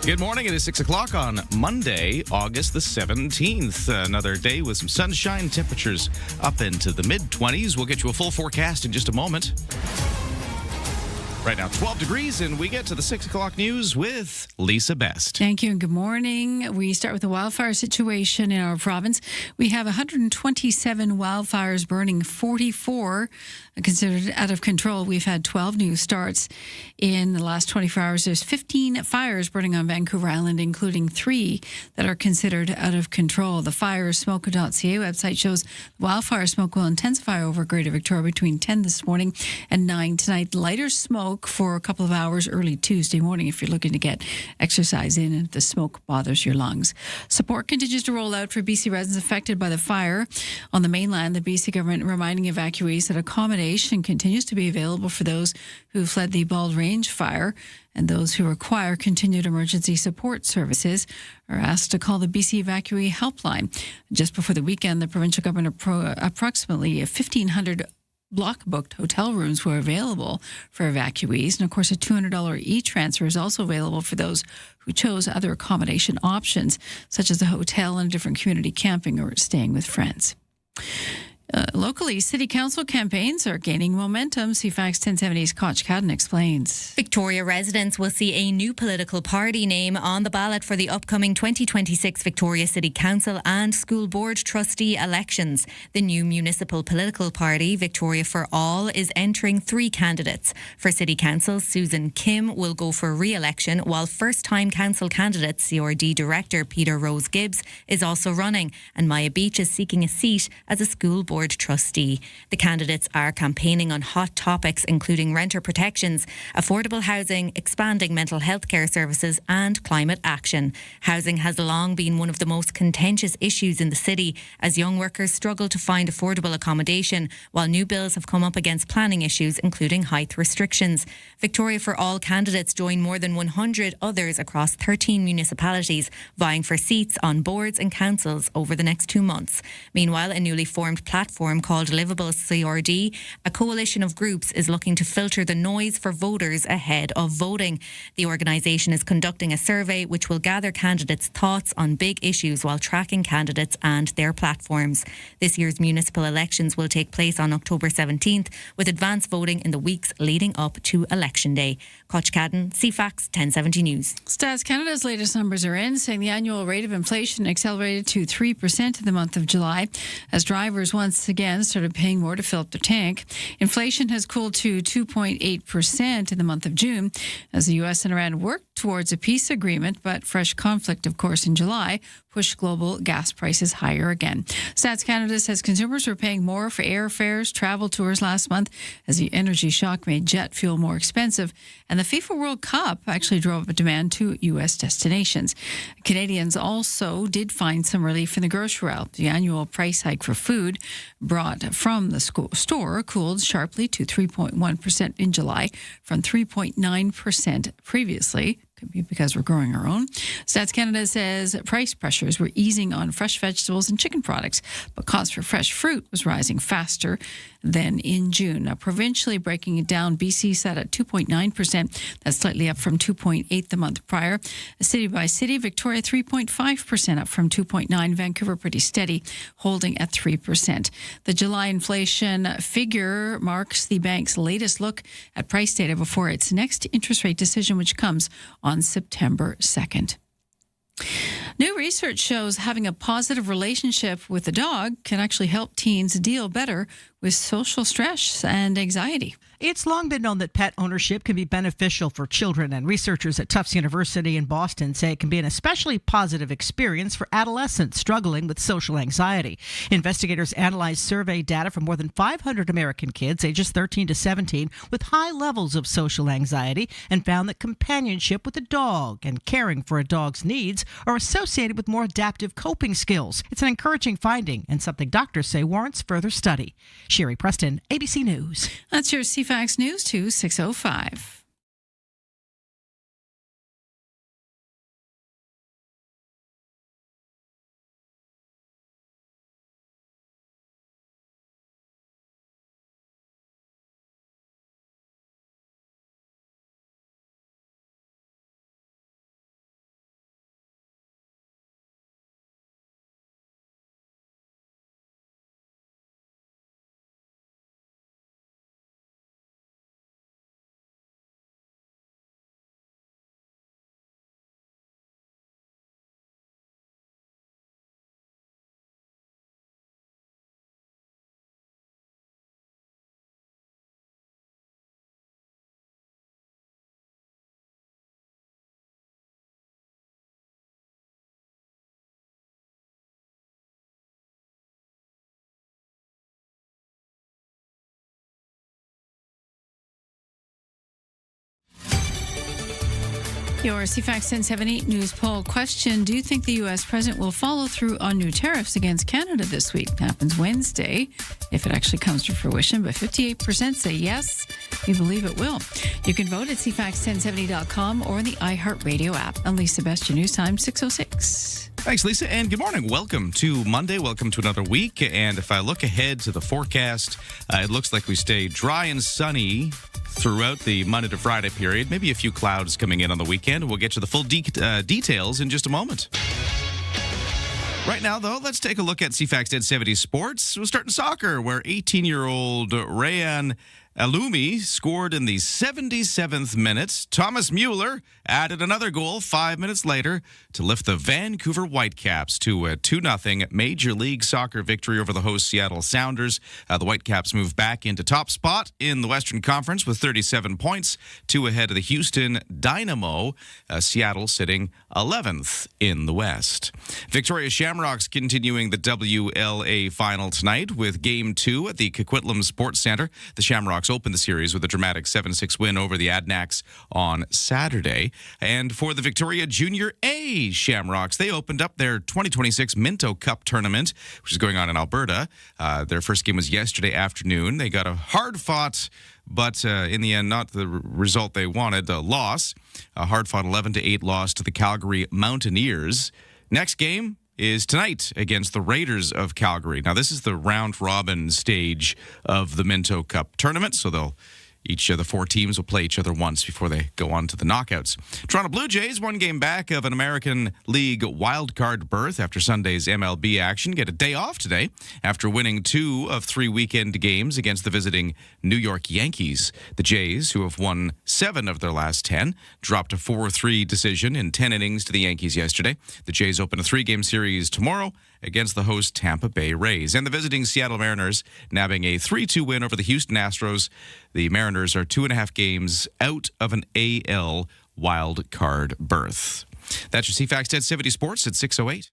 Good morning. It is 6 o'clock on Monday, August the 17th. Another day with some sunshine, temperatures up into the mid-20s. We'll get you a full forecast in just a moment. Right now, 12 degrees, and we get to the 6 o'clock news with Lisa Best. Thank you, and good morning. We start with the wildfire situation in our province. We have 127 wildfires burning, 44 considered out of control. We've had 12 new starts in the last 24 hours. There's 15 fires burning on Vancouver Island, including 3 that are considered out of control. The firesmoke.ca website shows wildfire smoke will intensify over Greater Victoria between 10 this morning and 9 tonight. Lighter smoke for a couple of hours early Tuesday morning if you're looking to get exercise in and if the smoke bothers your lungs. Support continues to roll out for BC residents affected by the fire on the mainland. The BC government reminding evacuees that accommodation continues to be available for those who fled the Bald Range fire, and those who require continued emergency support services are asked to call the BC Evacuee Helpline. Just before the weekend, the provincial government approximately 1,500 block-booked hotel rooms were available for evacuees. And, of course, a $200 e-transfer is also available for those who chose other accommodation options, such as a hotel and different community camping or staying with friends. Locally, city council campaigns are gaining momentum. CFAX 1070's Koch Cadden explains. Victoria residents will see a new political party name on the ballot for the upcoming 2026 Victoria City Council and School Board trustee elections. The new municipal political party, Victoria for All, is entering 3 candidates. For City Council, Susan Kim will go for re-election, while first-time council candidate CRD Director Peter Rose Gibbs is also running, and Maya Beach is seeking a seat as a school board trustee. The candidates are campaigning on hot topics including renter protections, affordable housing, expanding mental health care services and climate action. Housing has long been one of the most contentious issues in the city as young workers struggle to find affordable accommodation, while new bills have come up against planning issues including height restrictions. Victoria for All candidates join more than 100 others across 13 municipalities vying for seats on boards and councils over the next 2 months. Meanwhile, a newly formed platform called Livable CRD, a coalition of groups, is looking to filter the noise for voters ahead of voting. The organisation is conducting a survey which will gather candidates' thoughts on big issues while tracking candidates and their platforms. This year's municipal elections will take place on October 17th, with advance voting in the weeks leading up to Election Day. Koch Cadden, CFAX 1070 News. Stats Canada's latest numbers are in, saying the annual rate of inflation accelerated to 3% in the month of July as drivers once again started paying more to fill up their tank. Inflation has cooled to 2.8% in the month of June as the U.S. and Iran worked towards a peace agreement, but fresh conflict, of course, in July pushed global gas prices higher again. Stats Canada says consumers were paying more for airfares, travel tours last month as the energy shock made jet fuel more expensive, and the FIFA World Cup actually drove up demand to U.S. destinations. Canadians also did find some relief in the grocery aisle. The annual price hike for food brought from the store cooled sharply to 3.1% in July from 3.9% previously. Could be because we're growing our own. Stats Canada says price pressures were easing on fresh vegetables and chicken products, but cost for fresh fruit was rising faster than in June. Now, provincially breaking it down, BC sat at 2.9%. That's slightly up from 2.8% the month prior. City by city, Victoria 3.5%, up from 2.9%. Vancouver pretty steady, holding at 3%. The July inflation figure marks the bank's latest look at price data before its next interest rate decision, which comes on September 2nd. New research shows having a positive relationship with a dog can actually help teens deal better with social stress and anxiety. It's long been known that pet ownership can be beneficial for children, and researchers at Tufts University in Boston say it can be an especially positive experience for adolescents struggling with social anxiety. Investigators analyzed survey data from more than 500 American kids ages 13 to 17 with high levels of social anxiety and found that companionship with a dog and caring for a dog's needs are associated with more adaptive coping skills. It's an encouraging finding and something doctors say warrants further study. Sherry Preston, ABC News. That's your CFAX News 2605. Your CFAX 1070 news poll question: do you think the U.S. president will follow through on new tariffs against Canada this week? Happens Wednesday, if it actually comes to fruition, but 58% say yes, we believe it will. You can vote at cfax1070.com or the iHeartRadio app. I'm Lisa Best, your news time, 6:06. Thanks, Lisa, and good morning. Welcome to Monday. Welcome to another week. And if I look ahead to the forecast, it looks like we stay dry and sunny throughout the Monday to Friday period. Maybe a few clouds coming in on the weekend. We'll get to the full details in just a moment. Right now, though, let's take a look at CFAX 1070 Sports. We'll start in soccer, where 18-year-old Rayan Alumi scored in the 77th minute. Thomas Mueller added another goal 5 minutes later to lift the Vancouver Whitecaps to a 2-0 Major League Soccer victory over the host Seattle Sounders. The Whitecaps move back into top spot in the Western Conference with 37 points, 2 ahead of the Houston Dynamo. Seattle sitting 11th in the West. Victoria Shamrocks continuing the WLA final tonight with Game 2 at the Coquitlam Sports Centre. The Shamrocks opened the series with a dramatic 7-6 win over the Adnacks on Saturday. And for the Victoria Junior A Shamrocks, they opened up their 2026 Minto Cup tournament, which is going on in Alberta. Their first game was yesterday afternoon. They got a hard-fought, but in the end, not the result they wanted, a loss. A hard-fought 11-8 loss to the Calgary Mountaineers. Next game is tonight against the Raiders of Calgary. Now, this is the round-robin stage of the Minto Cup tournament, so each of the 4 teams will play each other once before they go on to the knockouts. Toronto Blue Jays, 1 game back of an American League wildcard berth after Sunday's MLB action, get a day off today after winning 2 of 3 weekend games against the visiting New York Yankees. The Jays, who have won 7 of their last 10, dropped a 4-3 decision in 10 innings to the Yankees yesterday. The Jays open a 3-game series tomorrow against the host Tampa Bay Rays. And the visiting Seattle Mariners nabbing a 3-2 win over the Houston Astros. The Mariners are 2.5 games out of an AL wild card berth. That's your CFAX 1070 Sports at 6:08.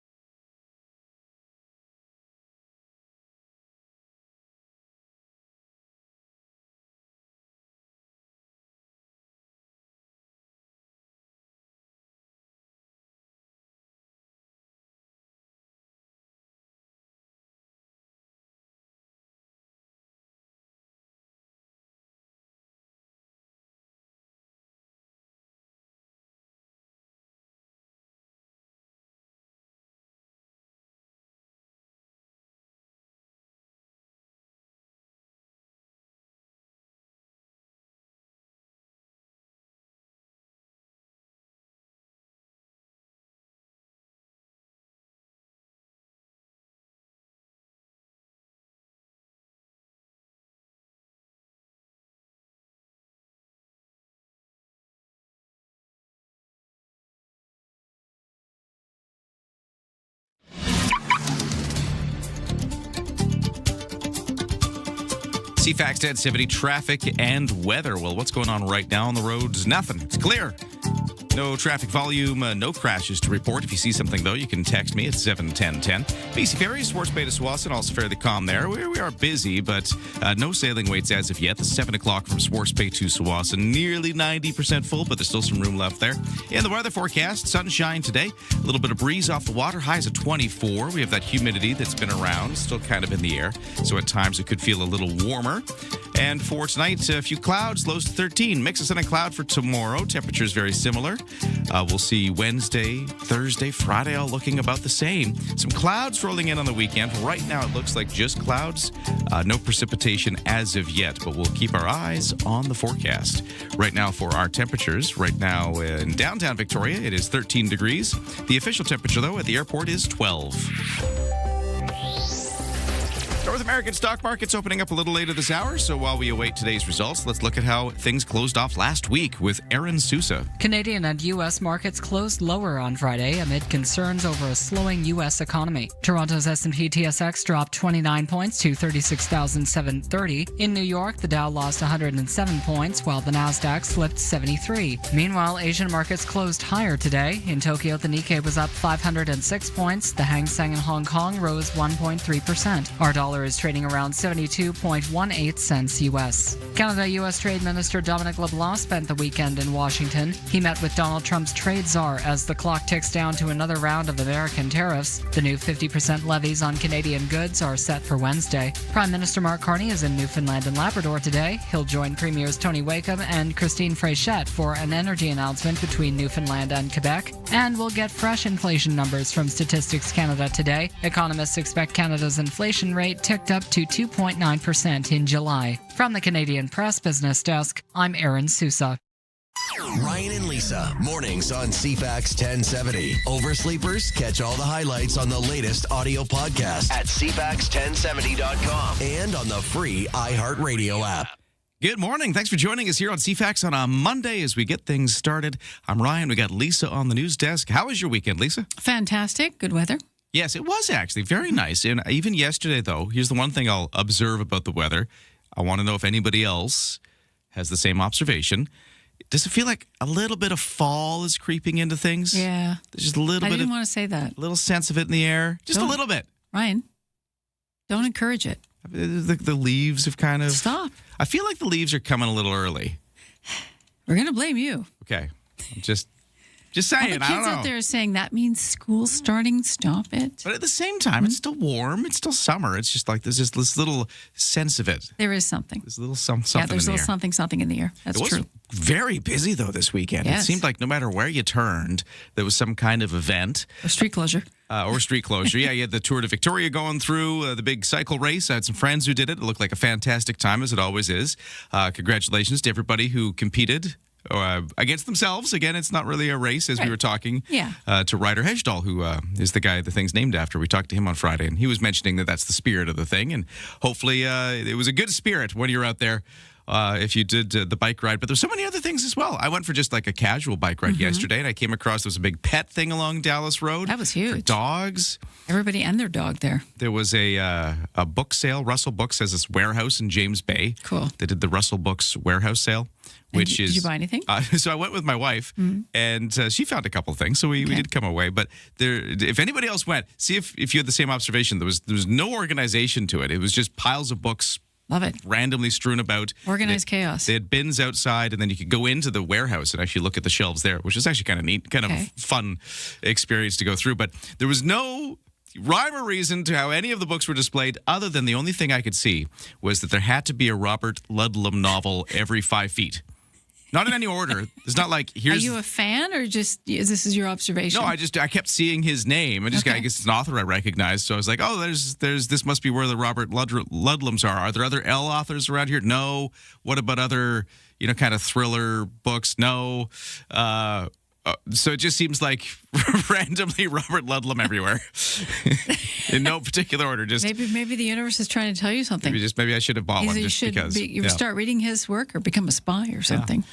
CFAX 1070 traffic and weather. Well, what's going on right now on the roads? Nothing. It's clear. No traffic volume, no crashes to report. If you see something, though, you can text me at 71010. BC Ferry, Swartz Bay to Tsawwassen, also fairly calm there. We are busy, but no sailing waits as of yet. The 7 o'clock from Swartz Bay to Tsawwassen, nearly 90% full, but there's still some room left there. In the weather forecast, sunshine today, a little bit of breeze off the water, highs at 24. We have that humidity that's been around, still kind of in the air, so at times it could feel a little warmer. And for tonight, a few clouds, lows to 13. Mix of sun and cloud for tomorrow. Temperatures very similar. We'll see Wednesday, Thursday, Friday all looking about the same. Some clouds rolling in on the weekend. Right now it looks like just clouds. No precipitation as of yet, but we'll keep our eyes on the forecast. Right now for our temperatures, right now in downtown Victoria, it is 13 degrees. The official temperature, though, at the airport is 12. North American stock markets opening up a little later this hour, so while we await today's results, let's look at how things closed off last week with Aaron Sousa. Canadian and U.S. markets closed lower on Friday amid concerns over a slowing U.S. economy. Toronto's S&P TSX dropped 29 points to 36,730. In New York, the Dow lost 107 points, while the Nasdaq slipped 73. Meanwhile, Asian markets closed higher today. In Tokyo, the Nikkei was up 506 points. The Hang Seng in Hong Kong rose 1.3%. Our dollar is trading around 72.18 cents U.S. Canada-U.S. Trade Minister Dominic LeBlanc spent the weekend in Washington. He met with Donald Trump's trade czar as the clock ticks down to another round of American tariffs. The new 50% levies on Canadian goods are set for Wednesday. Prime Minister Mark Carney is in Newfoundland and Labrador today. He'll join Premiers Tony Wakeham and Christine Fréchette for an energy announcement between Newfoundland and Quebec. And we'll get fresh inflation numbers from Statistics Canada today. Economists expect Canada's inflation rate ticked up to 2.9% in July. From the Canadian Press Business Desk, I'm Aaron Sousa. Ryan and Lisa, mornings on CFAX 1070. Oversleepers, catch all the highlights on the latest audio podcast at CFAX1070.com and on the free iHeartRadio app. Good morning. Thanks for joining us here on CFAX on a Monday as we get things started. I'm Ryan. We got Lisa on the news desk. How was your weekend, Lisa? Fantastic. Good weather. Yes, it was actually very nice. And even yesterday, though, here's the one thing I'll observe about the weather. I want to know if anybody else has the same observation. Does it feel like a little bit of fall is creeping into things? Yeah. There's just a little I bit didn't of want to say that. little sense of it in the air. Just a little bit. Ryan, don't encourage it. The leaves have kind of... Stop. I feel like the leaves are coming a little early. We're going to blame you. Okay. Just All saying, the kids I don't know. out there are saying that means school's starting. Stop it. But at the same time, it's still warm. It's still summer. It's just like there's just this little sense of it. There is something. This little something Yeah, there's in a the little air. something in the air. That's It was true. very busy, though, this weekend. It Yes. seemed like no matter where you turned, there was some kind of event. A street closure. Or street closure. Yeah, you had the Tour de Victoria going through, the big cycle race. I had some friends who did it. It looked like a fantastic time, as it always is. Congratulations to everybody who competed against themselves. Again, it's not really a race, as we were talking to Ryder Hesjedal, who is the guy the thing's named after. We talked to him on Friday, and he was mentioning that that's the spirit of the thing. And hopefully it was a good spirit when you're out there. If you did the bike ride. But there's so many other things as well. I went for just like a casual bike ride yesterday, and I came across there was a big pet thing along Dallas Road. That was huge. For dogs. Everybody and their dog there. There was a book sale. Russell Books has this warehouse in James Bay. Cool. They did the Russell Books warehouse sale, which did you buy anything? So I went with my wife, and she found a couple of things. So we did come away. But if anybody else went, see if you had the same observation. There was no organization to it. It was just piles of books. Love it. Randomly strewn about. Organized chaos. They had bins outside, and then you could go into the warehouse and actually look at the shelves there, which is actually kind of neat, kind of fun experience to go through. But there was no rhyme or reason to how any of the books were displayed, other than the only thing I could see was that there had to be a Robert Ludlum novel every 5 feet. Not in any order. It's not like here's. Are you a fan or just this is your observation? No, I kept seeing his name. I guess it's an author I recognized. So I was like, oh, there's this must be where the Robert Ludlums are. Are there other L authors around here? No. What about other kind of thriller books? No. So it just seems like randomly Robert Ludlum everywhere, in no particular order. Just maybe the universe is trying to tell you something. Maybe I should have bought one just because. You start reading his work or become a spy or something.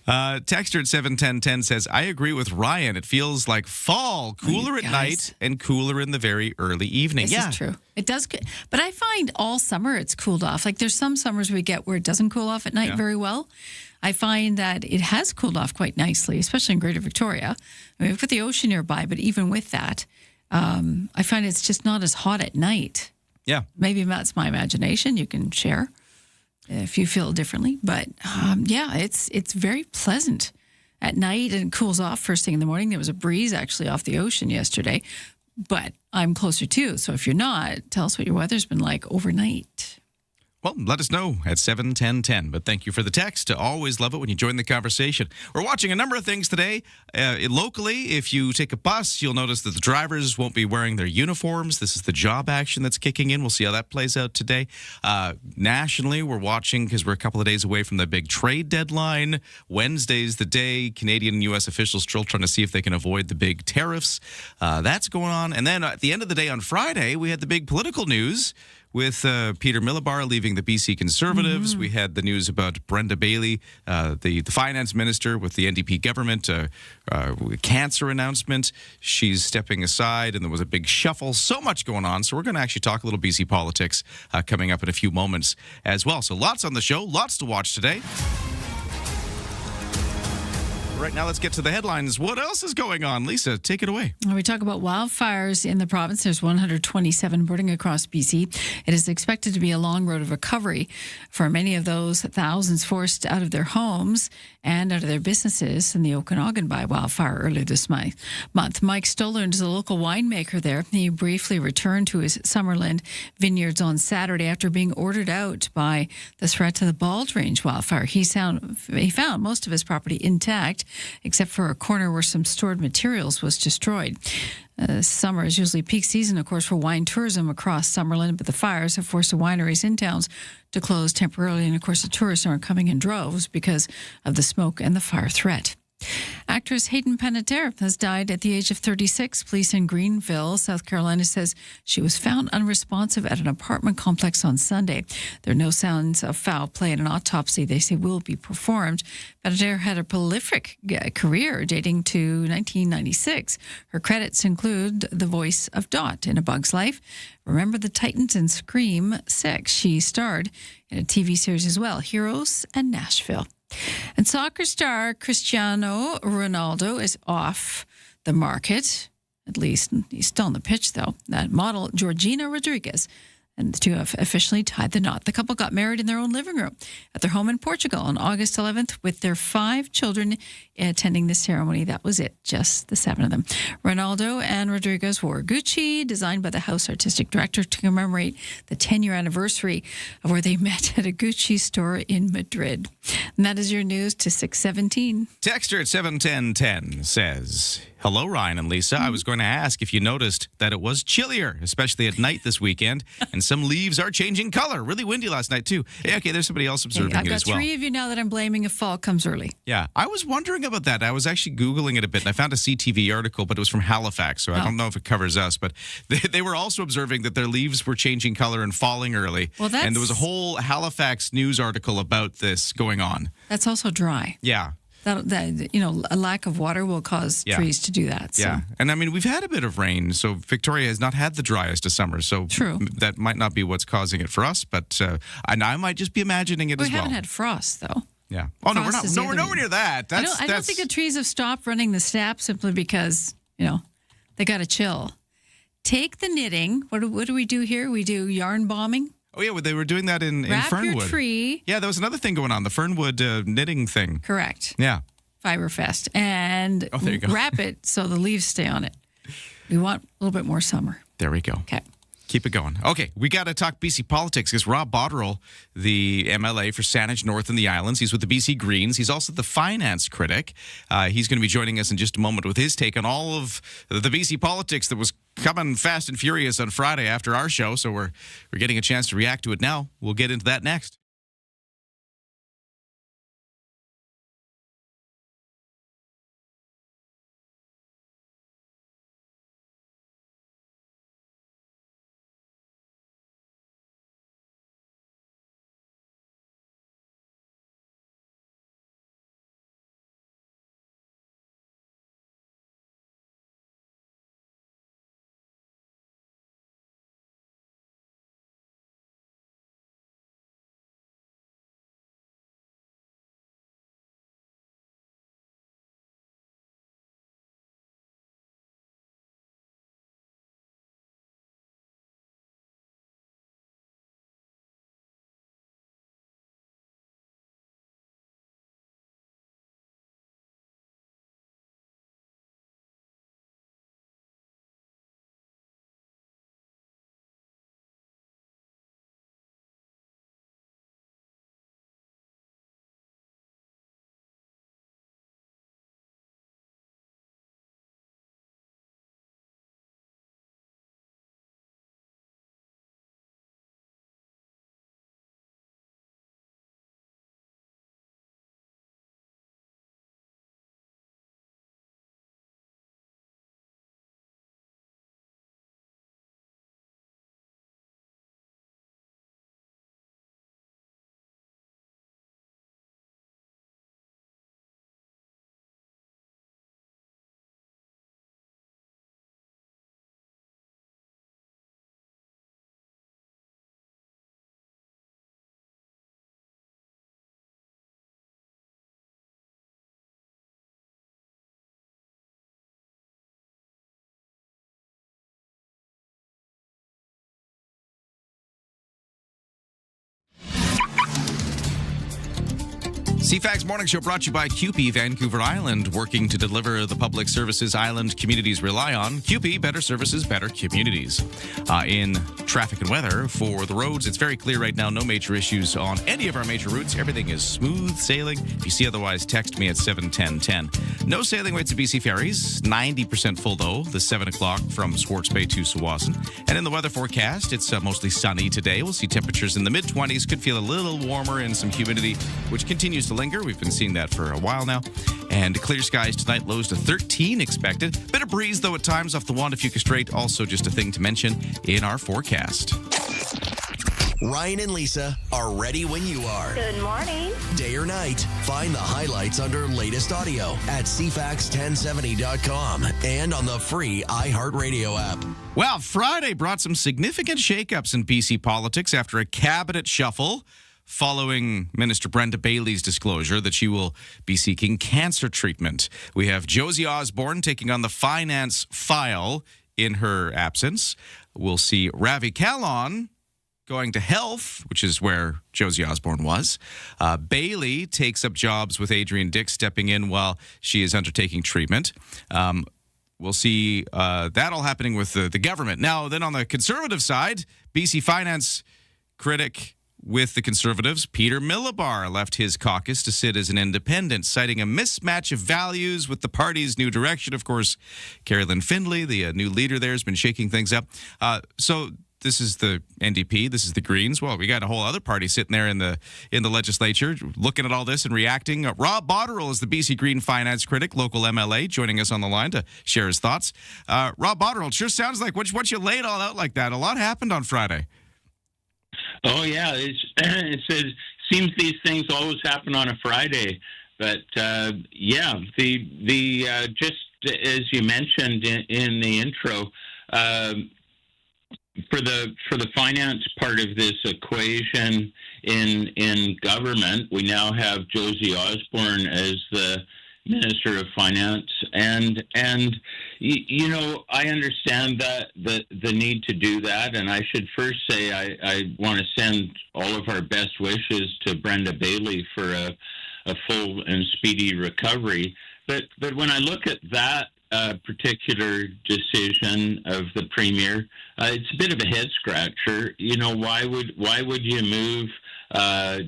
Texter at 71010 says, I agree with Ryan. It feels like fall, cooler at night and cooler in the very early evening. This is true. It does. But I find all summer it's cooled off. Like there's some summers we get where it doesn't cool off at night very well. I find that it has cooled off quite nicely, especially in Greater Victoria. I mean, we've got the ocean nearby, but even with that, I find it's just not as hot at night. Yeah. Maybe that's my imagination. You can share if you feel differently. But it's very pleasant at night and it cools off first thing in the morning. There was a breeze actually off the ocean yesterday, but I'm closer too. So if you're not, tell us what your weather's been like overnight. Well, let us know at 71010. But thank you for the text. Always love it when you join the conversation. We're watching a number of things today. Locally, if you take a bus, you'll notice that the drivers won't be wearing their uniforms. This is the job action that's kicking in. We'll see how that plays out today. Nationally, we're watching because we're a couple of days away from the big trade deadline. Wednesday's the day. Canadian and U.S. officials still trying to see if they can avoid the big tariffs. That's going on. And then at the end of the day on Friday, we had the big political news with Peter Millibar leaving the BC Conservatives. We had the news about Brenda Bailey, the finance minister with the NDP government, cancer announcement. She's stepping aside, and there was a big shuffle. So much going on. So we're going to actually talk a little BC politics coming up in a few moments as well. So lots on the show, lots to watch today. Right now, let's get to the headlines. What else is going on? Lisa, take it away. We talk about wildfires in the province. There's 127 burning across BC. It is expected to be a long road of recovery for many of those thousands forced out of their homes and out of their businesses in the Okanagan by wildfire earlier this month. Mike Stoland is a local winemaker there. He briefly returned to his Summerland vineyards on Saturday after being ordered out by the threat to the Bald Range wildfire. He found most of his property intact, except for a corner where some stored materials was destroyed. Summer is usually peak season, of course, for wine tourism across Summerland, but the fires have forced the wineries in towns to close temporarily. And, of course, the tourists aren't coming in droves because of the smoke and the fire threat. Actress Hayden Panettiere has died at the age of 36. Police in Greenville, South Carolina, says she was found unresponsive at an apartment complex on Sunday. There are no signs of foul play, and an autopsy, they say, will be performed. Panettiere had a prolific career dating to 1996. Her credits include the voice of Dot in A Bug's Life, Remember the Titans, and Scream 6. She starred in a TV series as well, Heroes and Nashville. And soccer star Cristiano Ronaldo is off the market. At least he's still on the pitch, though. That model, Georgina Rodriguez, and the two have officially tied the knot. The couple got married in their own living room at their home in Portugal on August 11th with their 5 children attending the ceremony. That was it, just the 7 of them. Ronaldo and Rodriguez wore Gucci, designed by the house artistic director to commemorate the 10-year anniversary of where they met at a Gucci store in Madrid. And that is your news to 617. Texter at 71010 says, hello, Ryan and Lisa. I was going to ask if you noticed that it was chillier, especially at night this weekend, and some leaves are changing color. Really windy last night, too. Yeah, okay, there's somebody else observing it as well. I've got 3 of you now that I'm blaming if fall comes early. Yeah, I was wondering about that. I was actually Googling it a bit, and I found a CTV article, but it was from Halifax, so I don't know if it covers us. But they were also observing that their leaves were changing color and falling early. Well, and there was a whole Halifax news article about this going on. That's also dry. Yeah. That a lack of water will cause trees to do that. So. Yeah, and I mean, we've had a bit of rain, so Victoria has not had the driest of summers, so True. That might not be what's causing it for us, but and I might just be imagining it as well. We haven't had frost, though. Yeah. Oh, no, we're not. No, we're nowhere near that. I don't think the trees have stopped running the snap simply because, they got to chill. Take the knitting. What do we do here? We do yarn bombing. Oh, yeah, they were doing that in Wrap Fernwood. your tree. Yeah, there was another thing going on, the Fernwood knitting thing. Correct. Yeah. Fiberfest. And there you go. wrap it so the leaves stay on it. We want a little bit more summer. There we go. Okay. Keep it going. Okay, we got to talk BC politics because Rob Botterill, the MLA for Saanich North and the Islands, he's with the BC Greens. He's also the finance critic. He's going to be joining us in just a moment with his take on all of the BC politics that was coming fast and furious on Friday after our show. So we're getting a chance to react to it now. We'll get into that next. CFAX Morning Show brought to you by CUPE Vancouver Island, working to deliver the public services island communities rely on. CUPE, better services, better communities. In traffic and weather for the roads, it's very clear right now. No major issues on any of our major routes. Everything is smooth sailing. If you see otherwise, text me at 71010. No sailing rates at BC Ferries. 90% full, though, the 7 o'clock from Swartz Bay to Tsawwassen. And in the weather forecast, it's mostly sunny today. We'll see temperatures in the mid-20s. Could feel a little warmer and some humidity, which continues to linger. We've been seeing that for a while now. And clear skies tonight, lows to 13 expected. Bit of breeze, though, at times off the Juan de Fuca Strait. Also just a thing to mention in our forecast. Ryan and Lisa are ready when you are. Good morning. Day or night, find the highlights under latest audio at cfax1070.com and on the free iHeartRadio app. Well, Friday brought some significant shakeups in BC politics after a cabinet shuffle following Minister Brenda Bailey's disclosure that she will be seeking cancer treatment. We have Josie Osborne taking on the finance file in her absence. We'll see Ravi Kahlon going to health, which is where Josie Osborne was. Bailey takes up jobs with Adrian Dix, stepping in while she is undertaking treatment. We'll see that all happening with the government. Now, then on the Conservative side, BC finance critic with the Conservatives, Peter Millibar, left his caucus to sit as an independent, citing a mismatch of values with the party's new direction. Of course, Carolyn Findlay, the new leader there, has been shaking things up. So this is the NDP. This is the Greens. Well, we got a whole other party sitting there in the legislature looking at all this and reacting. Rob Botterill is the BC Green finance critic, local MLA, joining us on the line to share his thoughts. Rob Botterill, it sure sounds like once you lay it all out like that, a lot happened on Friday. Oh, yeah. It seems these things always happen on a Friday. But, yeah, the just as you mentioned in the intro, for the finance part of this equation in government, we now have Josie Osborne as the Minister of Finance, and you know, I understand that the need to do that, and I should first say I want to send all of our best wishes to Brenda Bailey for a full and speedy recovery. But when I look at that particular decision of the Premier, it's a bit of a head scratcher. You know, why would you move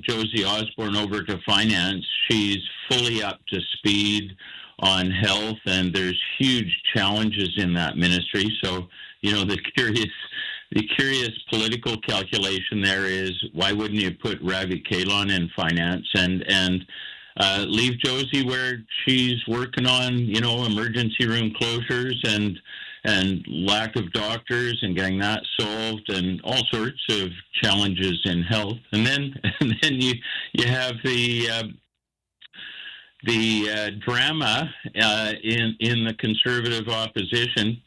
Josie Osborne over to finance? She's fully up to speed on health, and there's huge challenges in that ministry. So, you know, the curious political calculation there is, why wouldn't you put Ravi Kahlon in finance and leave Josie where she's working on, you know, emergency room closures and lack of doctors and getting that solved, and all sorts of challenges in health. And then you have the drama in the Conservative opposition.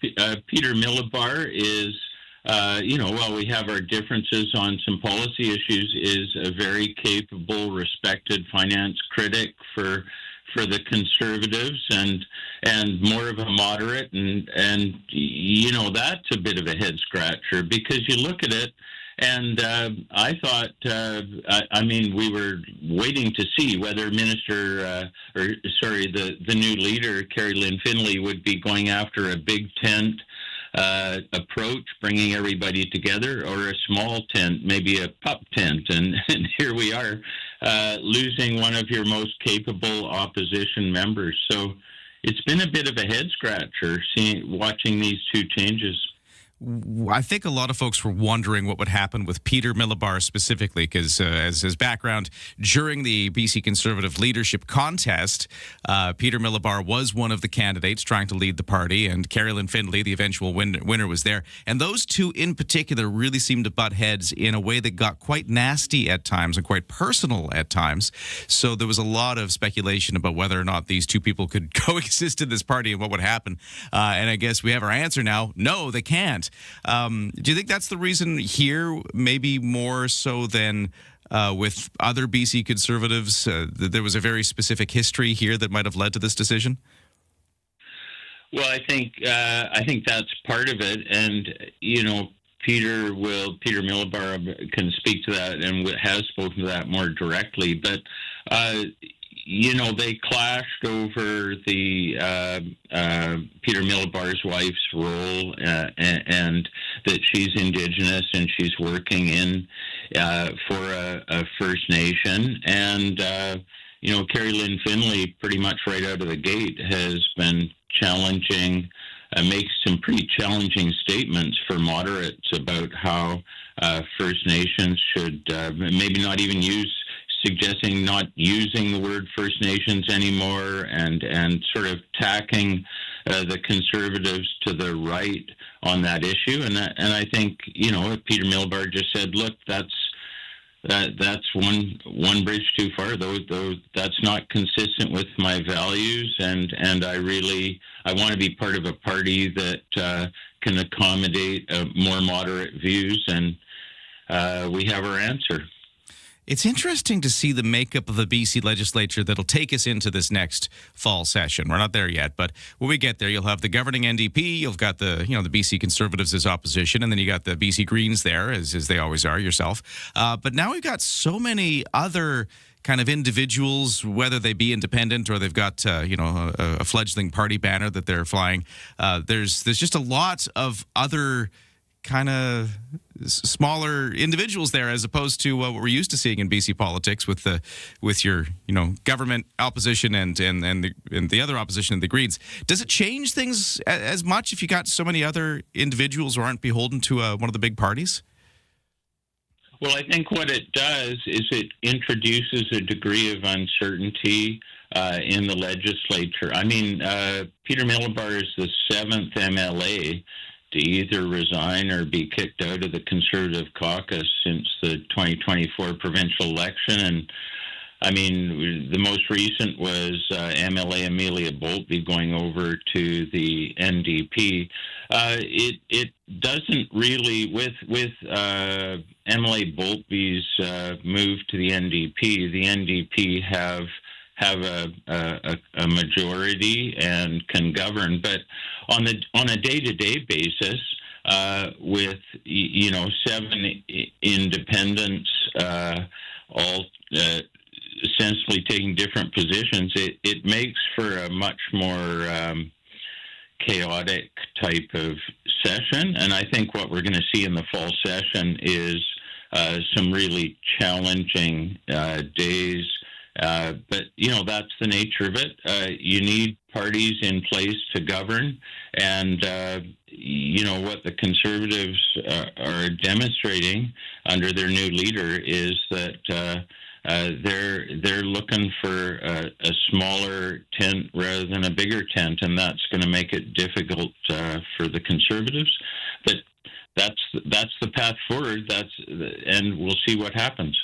Peter Millibar is, you know, while we have our differences on some policy issues, is a very capable, respected finance critic for the Conservatives, and more of a moderate, and you know, that's a bit of a head scratcher, because you look at it, and I thought, I mean, we were waiting to see whether the new leader, Carolyn Findlay, would be going after a big tent approach, bringing everybody together, or a small tent, maybe a pup tent. And here we are, losing one of your most capable opposition members. So it's been a bit of a head scratcher watching these two changes. I think a lot of folks were wondering what would happen with Peter Millibar specifically, because as his background, during the BC Conservative leadership contest, Peter Millibar was one of the candidates trying to lead the party, and Carolyn Findlay, the eventual winner, was there. And those two in particular really seemed to butt heads in a way that got quite nasty at times and quite personal at times. So there was a lot of speculation about whether or not these two people could coexist in this party and what would happen. And I guess we have our answer now. No, they can't. Do you think that's the reason here, maybe more so than with other BC Conservatives, that there was a very specific history here that might have led to this decision? Well, I think that's part of it, and you know, Peter Millibar can speak to that and has spoken to that more directly. But they clashed over the Peter Milbar's wife's role, and that she's Indigenous and she's working in for a First Nation. And, Carrie Lynn Finley, pretty much right out of the gate, has been challenging, makes some pretty challenging statements for moderates about how First Nations should maybe not even suggesting not using the word First Nations anymore, and sort of tacking the Conservatives to the right on that issue. And I think, Peter Milbar just said, look, that's one bridge too far. Though that's not consistent with my values, and I want to be part of a party that can accommodate more moderate views, and we have our answer. It's interesting to see the makeup of the BC legislature that'll take us into this next fall session. We're not there yet, but when we get there, you'll have the governing NDP, you've got the BC Conservatives as opposition, and then you got the BC Greens there, as they always are, yourself. But now we've got so many other kind of individuals, whether they be independent or they've got a fledgling party banner that they're flying. There's just a lot of other kind of smaller individuals there, as opposed to what we're used to seeing in BC politics with your government opposition and the other opposition, the Greens. Does it change things as much if you got so many other individuals who aren't beholden to one of the big parties? Well, I think what it does is it introduces a degree of uncertainty in the legislature. I mean, Peter Milbar is the 7th MLA to either resign or be kicked out of the Conservative caucus since the 2024 provincial election. And I mean, the most recent was MLA Amelia Boltby going over to the NDP. It doesn't really, with MLA Boltby's move to the NDP have a majority and can govern, but on a day-to-day basis, with 7 independents all essentially taking different positions, it makes for a much more chaotic type of session. And I think what we're going to see in the fall session is some really challenging days. But that's the nature of it. You need parties in place to govern, and what the Conservatives are demonstrating under their new leader is that they're looking for a smaller tent rather than a bigger tent, and that's going to make it difficult for the Conservatives. But that's the path forward. And we'll see what happens.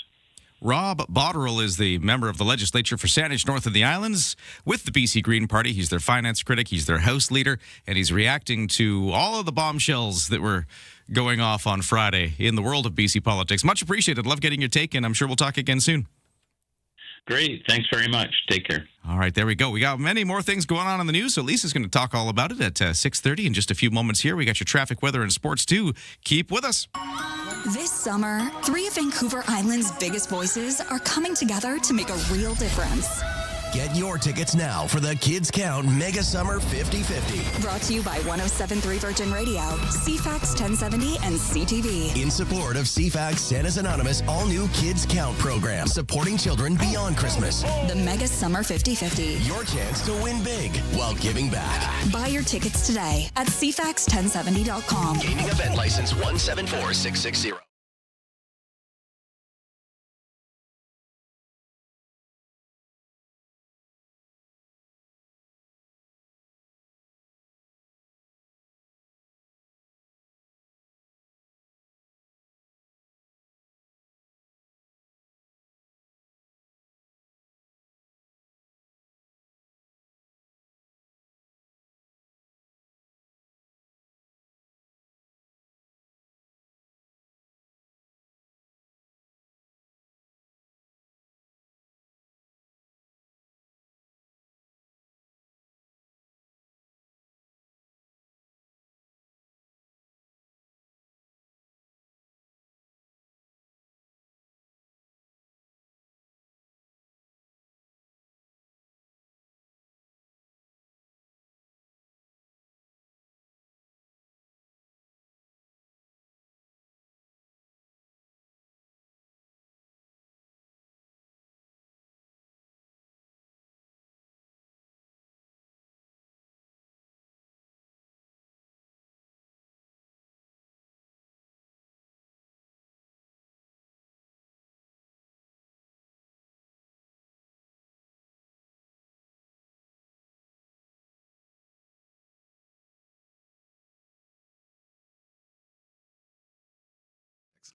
Rob Botterill is the member of the legislature for Saanich North of the Islands with the BC Green Party. He's their finance critic, he's their House leader, and he's reacting to all of the bombshells that were going off on Friday in the world of BC politics. Much appreciated. Love getting your take, and I'm sure we'll talk again soon. Great. Thanks very much. Take care. All right, there we go. We got many more things going on in the news, so Lisa's going to talk all about it at 6:30 in just a few moments here. We got your traffic, weather, and sports, too. Keep with us. This summer, 3 of Vancouver Island's biggest voices are coming together to make a real difference. Get your tickets now for the Kids Count Mega Summer 50/50. Brought to you by 107.3 Virgin Radio, CFAX 1070, and CTV. In support of CFAX Santa's Anonymous all-new Kids Count program, supporting children beyond Christmas. The Mega Summer 50/50. Your chance to win big while giving back. Buy your tickets today at CFAX1070.com. Gaming event license 174660.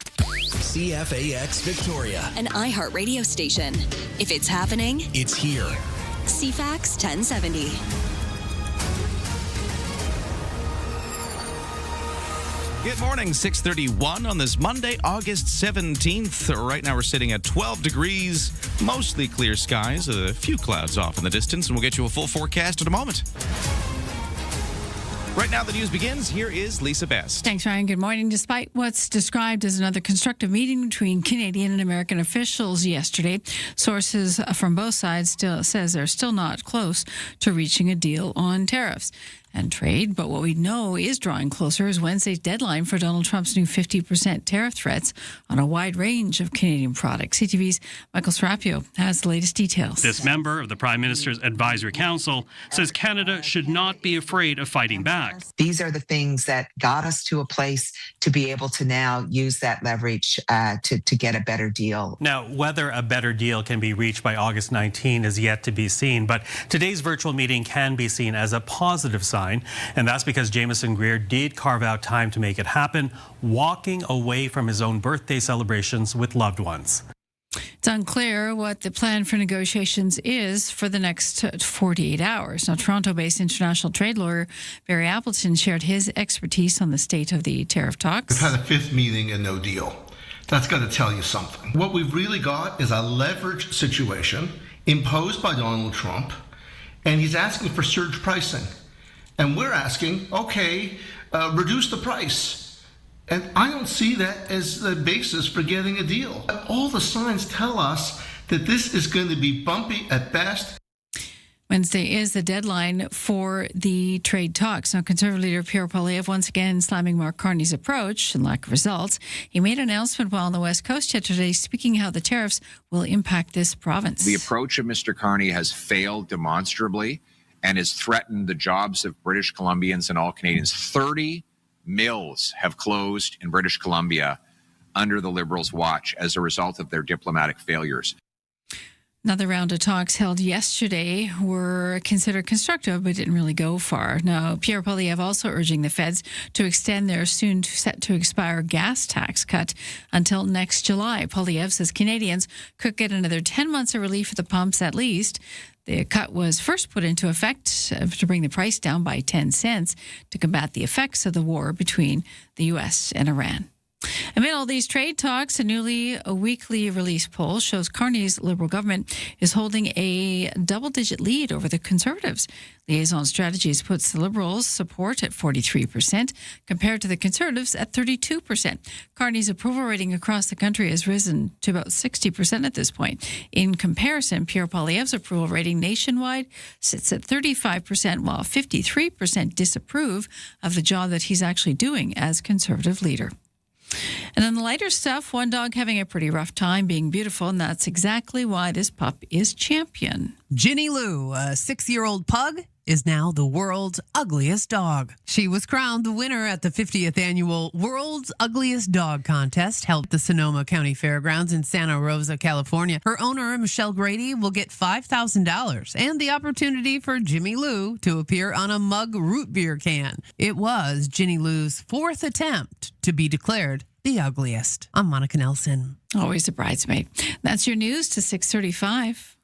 CFAX Victoria. An iHeart radio station. If it's happening, It's here. CFAX 1070. Good morning, 6:31 on this Monday, August 17th. Right now we're sitting at 12 degrees, mostly clear skies, a few clouds off in the distance, and we'll get you a full forecast in a moment. Right now the news begins. Here is Lisa Best. Thanks, Ryan. Good morning. Despite what's described as another constructive meeting between Canadian and American officials yesterday, sources from both sides still says they're still not close to reaching a deal on tariffs and trade. But what we know is drawing closer is Wednesday's deadline for Donald Trump's new 50% tariff threats on a wide range of Canadian products. CTV's Michael Serapio has the latest details. This member of the Prime Minister's Advisory Council says Canada should not be afraid of fighting back. These are the things that got us to a place to be able to now use that leverage to get a better deal. Now, whether a better deal can be reached by August 19 is yet to be seen, but today's virtual meeting can be seen as a positive sign, and that's because Jameson Greer did carve out time to make it happen, walking away from his own birthday celebrations with loved ones. It's unclear what the plan for negotiations is for the next 48 hours. Now, Toronto-based international trade lawyer Barry Appleton shared his expertise on the state of the tariff talks. We've had a fifth meeting and no deal. That's got to tell you something. What we've really got is a leverage situation imposed by Donald Trump, and he's asking for surge pricing. And we're asking, okay, reduce the price. And I don't see that as the basis for getting a deal. All the signs tell us that this is going to be bumpy at best. Wednesday is the deadline for the trade talks. Now, Conservative leader Pierre Poilievre once again slamming Mark Carney's approach and lack of results. He made an announcement while on the West Coast yesterday, speaking how the tariffs will impact this province. The approach of Mr. Carney has failed demonstrably and has threatened the jobs of British Columbians and all Canadians. 30 mills have closed in British Columbia under the Liberals' watch as a result of their diplomatic failures. Another round of talks held yesterday were considered constructive but didn't really go far. Now, Pierre Poilievre also urging the feds to extend their soon set to expire gas tax cut until next July. Poilievre says Canadians could get another 10 months of relief at the pumps at least. The cut was first put into effect to bring the price down by 10 cents to combat the effects of the war between the U.S. and Iran. Amid all these trade talks, a weekly release poll shows Carney's Liberal government is holding a double-digit lead over the Conservatives. Liaison Strategies puts the Liberals' support at 43% compared to the Conservatives at 32%. Carney's approval rating across the country has risen to about 60% at this point. In comparison, Pierre Poilievre's approval rating nationwide sits at 35%, while 53% disapprove of the job that he's actually doing as Conservative leader. And on the lighter stuff, one dog having a pretty rough time being beautiful, and that's exactly why this pup is champion. Ginny Lou, a 6-year-old pug, is now the world's ugliest dog. She was crowned the winner at the 50th annual World's Ugliest Dog contest held at the Sonoma County Fairgrounds in Santa Rosa, California. Her owner, Michelle Grady, will get $5,000 and the opportunity for Jimmy Lou to appear on a mug root beer can. It was Ginny Lou's 4th attempt to be declared the ugliest. I'm Monica Nelson. Always a bridesmaid. That's your news to 6:35.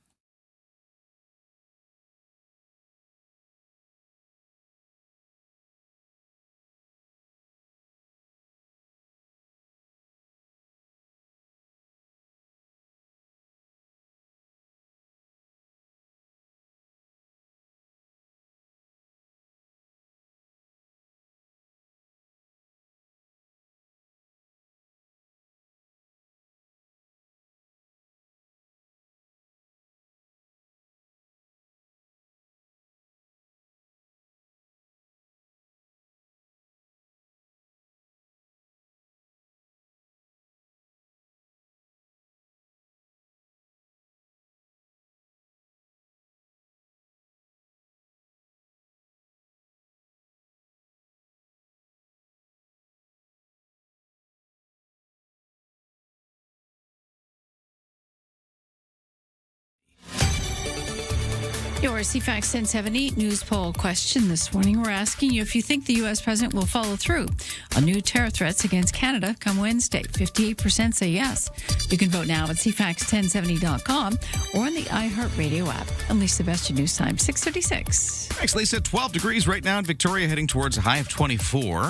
Your CFAX 1070 news poll question this morning. We're asking you if you think the U.S. president will follow through on new terror threats against Canada come Wednesday. 58% say yes. You can vote now at cfax1070.com or on the iHeartRadio app. And Lisa Best, your news time, 6:36. Thanks, Lisa. 12 degrees right now in Victoria, heading towards a high of 24.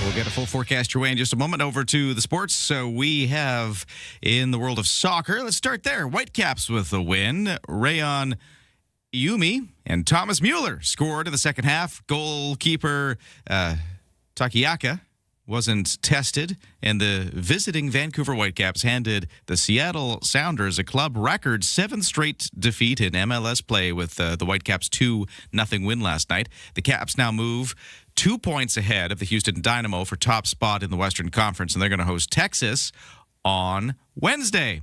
We'll get a full forecast your way in just a moment. Over to the sports. So we have in the world of soccer. Let's start there. Whitecaps with a win. Rayon Yumi and Thomas Mueller scored in the second half. Goalkeeper Takayaka wasn't tested, and the visiting Vancouver Whitecaps handed the Seattle Sounders a club record 7th straight defeat in MLS play with the Whitecaps 2-0 win last night. The Caps now move 2 points ahead of the Houston Dynamo for top spot in the Western Conference, and they're going to host Texas on Wednesday.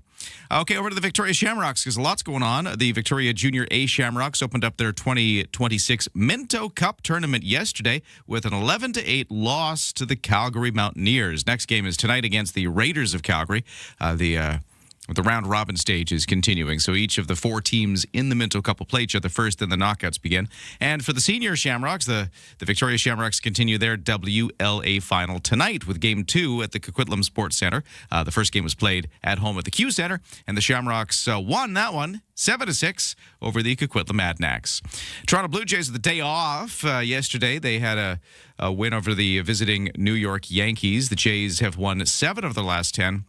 Okay, over to the Victoria Shamrocks, because lots going on. The Victoria Junior A Shamrocks opened up their 2026 Minto Cup tournament yesterday with an 11-8 loss to the Calgary Mountaineers. Next game is tonight against the Raiders of Calgary. The round-robin stage is continuing, so each of the 4 teams in the Minto Cup will play each other first, then the knockouts begin. And for the senior Shamrocks, the Victoria Shamrocks continue their WLA final tonight with Game 2 at the Coquitlam Sports Centre. The first game was played at home at the Q Centre, and the Shamrocks won that one 7-6 over the Coquitlam Adnax. Toronto Blue Jays with the day off yesterday. They had a win over the visiting New York Yankees. The Jays have won 7 of their last 10.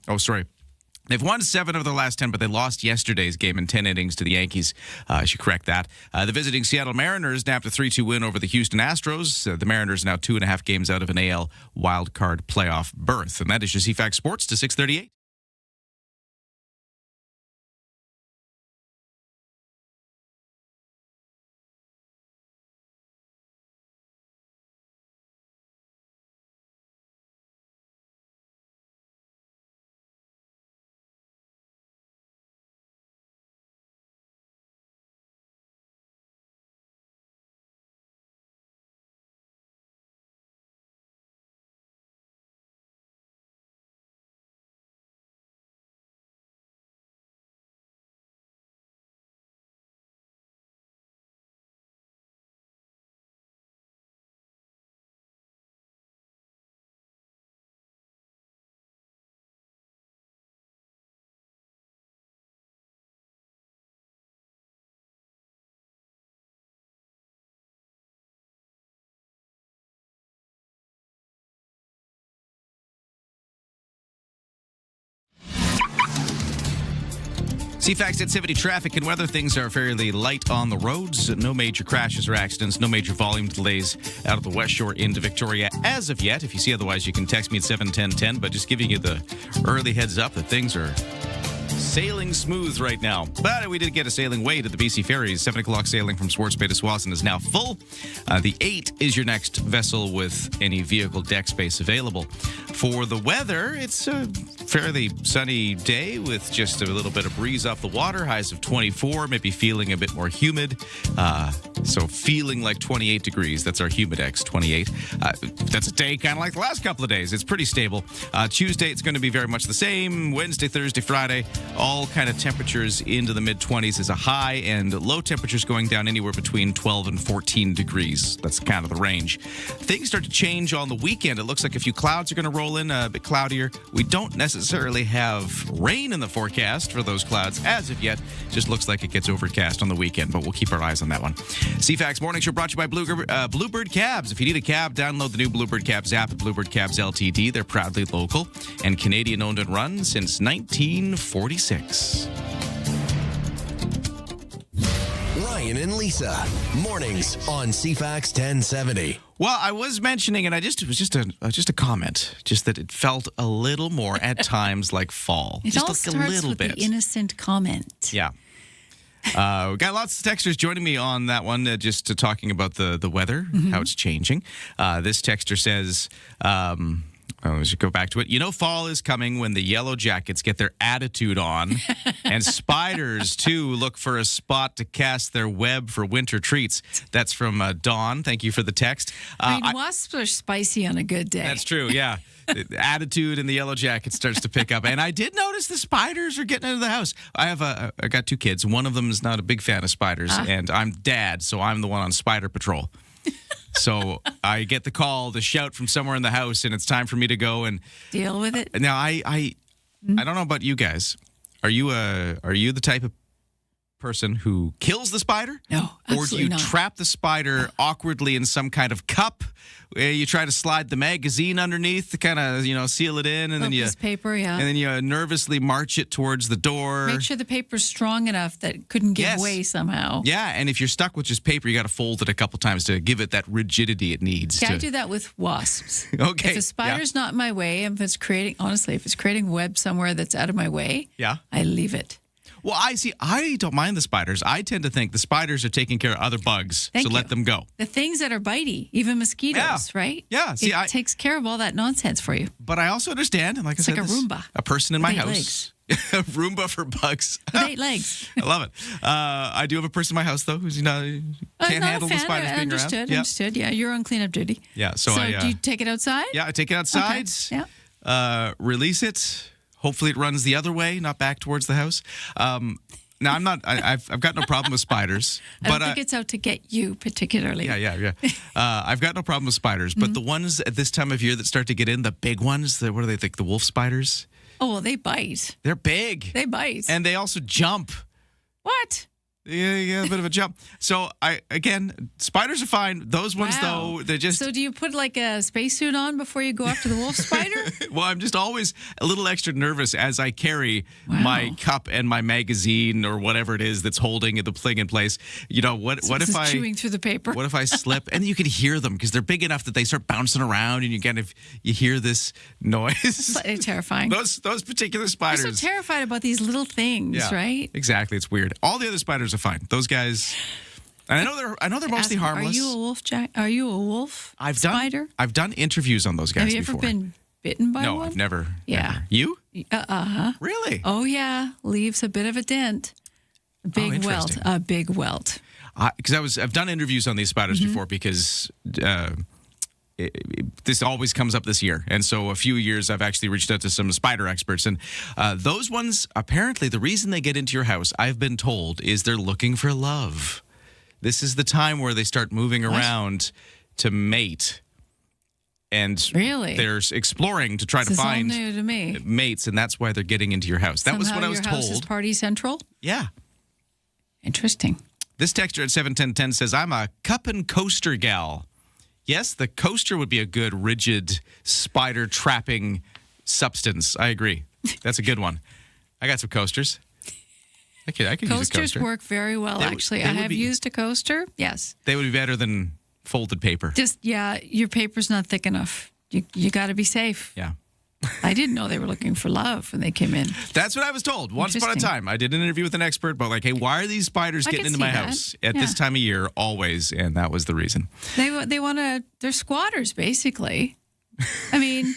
They've won 7 of their last 10, but they lost yesterday's game in 10 innings to the Yankees. I should correct that. The visiting Seattle Mariners nabbed a 3-2 win over the Houston Astros. The Mariners now 2.5 games out of an AL wildcard playoff berth. And that is your CFAX Sports to 6:38. CFAX activity, traffic, and weather. Things are fairly light on the roads. No major crashes or accidents. No major volume delays out of the West Shore into Victoria as of yet. If you see otherwise, you can text me at 71010. But just giving you the early heads up that things are sailing smooth right now. But we did get a sailing way to the BC Ferries. 7 o'clock sailing from Swartz Bay to Swanson is now full. The 8 is your next vessel with any vehicle deck space available. For the weather, it's a fairly sunny day with just a little bit of breeze off the water. Highs of 24, maybe feeling a bit more humid. So feeling like 28 degrees. That's our Humidex, 28. That's a day kind of like the last couple of days. It's pretty stable. Tuesday, it's going to be very much the same. Wednesday, Thursday, Friday, all kind of temperatures into the mid-20s is a high, and low temperatures going down anywhere between 12 and 14 degrees. That's kind of the range. Things start to change on the weekend. It looks like a few clouds are going to roll in, a bit cloudier. We don't necessarily have rain in the forecast for those clouds as of yet. Just looks like it gets overcast on the weekend, but we'll keep our eyes on that one. CFAX Morning Show brought to you by Bluebird Cabs. If you need a cab, download the new Bluebird Cabs app at Bluebird Cabs Ltd. They're proudly local and Canadian owned and run since 1946. Ryan and Lisa, mornings on CFAX 1070. Well, I was mentioning, and it was just a comment, just that it felt a little more at times like fall. It just all like starts a little with bit. the innocent comment. Yeah. We got lots of texters joining me on that one, just talking about the weather, how it's changing. This texter says we should go back to it. You know, fall is coming when the Yellow Jackets get their attitude on, and spiders, too, look for a spot to cast their web for winter treats. That's from Dawn. Thank you for the text. Wasps are spicy on a good day. That's true, yeah. The attitude in the Yellow Jacket starts to pick up. And I did notice the spiders are getting into the house. I got 2 kids. One of them is not a big fan of spiders, and I'm dad, so I'm the one on spider patrol. So I get the call, the shout from somewhere in the house, and it's time for me to go and deal with it. Now I don't know about you guys. Are you the type of person who kills the spider? No, or do you not. trap the spider awkwardly in some kind of cup? You try to slide the magazine underneath to kind of seal it in, and then you paper, yeah, and then you nervously march it towards the door. Make sure the paper's strong enough that it couldn't give way somehow. Yeah, and if you're stuck with just paper, you got to fold it a couple times to give it that rigidity it needs. I do that with wasps. Okay. If a spider's not in my way, if it's creating web somewhere that's out of my way, I leave it. Well, I don't mind the spiders. I tend to think the spiders are taking care of other bugs, let them go. The things that are bitey, even mosquitoes, right? Yeah. It takes care of all that nonsense for you. But I also understand, and like I said, like a Roomba. A person in my With 8 house. A Roomba for bugs. With 8 legs. I love it. I do have a person in my house, though, who's can't handle the spiders being around. Understood. Yeah, you're on cleanup duty. Yeah. So do you take it outside? Yeah, I take it outside. Okay. Yeah. Release it. Hopefully it runs the other way, not back towards the house. Now, I'm not. I've got no problem with spiders. I don't think it's out to get you particularly. Yeah. I've got no problem with spiders, but the ones at this time of year that start to get in, the big ones, what do they think? The wolf spiders? Oh, well, they bite. They're big. They bite. And they also jump. What? Yeah, a bit of a jump. So spiders are fine. Those ones, though, they're just. So do you put like a spacesuit on before you go after the wolf spider? Well, I'm just always a little extra nervous as I carry my cup and my magazine or whatever it is that's holding the thing in place. What if I chewing through the paper? What if I slip? And you can hear them because they're big enough that they start bouncing around, and you hear this noise. Slightly terrifying. Those particular spiders. You're so terrified about these little things, right? Exactly. It's weird. All the other spiders are fine. Those guys, and I know they're mostly harmless. Are you a wolf, Jack? Are you a wolf spider? I've done interviews on those guys before. Have you before. ever been bitten by one? No, I've never. Yeah. Never. You? Uh-huh. Really? Oh, yeah. Leaves a bit of a dent. A big welt. A big welt. Because I've done interviews on these spiders before because this always comes up this year. And so a few years I've actually reached out to some spider experts. And those ones, apparently the reason they get into your house, I've been told, is they're looking for love. This is the time where they start moving around to mate. And they're exploring to try to find all new to me. Mates, and that's why they're getting into your house. That was what I was told. Your house is party central? Yeah. Interesting. This texter at 71010 says, I'm a cup and coaster gal. Yes, the coaster would be a good, rigid, spider-trapping substance. I agree. That's a good one. I got some coasters. I could use a coaster. Coasters work very well, actually. I have used a coaster. Yes. They would be better than folded paper. Your paper's not thick enough. You got to be safe. Yeah. I didn't know they were looking for love when they came in. That's what I was told. Once upon a time, I did an interview with an expert about hey, why are these spiders getting into my house at this time of year always? And that was the reason. They want to. They're squatters, basically. I mean,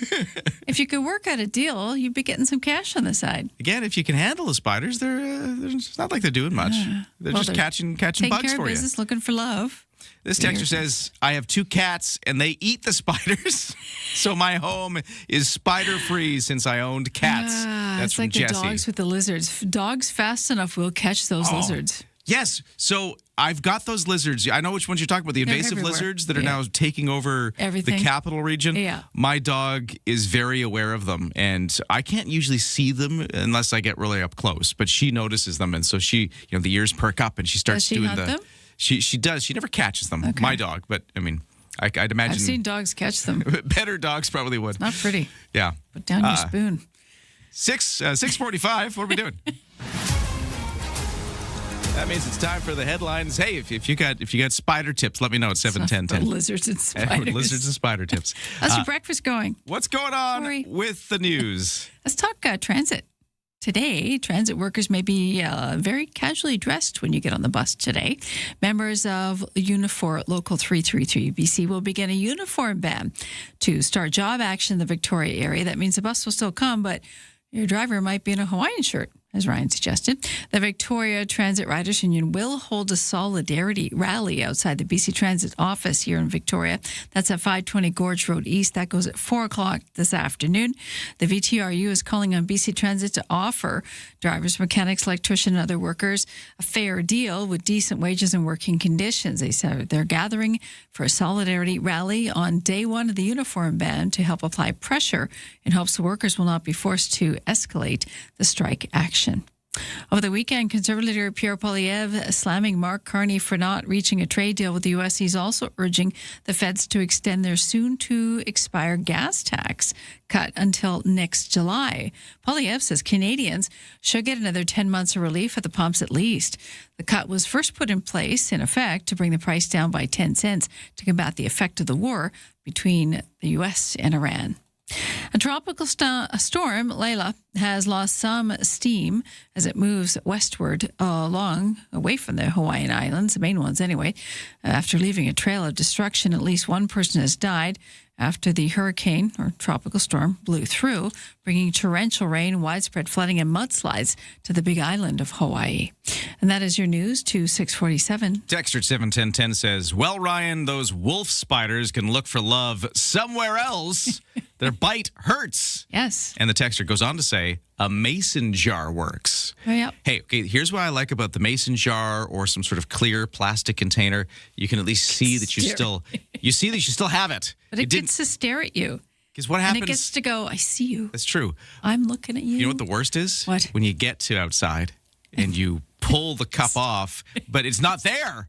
if you could work out a deal, you'd be getting some cash on the side. Again, if you can handle the spiders, it's not like they're doing much. They're just catching bugs for you. Taking care of business, looking for love. This texter says, I have 2 cats and they eat the spiders. So my home is spider-free since I owned cats. That's from Jesse. The dogs with the lizards. Dogs fast enough will catch those lizards. Yes. So I've got those lizards. I know which ones you're talking about. The invasive lizards that are now taking over the capital region. Yeah. My dog is very aware of them. And I can't usually see them unless I get really up close. But she notices them. And so she, the ears perk up and she starts doing hunt them? She does. She never catches them. Okay. My dog. But, I mean, I'd imagine. I've seen dogs catch them. Better dogs probably would. Not pretty. Yeah. Put down your spoon. 6:45. What are we doing? That means it's time for the headlines. Hey, if you got spider tips, let me know at 71010. Lizards and spiders. Lizards and spider tips. How's your breakfast going? What's going on with the news? Let's talk transit. today, transit workers may be very casually dressed when you get on the bus today. Members of Unifor Local 333 BC will begin a uniform ban to start job action in the Victoria area. That means the bus will still come, but your driver might be in a Hawaiian shirt, as Ryan suggested. The Victoria Transit Riders Union will hold a solidarity rally outside the BC Transit office here in Victoria. That's at 520 Gorge Road East. That goes at 4 o'clock this afternoon. The VTRU is calling on BC Transit to offer drivers, mechanics, electricians, and other workers a fair deal with decent wages and working conditions. They said they're gathering for a solidarity rally on day one of the uniform ban to help apply pressure in hopes the workers will not be forced to escalate the strike action. Over the weekend, Conservative leader Pierre Poilievre slamming Mark Carney for not reaching a trade deal with the U.S. He's also urging the feds to extend their soon-to-expire gas tax cut until next July. Poilievre says Canadians should get another 10 months of relief at the pumps at least. The cut was first put in place, in effect, to bring the price down by 10 cents to combat the effect of the war between the U.S. and Iran. A tropical storm, Layla, has lost some steam as it moves westward away from the Hawaiian Islands, the main ones anyway. After leaving a trail of destruction, at least one person has died after the hurricane or tropical storm blew through, bringing torrential rain, widespread flooding, and mudslides to the big island of Hawaii. And that is your news to 647. Texter 71010 says, well, Ryan, those wolf spiders can look for love somewhere else. Their bite hurts. Yes. And the texter goes on to say, a mason jar works. Oh, yeah. Hey, okay, here's what I like about the mason jar or some sort of clear plastic container. You can at least see that you still have it. But it gets to stare at you. Because what happens? And it gets to go, I see you. That's true. I'm looking at you. You know what the worst is? What? When you get to outside and you pull the cup off, but it's not there.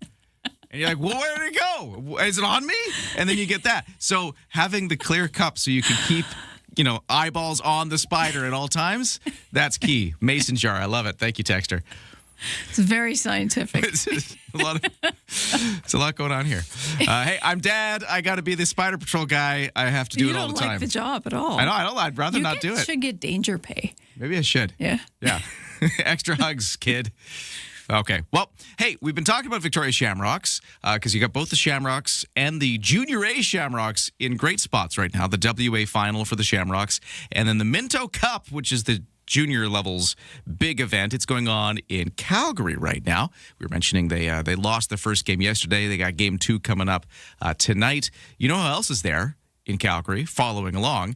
And you're like, well, where did it go? Is it on me? And then you get that. So having the clear cup so you can keep, eyeballs on the spider at all times, that's key. Mason jar. I love it. Thank you, Texter. It's very scientific. It's a lot going on here. Hey, I'm Dad. I got to be the Spider Patrol guy. I have to do it all the time. You don't like the job at all. I know. I don't. I'd rather not do it. You should get danger pay. Maybe I should. Yeah. Yeah. Extra hugs, kid. Okay. Well, hey, we've been talking about Victoria Shamrocks because you got both the Shamrocks and the Junior A Shamrocks in great spots right now. The WA final for the Shamrocks and then the Minto Cup, which is the junior level's big event. It's going on in Calgary right now. We were mentioning they lost their first game yesterday. They got game 2 coming up tonight. You know who else is there in Calgary following along?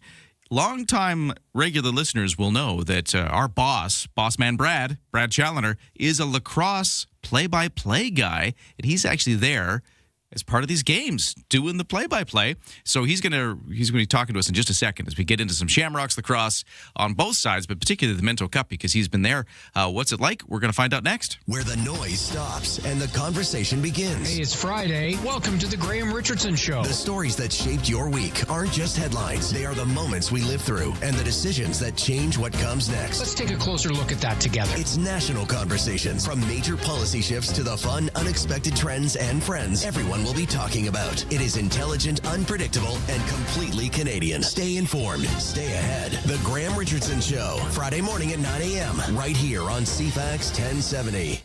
Longtime regular listeners will know that our boss man Brad Challoner, is a lacrosse play-by-play guy, and he's actually there as part of these games doing the play-by-play. So he's going to be talking to us in just a second as we get into some Shamrocks lacrosse on both sides, but particularly the Minto Cup because he's been there. What's it like? We're going to find out next. Where the noise stops and the conversation begins. Hey, it's Friday. Welcome to the Graham Richardson Show. The stories that shaped your week aren't just headlines. They are the moments we live through and the decisions that change what comes next. Let's take a closer look at that together. It's national conversations. From major policy shifts to the fun, unexpected trends and friends everyone will be talking about. It is intelligent, unpredictable, and completely Canadian. Stay informed. Stay ahead. The Graham Richardson Show. Friday morning at 9 a.m. right here on CFAX 1070.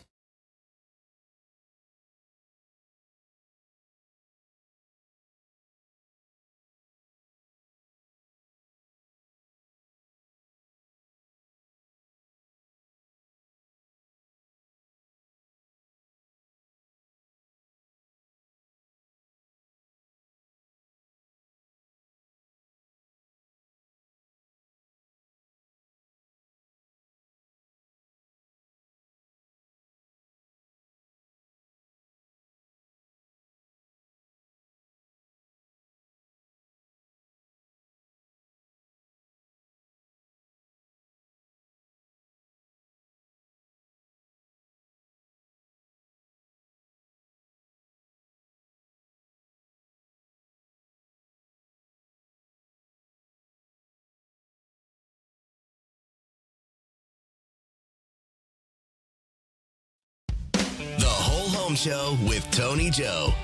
Show with Tony Joe.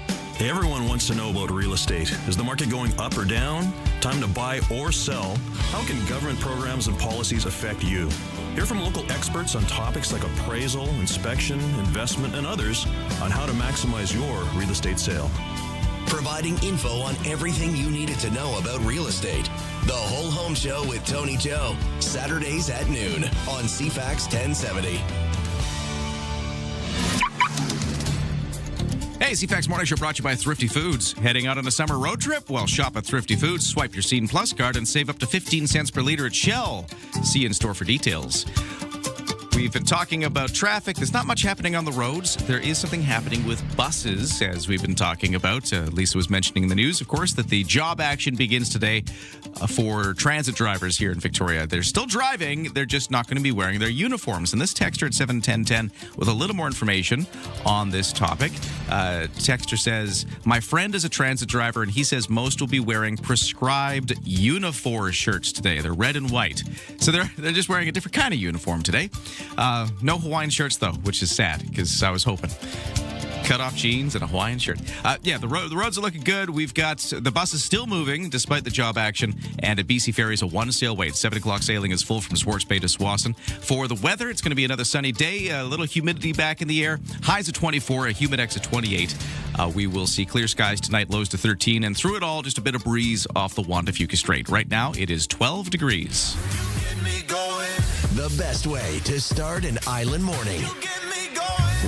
Everyone wants to know about real estate. Is the market going up or down? Time to buy or sell? How can government programs and policies affect you? Hear from local experts on topics like appraisal, inspection, investment, and others on how to maximize your real estate sale. Providing info on everything you needed to know about real estate. The Whole Home Show with Tony Joe. Saturdays at noon on CFAX 1070. Hey, CFAX Morning Show brought to you by Thrifty Foods. Heading out on a summer road trip? Well, shop at Thrifty Foods, swipe your Scene Plus card, and save up to 15 cents per liter at Shell. See you in store for details. We've been talking about traffic. There's not much happening on the roads. There is something happening with buses, as we've been talking about. Lisa was mentioning in the news, of course, that the job action begins today for transit drivers here in Victoria. They're still driving. They're just not going to be wearing their uniforms. And this texter at 71010 with a little more information on this topic. Texter says, my friend is a transit driver, and he says most will be wearing prescribed uniform shirts today. They're red and white. So they're just wearing a different kind of uniform today. No Hawaiian shirts, though, which is sad because I was hoping. Cut-off jeans and a Hawaiian shirt. The roads are looking good. We've got the buses still moving despite the job action. And at BC Ferries, a one-sail wait. 7 o'clock sailing is full from Swartz Bay to Swassen. For the weather, it's going to be another sunny day. A little humidity back in the air. Highs at 24, a humidex at 28. We will see clear skies tonight, lows to 13. And through it all, just a bit of breeze off the Juan de Fuca Strait. Right now, it is 12 degrees. The best way to start an island morning.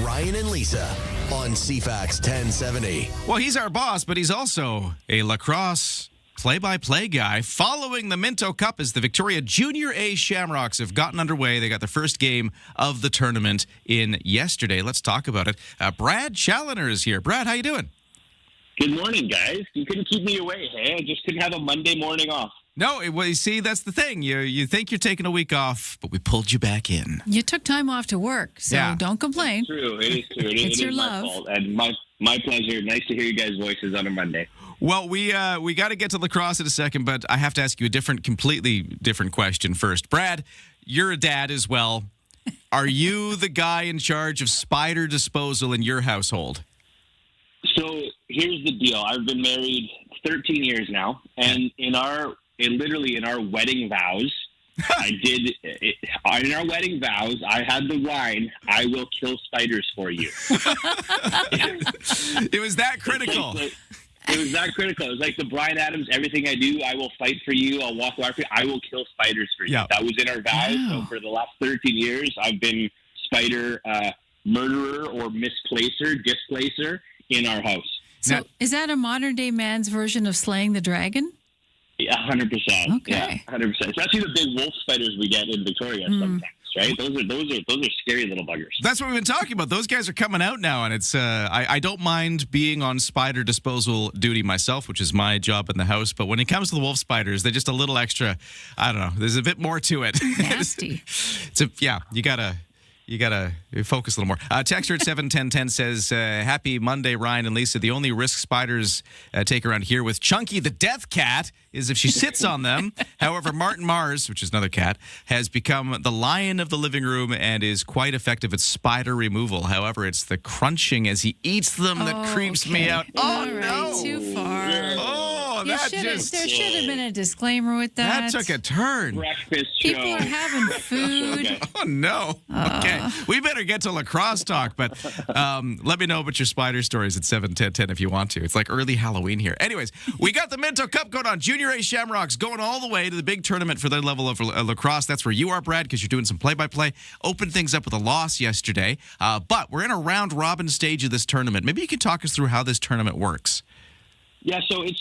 Ryan and Lisa on CFAX 1070. Well, he's our boss, but he's also a lacrosse play-by-play guy. Following the Minto Cup as the Victoria Junior A Shamrocks have gotten underway. They got the first game of the tournament in yesterday. Let's talk about it. Brad Challoner is here. Brad, how you doing? Good morning, guys. You couldn't keep me away, hey? I just couldn't have a Monday morning off. No, well, you see, that's the thing. You think you're taking a week off, but we pulled you back in. You took time off to work, so don't complain. It's true. It is true. It's your is love. My fault. And my pleasure. Nice to hear you guys' voices on a Monday. Well, we got to get to lacrosse in a second, but I have to ask you a completely different question first. Brad, you're a dad as well. Are you the guy in charge of spider disposal in your household? So here's the deal. I've been married 13 years now, and in our wedding vows, in our wedding vows, I had the line, I will kill spiders for you. It was that critical. It was that critical. It was like the Bryan Adams, everything I do, I will fight for you, I'll walk away for you, I will kill spiders for you. Yeah. That was in our vows. Wow. So for the last 13 years, I've been spider murderer or displacer in our house. So is that a modern-day man's version of slaying the dragon? Yeah, 100%. Okay. Yeah, 100%. Especially the big wolf spiders we get in Victoria sometimes, right? Those are scary little buggers. That's what we've been talking about. Those guys are coming out now, and it's I don't mind being on spider disposal duty myself, which is my job in the house. But when it comes to the wolf spiders, they're just a little extra. I don't know. There's a bit more to it. Nasty. You gotta focus a little more. Texter at 71010 says, happy Monday, Ryan and Lisa. The only risk spiders take around here with Chunky the death cat is if she sits on them. However, Martin Mars, which is another cat, has become the lion of the living room and is quite effective at spider removal. However, it's the crunching as he eats them that creeps me out. All right, too far. There should have been a disclaimer with that. That took a turn. Breakfast People show. are having food. Oh, no. Okay. We better get to lacrosse talk, but let me know about your spider stories at 71010 if you want to. It's like early Halloween here. Anyways, we got the Minto Cup going on. Junior A Shamrocks going all the way to the big tournament for their level of lacrosse. That's where you are, Brad, because you're doing some play-by-play. Opened things up with a loss yesterday, but we're in a round-robin stage of this tournament. Maybe you can talk us through how this tournament works. Yeah, so it's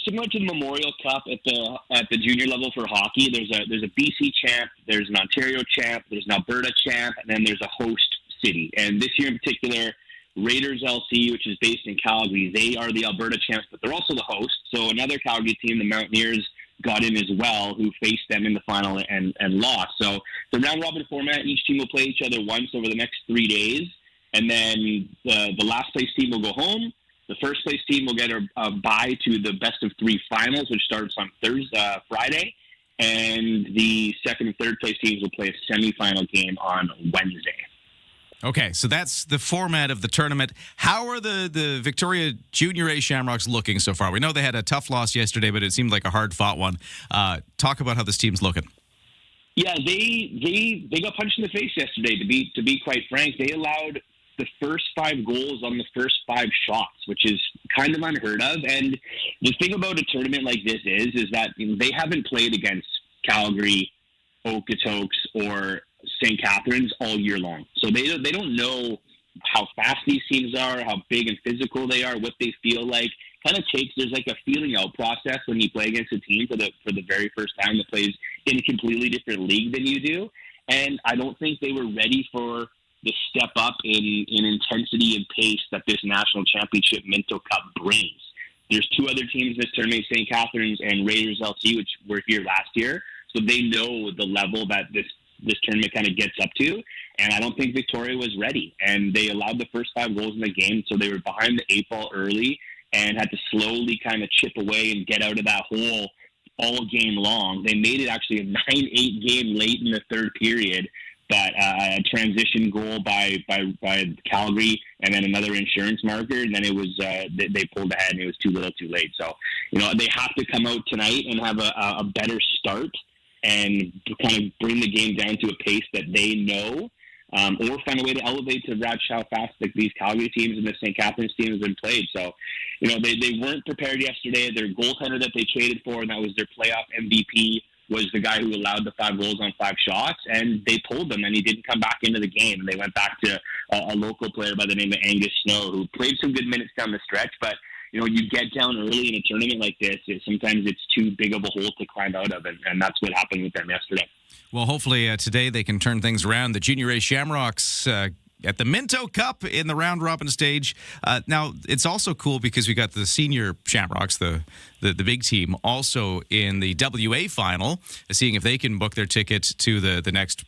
similar to the Memorial Cup at the junior level for hockey. There's a BC champ, there's an Ontario champ, there's an Alberta champ, and then there's a host city. And this year in particular, Raiders LC, which is based in Calgary, they are the Alberta champs, but they're also the host. So another Calgary team, the Mountaineers, got in as well, who faced them in the final and lost. So the round-robin format, each team will play each other once over the next 3 days, and then the last place team will go home. The first place team will get a bye to the best of three finals, which starts on Friday. And the second and third place teams will play a semifinal game on Wednesday. Okay, so that's the format of the tournament. How are the Victoria Junior A Shamrocks looking so far? We know they had a tough loss yesterday, but it seemed like a hard-fought one. Talk about how this team's looking. Yeah, they got punched in the face yesterday. To be quite frank, they allowed the first 5 goals on the first 5 shots, which is kind of unheard of. And the thing about a tournament like this is that they haven't played against Calgary, Okotoks, or St. Catharines all year long, so they don't know how fast these teams are, how big and physical they are, what they feel like. There's like a feeling out process when you play against a team for the very first time that plays in a completely different league than you do. And I don't think they were ready for the step up in intensity and pace that this national championship Minto Cup brings. There's 2 other teams in this tournament, St. Catharines and Raiders LC, which were here last year. So they know the level that this tournament kind of gets up to. And I don't think Victoria was ready. And they allowed the first 5 goals in the game, so they were behind the 8 ball early and had to slowly kind of chip away and get out of that hole all game long. They made it actually a 9-8 game late in the third period, but a transition goal by Calgary and then another insurance marker, and then it was they pulled ahead and it was too little too late. So, they have to come out tonight and have a better start and kind of bring the game down to a pace that they know, or find a way to elevate to match how fast these Calgary teams and the St. Catharines teams have been played. So, they weren't prepared yesterday. Their goaltender that they traded for, and that was their playoff MVP, was the guy who allowed the 5 goals on 5 shots, and they pulled him, and he didn't come back into the game. And they went back to a local player by the name of Angus Snow, who played some good minutes down the stretch, but you get down early in a tournament like this, sometimes it's too big of a hole to climb out of, and that's what happened with them yesterday. Well, hopefully today they can turn things around. The Junior A Shamrocks at the Minto Cup in the round-robin stage. Now, it's also cool because we got the Senior Shamrocks, the big team, also in the WA final, seeing if they can book their ticket to the next,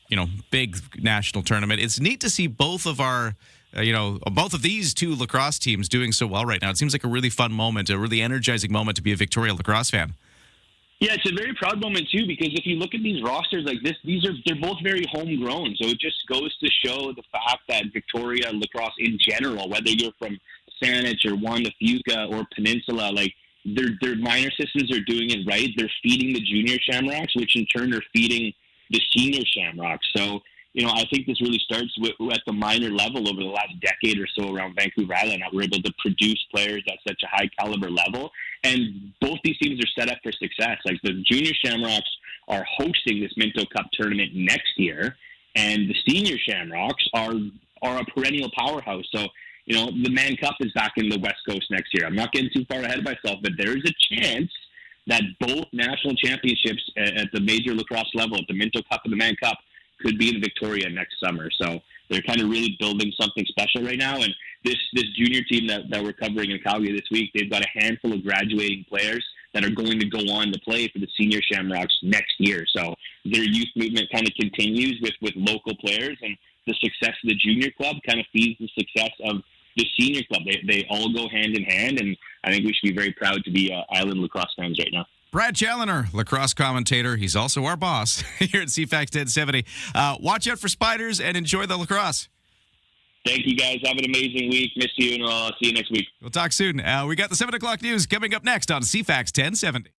big national tournament. It's neat to see both of our both of these 2 lacrosse teams doing so well right now. It seems like a really fun moment, a really energizing moment to be a Victoria lacrosse fan. Yeah, it's a very proud moment too, because if you look at these rosters like this, they're both very homegrown. So it just goes to show the fact that Victoria lacrosse in general, whether you're from Saanich or Juan de Fuca or Peninsula, like their minor systems are doing it right. They're feeding the junior Shamrocks, which in turn are feeding the senior Shamrocks. So, I think this really starts at the minor level over the last decade or so around Vancouver Island, that we're able to produce players at such a high caliber level. And both these teams are set up for success. Like the junior Shamrocks are hosting this Minto Cup tournament next year, and the senior Shamrocks are a perennial powerhouse. So, the Man Cup is back in the West Coast next year. I'm not getting too far ahead of myself, but there is a chance that both national championships at the major lacrosse level, at the Minto Cup and the Man Cup, could be in Victoria next summer. So they're kind of really building something special right now. And this junior team that we're covering in Calgary this week, they've got a handful of graduating players that are going to go on to play for the senior Shamrocks next year. So their youth movement kind of continues with local players, and the success of the junior club kind of feeds the success of the senior club. They all go hand in hand, and I think we should be very proud to be Island lacrosse fans right now. Brad Challoner, lacrosse commentator. He's also our boss here at CFAX 1070. Watch out for spiders and enjoy the lacrosse. Thank you, guys. Have an amazing week. Miss you, and I'll see you next week. We'll talk soon. We got the 7 o'clock news coming up next on CFAX 1070.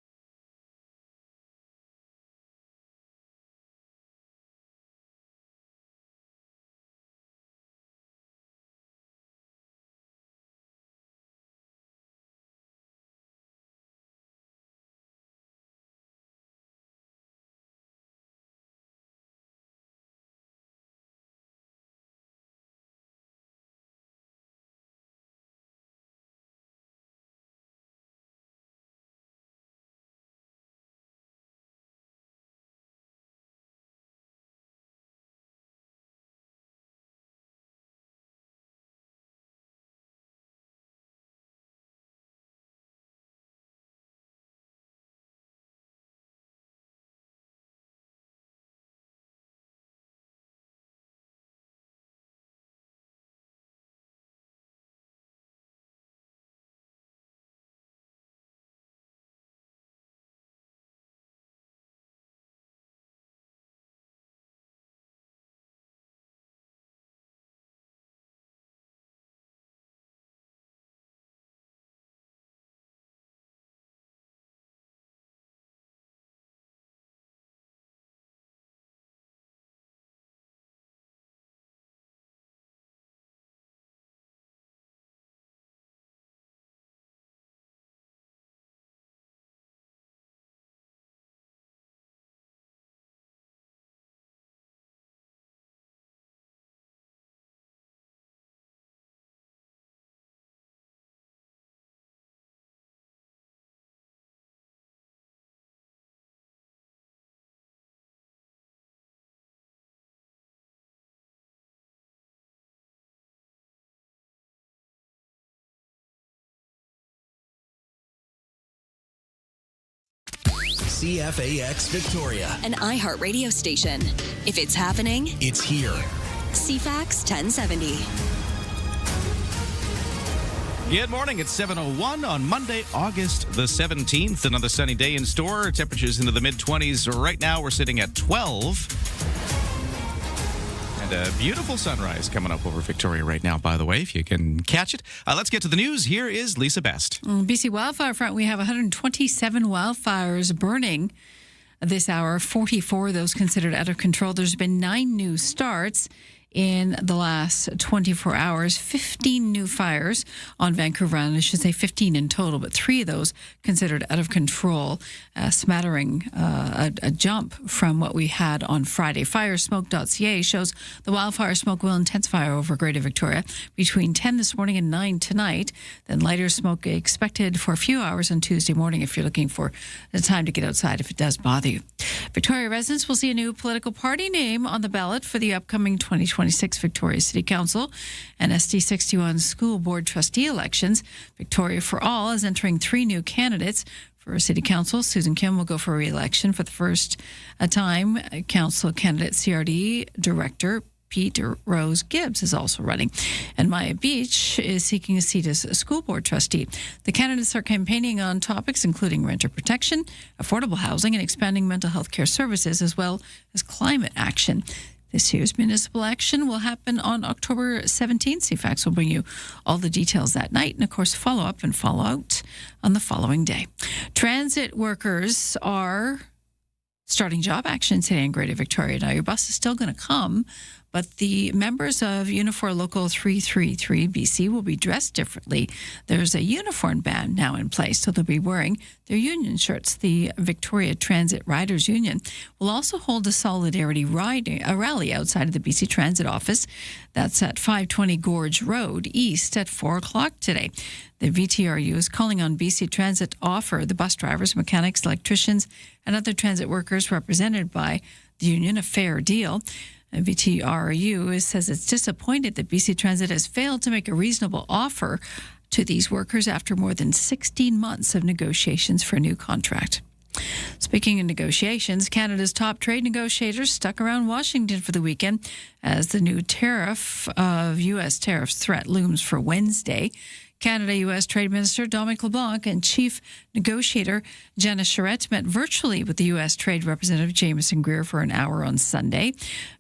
CFAX Victoria. An iHeart radio station. If it's happening, It's here. CFAX 1070. Good morning. It's 7:01 on Monday, August the 17th. Another sunny day in store. Temperatures into the mid-20s. Right now, we're sitting at 12. And a beautiful sunrise coming up over Victoria right now, by the way, if you can catch it. Let's get to the news. Here is Lisa Best. BC wildfire front, we have 127 wildfires burning this hour, 44 of those considered out of control. There's been 9 new starts in the last 24 hours, 15 new fires on Vancouver Island. I should say 15 in total, but 3 of those considered out of control, smattering a jump from what we had on Friday. Firesmoke.ca shows the wildfire smoke will intensify over Greater Victoria between 10 this morning and 9 tonight. Then lighter smoke expected for a few hours on Tuesday morning if you're looking for the time to get outside if it does bother you. Victoria residents will see a new political party name on the ballot for the upcoming 2026 Victoria City Council and SD61 School Board Trustee elections. Victoria for All is entering 3 new candidates. For City Council, Susan Kim will go for re-election for the first time. Council candidate CRD Director Peter Rose Gibbs is also running. And Maya Beach is seeking a seat as a school board trustee. The candidates are campaigning on topics including renter protection, affordable housing, and expanding mental health care services, as well as climate action. This year's municipal action will happen on October 17th. CFAX will bring you all the details that night and, of course, follow up and follow out on the following day. Transit workers are starting job action today in Greater Victoria. Now, your bus is still going to come, but the members of Unifor Local 333 BC will be dressed differently. There's a uniform ban now in place, so they'll be wearing their union shirts. The Victoria Transit Riders Union will also hold a solidarity rally outside of the BC Transit office. That's at 520 Gorge Road East at 4 o'clock today. The VTRU is calling on BC Transit to offer the bus drivers, mechanics, electricians, and other transit workers represented by the union a fair deal. VTRU says it's disappointed that BC Transit has failed to make a reasonable offer to these workers after more than 16 months of negotiations for a new contract. Speaking of negotiations, Canada's top trade negotiators stuck around Washington for the weekend as the new U.S. tariffs threat looms for Wednesday. Canada-U.S. Trade Minister Dominic LeBlanc and Chief Negotiator Jenna Charette met virtually with the U.S. Trade Representative Jamieson Greer for an hour on Sunday.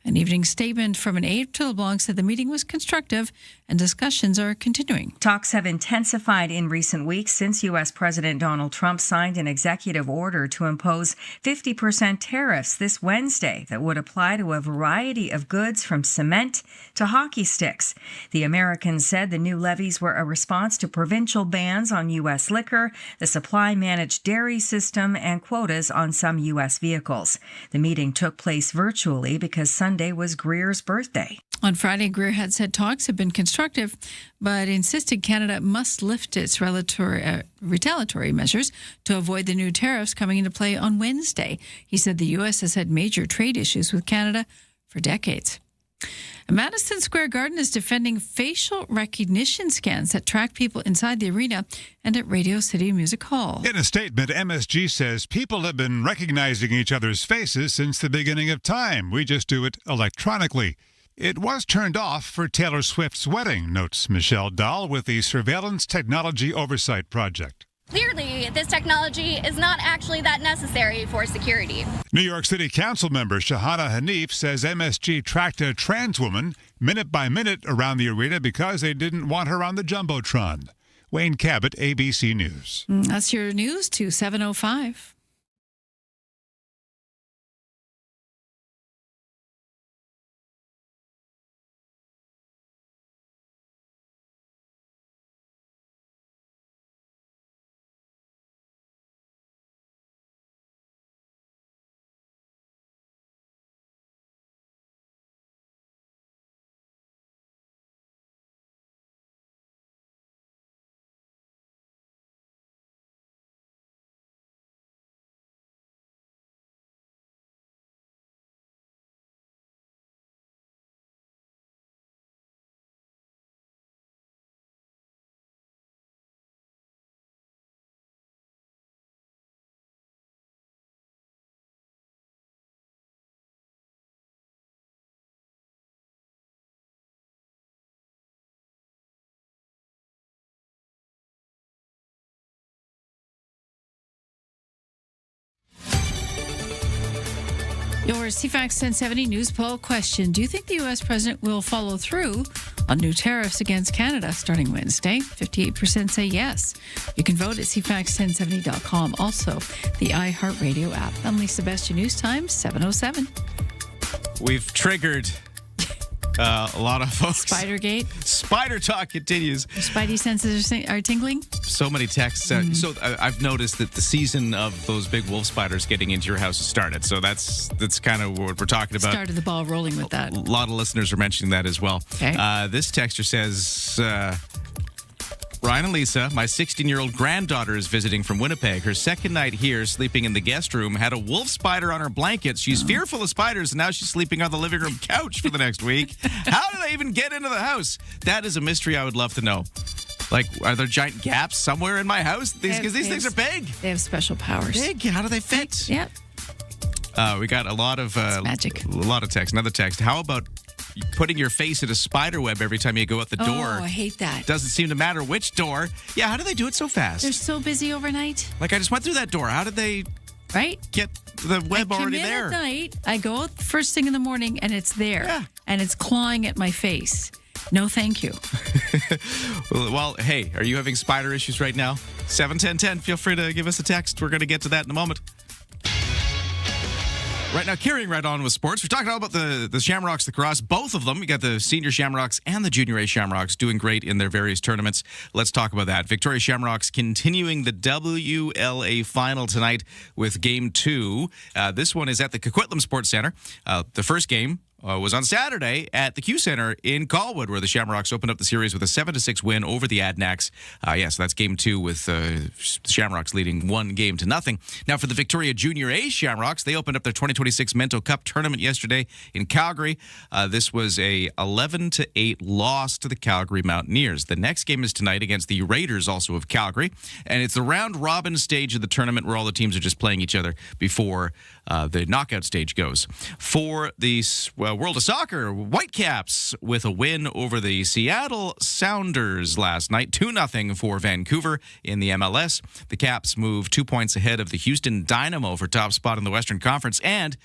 An evening statement from an aide to LeBlanc said the meeting was constructive and discussions are continuing. Talks have intensified in recent weeks since U.S. President Donald Trump signed an executive order to impose 50% tariffs this Wednesday that would apply to a variety of goods from cement to hockey sticks. The Americans said the new levies were a response to provincial bans on U.S. liquor, the supply-managed dairy system, and quotas on some U.S. vehicles. The meeting took place virtually because Sunday was Greer's birthday. On Friday, Greer had said talks have been constructive, but insisted Canada must lift its retaliatory measures to avoid the new tariffs coming into play on Wednesday. He said the U.S. has had major trade issues with Canada for decades. Madison Square Garden is defending facial recognition scans that track people inside the arena and at Radio City Music Hall. In a statement, MSG says people have been recognizing each other's faces since the beginning of time. We just do it electronically. It was turned off for Taylor Swift's wedding, notes Michelle Dahl with the Surveillance Technology Oversight Project. Clearly, this technology is not actually that necessary for security. New York City Council member Shahana Hanif says MSG tracked a trans woman minute by minute around the arena because they didn't want her on the Jumbotron. Wayne Cabot, ABC News. That's your news to 7:05. Your CFAX 1070 news poll question. Do you think the U.S. president will follow through on new tariffs against Canada starting Wednesday? 58% say yes. You can vote at CFAX1070.com. Also, the iHeartRadio app. I'm Lisa Best, your news time, 7:07. We've triggered a lot of folks. Spidergate. Spider talk continues. Your spidey senses are tingling. So many texts. So I've noticed that the season of those big wolf spiders getting into your house has started. So that's kind of what we're talking about. Started the ball rolling with that. A lot of listeners are mentioning that as well. Okay. This texter says, Ryan and Lisa, my 16-year-old granddaughter is visiting from Winnipeg. Her second night here, sleeping in the guest room, had a wolf spider on her blanket. She's fearful of spiders, and now she's sleeping on the living room couch for the next week. How do they even get into the house? That is a mystery I would love to know. Like, are there giant gaps somewhere in my house? Because these things are big. They have special powers. Big? How do they fit? Yep. We got a lot of magic. A lot of text. Another text. How about putting your face in a spider web every time you go out the door? Oh, I hate that. Doesn't seem to matter which door. Yeah, how do they do it so fast? They're so busy overnight. Like, I just went through that door. How did they get the web already there? I come in at night, I go out first thing in the morning, and it's there. Yeah. And it's clawing at my face. No, thank you. Well, hey, are you having spider issues right now? 71010. Feel free to give us a text. We're going to get to that in a moment. Right now, carrying right on with sports, we're talking all about the Shamrocks lacrosse. Both of them, we got the senior Shamrocks and the junior A Shamrocks doing great in their various tournaments. Let's talk about that. Victoria Shamrocks continuing the WLA final tonight with Game 2. This one is at the Coquitlam Sports Centre. The first game was on Saturday at the Q Center in Colwood, where the Shamrocks opened up the series with a 7-6 win over the Adnacks. So that's Game 2 with Shamrocks leading 1-0. Now for the Victoria Junior A Shamrocks, they opened up their 2026 Mento Cup tournament yesterday in Calgary. This was a 11-8 loss to the Calgary Mountaineers. The next game is tonight against the Raiders, also of Calgary, and it's the round-robin stage of the tournament where all the teams are just playing each other before the knockout stage goes. For the World of Soccer, Whitecaps with a win over the Seattle Sounders last night, 2-0 for Vancouver in the MLS. The Caps move 2 points ahead of the Houston Dynamo for top spot in the Western Conference, and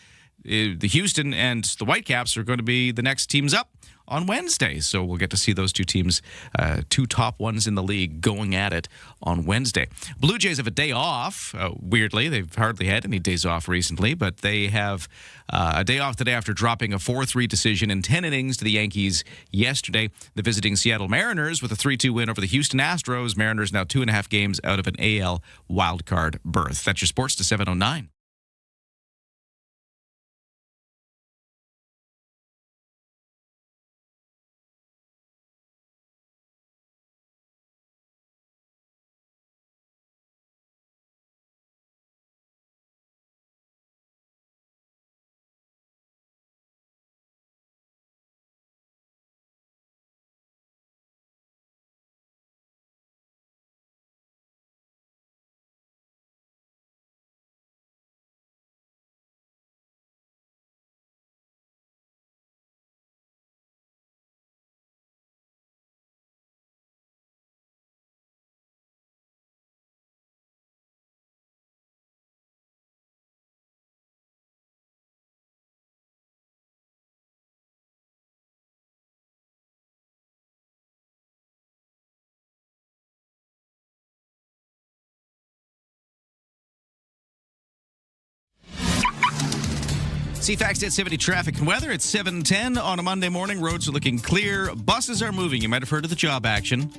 the Houston and the Whitecaps are going to be the next teams up on Wednesday. So we'll get to see those two teams, two top ones in the league, going at it on Wednesday. Blue Jays have a day off. Weirdly, they've hardly had any days off recently, but they have a day off today after dropping a 4-3 decision in 10 innings to the Yankees yesterday. The visiting Seattle Mariners with a 3-2 win over the Houston Astros. Mariners now 2.5 games out of an AL wildcard berth. That's your sports to 7:09. CFAX 1070 traffic and weather. It's 7:10 on a Monday morning. Roads are looking clear. Buses are moving. You might have heard of the job action.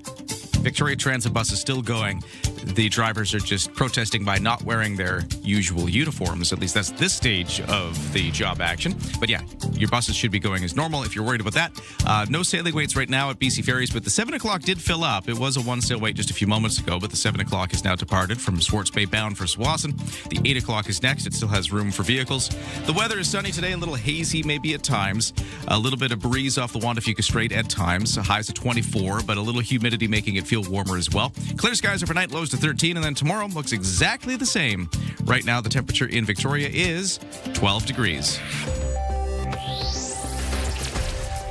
Victoria Transit bus is still going. The drivers are just protesting by not wearing their usual uniforms. At least that's this stage of the job action. But yeah, your buses should be going as normal if you're worried about that. No sailing waits right now at BC Ferries, but the 7 o'clock did fill up. It was a one sail wait just a few moments ago, but the 7 o'clock is now departed from Swartz Bay bound for Tsawwassen. The 8 o'clock is next. It still has room for vehicles. The weather is sunny today, a little hazy maybe at times. A little bit of breeze off the Juan de Fuca Strait at times. Highs of 24, but a little humidity making it feel warmer as well. Clear skies overnight, lows to 13, and then tomorrow looks exactly the same. Right now, the temperature in Victoria is 12 degrees.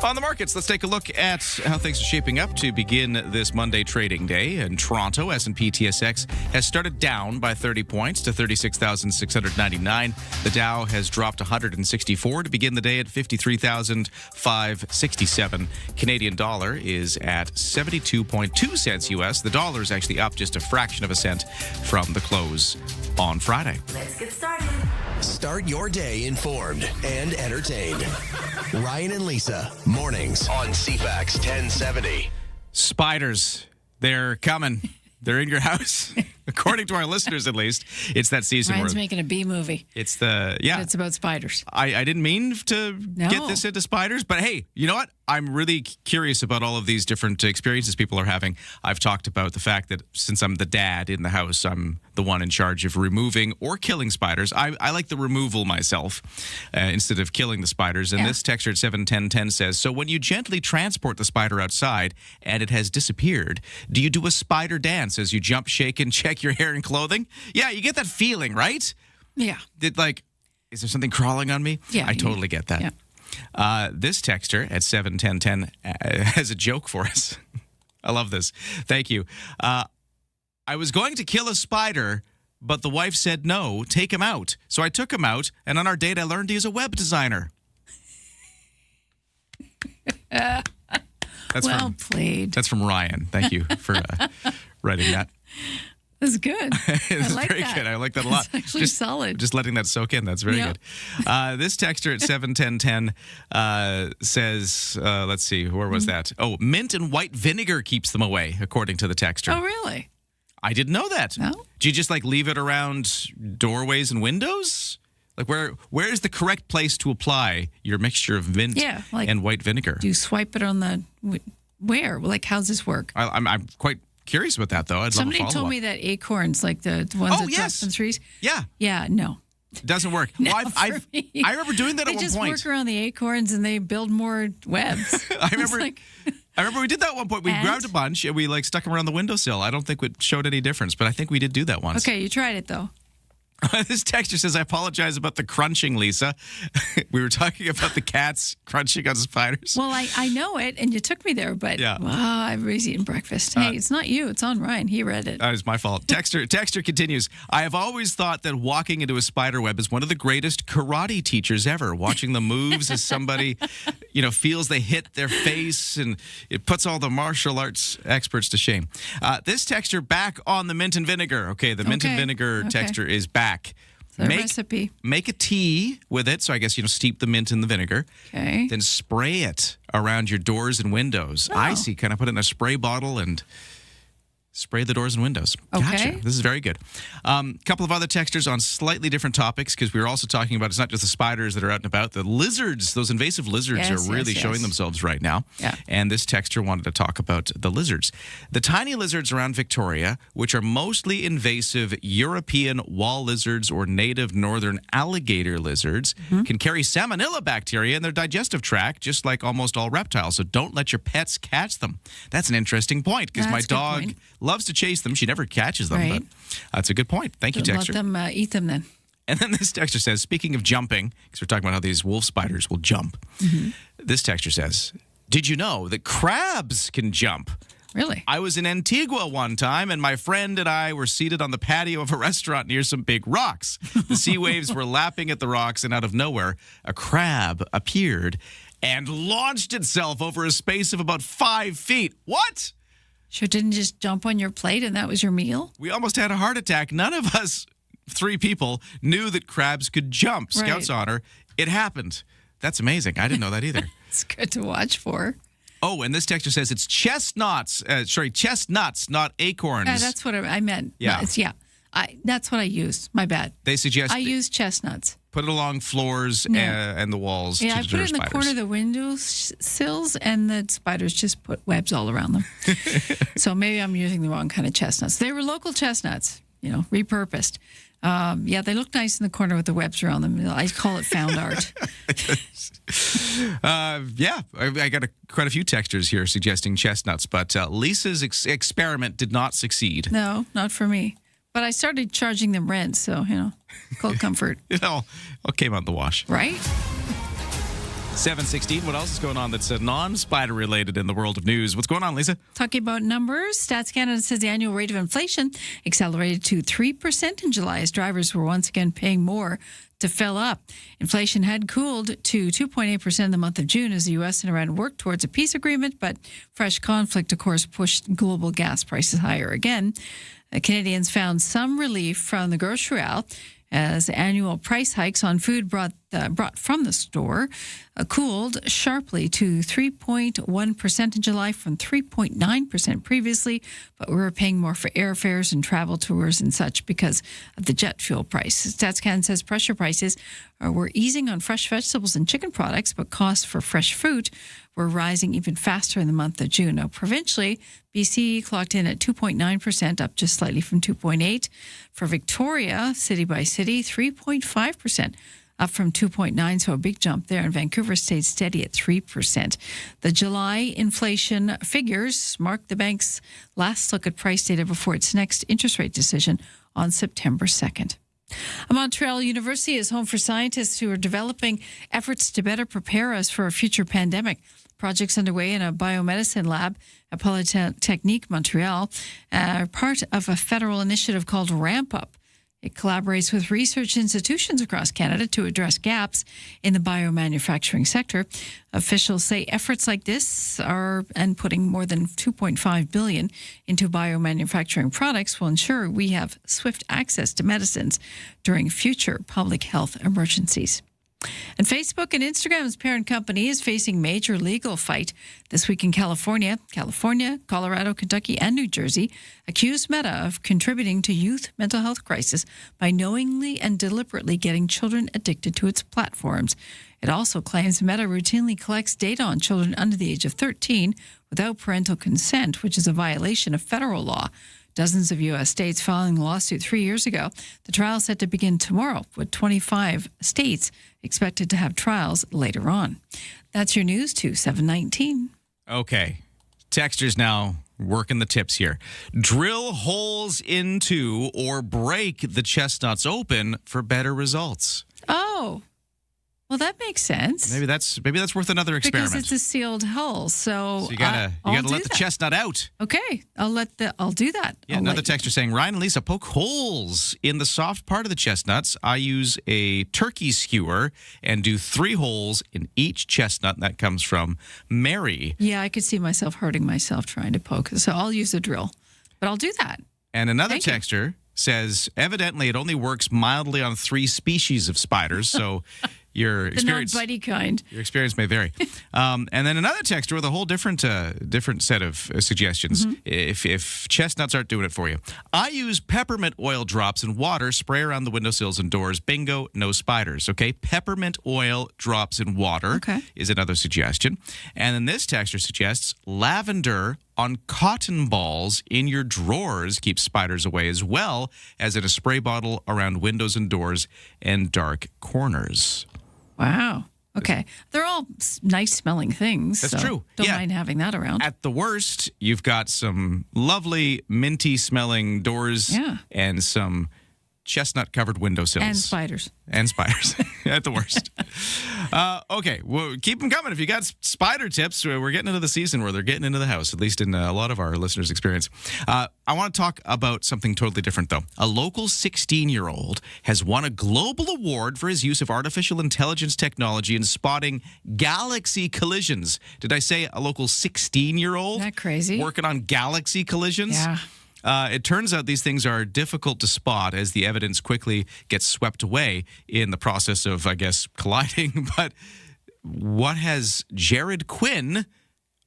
On the markets, let's take a look at how things are shaping up to begin this Monday trading day. In Toronto, S&P TSX has started down by 30 points to 36,699. The Dow has dropped 164 to begin the day at 53,567. Canadian dollar is at 72.2 cents US. The dollar is actually up just a fraction of a cent from the close on Friday. Let's get started. Start your day informed and entertained. Ryan and Lisa, mornings on CFAX 1070. Spiders, they're coming. They're in your house. According to our listeners, at least. It's that season Ryan's where making a B movie. it's the, yeah. But it's about spiders. I didn't mean to get this into spiders, but hey, you know what? I'm really curious about all of these different experiences people are having. I've talked about the fact that since I'm the dad in the house, I'm the one in charge of removing or killing spiders. I like the removal myself instead of killing the spiders. And this texture at 71010 says, so when you gently transport the spider outside and it has disappeared, do you do a spider dance as you jump, shake, and check your hair and clothing? Yeah, you get that feeling, right? Yeah. Is there something crawling on me? Yeah. I totally get that. Yeah. This texter at 71010 has a joke for us. I love this. Thank you. I was going to kill a spider, but the wife said no, take him out. So I took him out, and on our date, I learned he's a web designer. Played. That's from Ryan. Thank you for writing that. That's good. It's I like very that. good. I like that a lot. It's actually solid. Just letting that soak in. That's very good. This texter at 71010 says, let's see, where was that? Oh, mint and white vinegar keeps them away, according to the texter. Oh, really? I didn't know that. No? Do you just leave it around doorways and windows? Where is the correct place to apply your mixture of mint and white vinegar? Do you swipe it on the where? How's this work? I'm quite curious about that, though. Somebody told me that acorns, the ones that drop from trees. Yeah. Yeah, no. It doesn't work. I remember doing that at one point. They just work around the acorns and they build more webs. I remember we did that at one point. We grabbed a bunch and we stuck them around the windowsill. I don't think it showed any difference, but I think we did do that once. Okay, you tried it, though. This texter says, I apologize about the crunching, Lisa. We were talking about the cats crunching on spiders. Well, I know it, and you took me there, but everybody's eating breakfast. Hey, it's not you. It's on Ryan. He read it. That was my fault. Texter continues, I have always thought that walking into a spider web is one of the greatest karate teachers ever. Watching the moves as somebody, feels they hit their face, and it puts all the martial arts experts to shame. This texter back on the mint and vinegar. Okay, the mint and vinegar texter is back. Recipe. Make a tea with it. So I guess, steep the mint in the vinegar. Okay. Then spray it around your doors and windows. Oh. I see. Kind of put it in a spray bottle and spray the doors and windows. Okay. Gotcha. This is very good. A couple of other texters on slightly different topics, because we were also talking about, it's not just the spiders that are out and about. The lizards, those invasive lizards are really showing themselves right now. Yeah. And this texter wanted to talk about the lizards. The tiny lizards around Victoria, which are mostly invasive European wall lizards or native northern alligator lizards, can carry salmonella bacteria in their digestive tract, just like almost all reptiles. So don't let your pets catch them. That's an interesting point, because my dog loves to chase them. She never catches them, but that's a good point. Thank you, texter. Let them eat them then. And then this texter says, speaking of jumping, because we're talking about how these wolf spiders will jump. This texter says, did you know that crabs can jump? Really? I was in Antigua one time, and my friend and I were seated on the patio of a restaurant near some big rocks. The sea waves were lapping at the rocks, and out of nowhere, a crab appeared and launched itself over a space of about 5 feet. What? Sure didn't just jump on your plate and that was your meal? We almost had a heart attack. None of us, 3 people, knew that crabs could jump. Scout's honor. It happened. That's amazing. I didn't know that either. It's good to watch for. Oh, and this texter says it's chestnuts, not acorns. That's what I meant. Yeah. That's what I used. My bad. They suggest I used chestnuts. Put it along floors and the walls. Yeah, to I put it in the corner of the window sills, and the spiders just put webs all around them. So maybe I'm using the wrong kind of chestnuts. They were local chestnuts, repurposed. They look nice in the corner with the webs around them. I call it found art. I got quite a few textures here suggesting chestnuts, but Lisa's experiment did not succeed. No, not for me. But I started charging them rent, so, called comfort. It all came out in the wash. Right? 7:16. What else is going on that's non-spider related in the world of news? What's going on, Lisa? Talking about numbers, Stats Canada says the annual rate of inflation accelerated to 3% in July as drivers were once again paying more to fill up. Inflation had cooled to 2.8% in the month of June as the U.S. and Iran worked towards a peace agreement, but fresh conflict, of course, pushed global gas prices higher again. Canadians found some relief from the grocery aisle as annual price hikes on food brought from the store cooled sharply to 3.1% in July from 3.9% previously, but we were paying more for airfares and travel tours and such because of the jet fuel price. StatsCan says pressure prices were easing on fresh vegetables and chicken products, but costs for fresh fruit were rising even faster in the month of June. Now, provincially, BC clocked in at 2.9%, up just slightly from 2.8%. For Victoria, city by city, 3.5%. Up from 2.9%, so a big jump there. And Vancouver stayed steady at 3%. The July inflation figures mark the bank's last look at price data before its next interest rate decision on September 2nd. Montreal University is home for scientists who are developing efforts to better prepare us for a future pandemic. Projects underway in a biomedicine lab at Polytechnique Montreal are part of a federal initiative called Ramp Up. It collaborates with research institutions across Canada to address gaps in the biomanufacturing sector. Officials say efforts like this and putting more than $2.5 billion into biomanufacturing products will ensure we have swift access to medicines during future public health emergencies. And Facebook and Instagram's parent company is facing major legal fight this week in California. Colorado, Kentucky, and New Jersey accuse Meta of contributing to youth mental health crisis by knowingly and deliberately getting children addicted to its platforms. It also claims Meta routinely collects data on children under the age of 13 without parental consent, which is a violation of federal law. Dozens of U.S. states filing the lawsuit 3 years ago. The trial is set to begin tomorrow, with 25 states expected to have trials later on. That's your news to 719. Okay. Texters now working the tips here. Drill holes into or break the chestnuts open for better results. Oh. Well, that makes sense. Maybe that's worth another experiment. Because it's a sealed hull, so you gotta let the chestnut out. Okay, I'll do that. Yeah, another texter saying, Ryan and Lisa, poke holes in the soft part of the chestnuts. I use a turkey skewer and do 3 holes in each chestnut. That comes from Mary. Yeah, I could see myself hurting myself trying to poke, so I'll use a drill, but I'll do that. And another texter says, evidently it only works mildly on 3 species of spiders, so your experience, the non-bitey kind. Your experience may vary. And then another texter with a whole different set of suggestions. Mm-hmm. If chestnuts aren't doing it for you, I use peppermint oil drops in water, spray around the windowsills and doors. Bingo, no spiders. Okay, peppermint oil drops in water is another suggestion. And then this texter suggests lavender on cotton balls in your drawers keeps spiders away, as well as in a spray bottle around windows and doors and dark corners. Wow. Okay. They're all nice smelling things. That's true. Don't mind having that around. At the worst, you've got some lovely minty smelling doors and some chestnut covered windowsills. And spiders. At the worst. Okay. Well, keep them coming. If you got spider tips, we're getting into the season where they're getting into the house, at least in a lot of our listeners' experience. I want to talk about something totally different, though. A local 16-year-old has won a global award for his use of artificial intelligence technology in spotting galaxy collisions. Did I say a local 16-year-old? Isn't that crazy? Working on galaxy collisions? Yeah. It turns out these things are difficult to spot as the evidence quickly gets swept away in the process of, I guess, colliding. But what has Jared Quinn,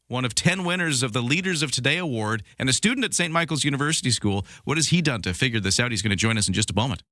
one of 10 winners of the Leaders of Today Award and a student at St. Michael's University School, what has he done to figure this out? He's going to join us in just a moment.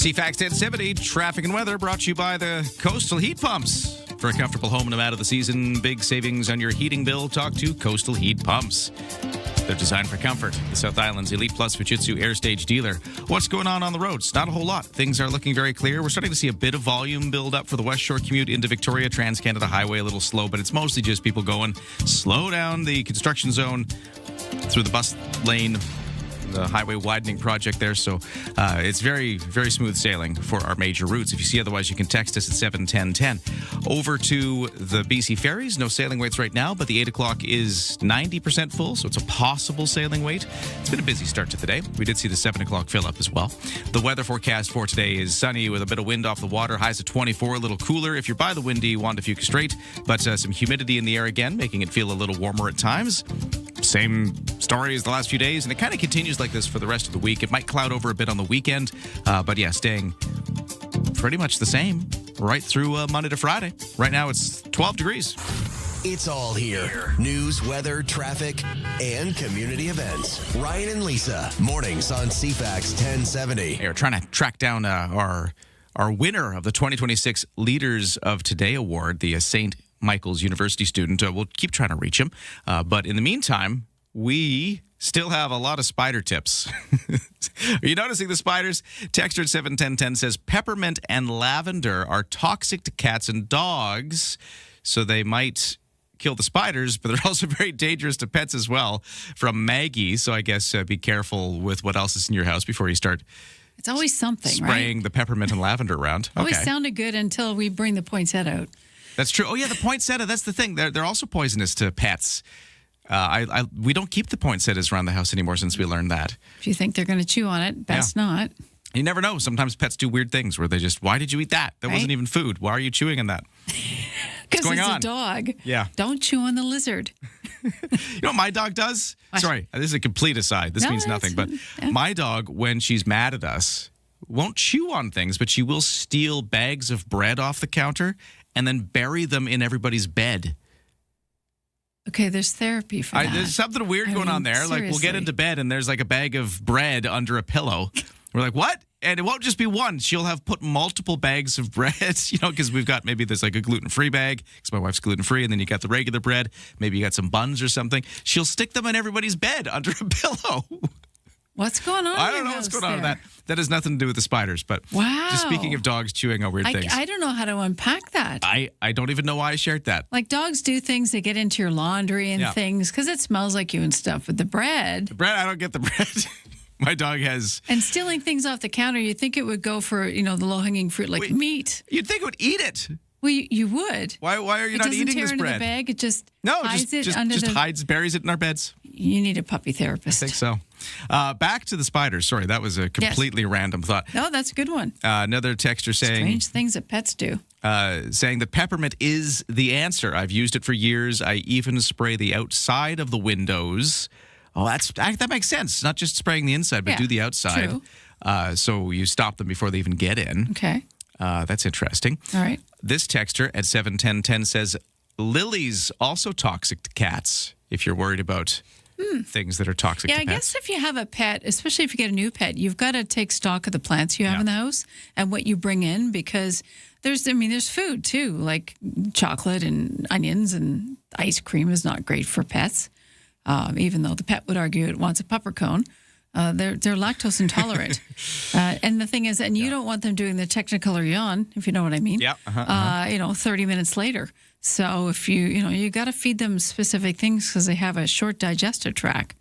CFAX 1070, traffic and weather brought to you by the Coastal Heat Pumps. For a comfortable home no matter the season, big savings on your heating bill, talk to Coastal Heat Pumps. They're designed for comfort. The South Island's Elite Plus Fujitsu Air Stage dealer. What's going on the roads? Not a whole lot. Things are looking very clear. We're starting to see a bit of volume build up for the West Shore commute into Victoria. Trans-Canada Highway a little slow, but it's mostly just people going slow down the construction zone through the bus lane, the highway widening project there. So it's very, very smooth sailing for our major routes. If you see otherwise, you can text us at 71010. Over to the BC ferries, no sailing waits right now, but the 8 o'clock is 90% full, so it's a possible sailing wait. It's been a busy start to the day. We did see the 7 o'clock fill up as well. The weather forecast for today is sunny with a bit of wind off the water, highs of 24, a little cooler. If you're by the windy, Juan de Fuca Strait, but some humidity in the air again, making it feel a little warmer at times. Same story as the last few days, and it kind of continues like this for the rest of the week. It might cloud over a bit on the weekend, but yeah, staying pretty much the same right through Monday to Friday. Right now, it's 12 degrees. It's all here. News, weather, traffic, and community events. Ryan and Lisa, mornings on CFAX 1070. Hey, we're trying to track down our winner of the 2026 Leaders of Today Award, the St. Michael's University student. We'll keep trying to reach him. But in the meantime, we still have a lot of spider tips. Are you noticing the spiders? Texter at 71010 says peppermint and lavender are toxic to cats and dogs, so they might kill the spiders, but they're also very dangerous to pets as well. From Maggie, so I guess be careful with what else is in your house before you start. It's always something, spraying right? the peppermint and lavender around. Okay. Always sounded good until we bring the poinsettia out. That's true. Oh, yeah, the poinsettia, that's the thing. They're also poisonous to pets. We don't keep the poinsettias around the house anymore since we learned that. If you think they're going to chew on it, best not. You never know. Sometimes pets do weird things where they just, why did you eat that? That wasn't even food. Why are you chewing on that? Because it's a dog. Yeah. Don't chew on the lizard. You know what my dog does? What? Sorry, this is a complete aside. This means nothing. But my dog, when she's mad at us, won't chew on things, but she will steal bags of bread off the counter and then bury them in everybody's bed. Okay, there's therapy for that. There's something weird going on there. Seriously. Like, we'll get into bed and there's like a bag of bread under a pillow. We're like, what? And it won't just be one. She'll have put multiple bags of bread, because we've got, maybe there's like a gluten-free bag, because my wife's gluten-free, and then you got the regular bread. Maybe you got some buns or something. She'll stick them in everybody's bed under a pillow. What's going on? I don't know what's going on with that. That has nothing to do with the spiders, but just speaking of dogs chewing on weird things. I don't know how to unpack that. I don't even know why I shared that. Like, dogs do things, they get into your laundry and things because it smells like you and stuff. With the bread, I don't get the bread. My dog has. And stealing things off the counter, you'd think it would go for, the low-hanging fruit, like meat. You'd think it would eat it. Well, you would. Why are you not eating this bread? It doesn't tear into the bag. It just buries it in our beds. You need a puppy therapist. I think so. Back to the spiders. Sorry, that was a completely random thought. No, that's a good one. Another texter saying... Strange things that pets do. Saying that peppermint is the answer. I've used it for years. I even spray the outside of the windows. Oh, that makes sense. Not just spraying the inside, but do the outside. True. So you stop them before they even get in. Okay. That's interesting. All right. This texter at 71010 says, lilies also toxic to cats if you're worried about things that are toxic to pets. Yeah, I guess if you have a pet, especially if you get a new pet, you've got to take stock of the plants you have in the house and what you bring in, because there's food too, like chocolate and onions, and ice cream is not great for pets. Even though the pet would argue it wants a pupper cone. They're lactose intolerant. And the thing is, and you don't want them doing the Technicolor yawn, if you know what I mean. Yeah. 30 minutes later. So if you got to feed them specific things because they have a short digestive tract.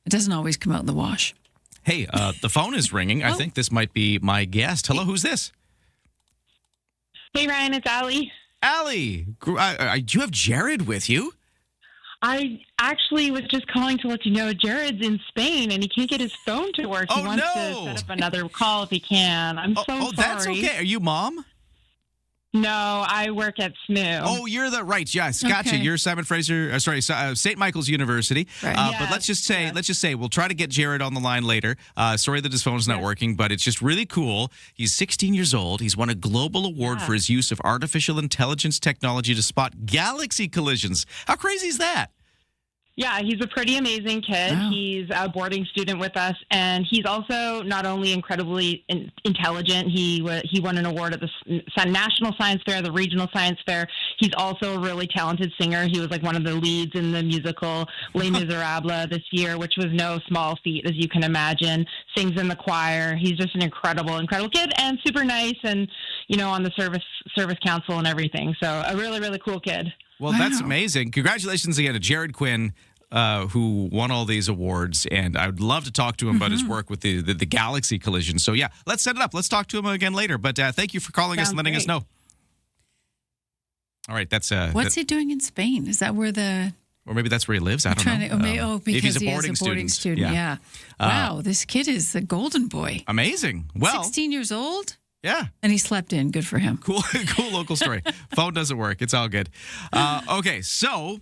It doesn't always come out in the wash. Hey, the phone is ringing. I think this might be my guest. Hello, who's this? Hey, Ryan, it's Allie. Allie, do you have Jared with you? I actually was just calling to let you know Jared's in Spain and he can't get his phone to work. He wants to set up another call if he can. I'm so sorry. That's okay. Are you mom? No, I work at SMU. Oh, you're right. Yes, gotcha. Okay. You're Simon Fraser. St. Michael's University. Right. But let's just say we'll try to get Jared on the line later. Sorry that his phone's not working, but it's just really cool. He's 16 years old. He's won a global award for his use of artificial intelligence technology to spot galaxy collisions. How crazy is that? Yeah, he's a pretty amazing kid. Wow. He's a boarding student with us, and he's also not only incredibly intelligent. He won an award at the National Science Fair, the Regional Science Fair. He's also a really talented singer. He was like one of the leads in the musical Les Miserables this year, which was no small feat, as you can imagine. Sings in the choir. He's just an incredible kid, and super nice, and on the service council and everything. So a really, really cool kid. Well, that's amazing. Congratulations again to Jared Quinn, who won all these awards. And I would love to talk to him about his work with the Galaxy Collision. So, yeah, let's set it up. Let's talk to him again later. But thank you for calling us and letting us know. All right, that's... What's he doing in Spain? Is that where or maybe that's where he lives. I don't know. Because if he's he is a boarding student. Yeah. Wow, this kid is a golden boy. Amazing. Well, 16 years old? Yeah. And he slept in. Good for him. Cool local story. Phone doesn't work. It's all good. Okay, so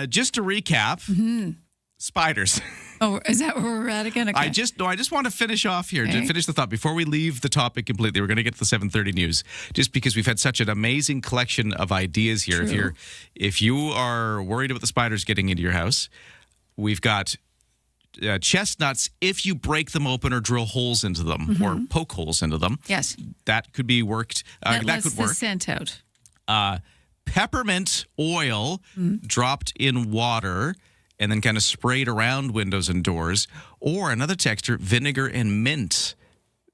just to recap, spiders. Oh, is that where we're at again? Okay. I just want to finish off here, to finish the thought before we leave the topic completely. We're going to get to the 7:30 news, just because we've had such an amazing collection of ideas here. True. If you are worried about the spiders getting into your house, we've got chestnuts. If you break them open or drill holes into them or poke holes into them, yes, that could be worked. That could work. The scent out. Peppermint oil dropped in water and then kind of sprayed around windows and doors. Or another texture, vinegar and mint.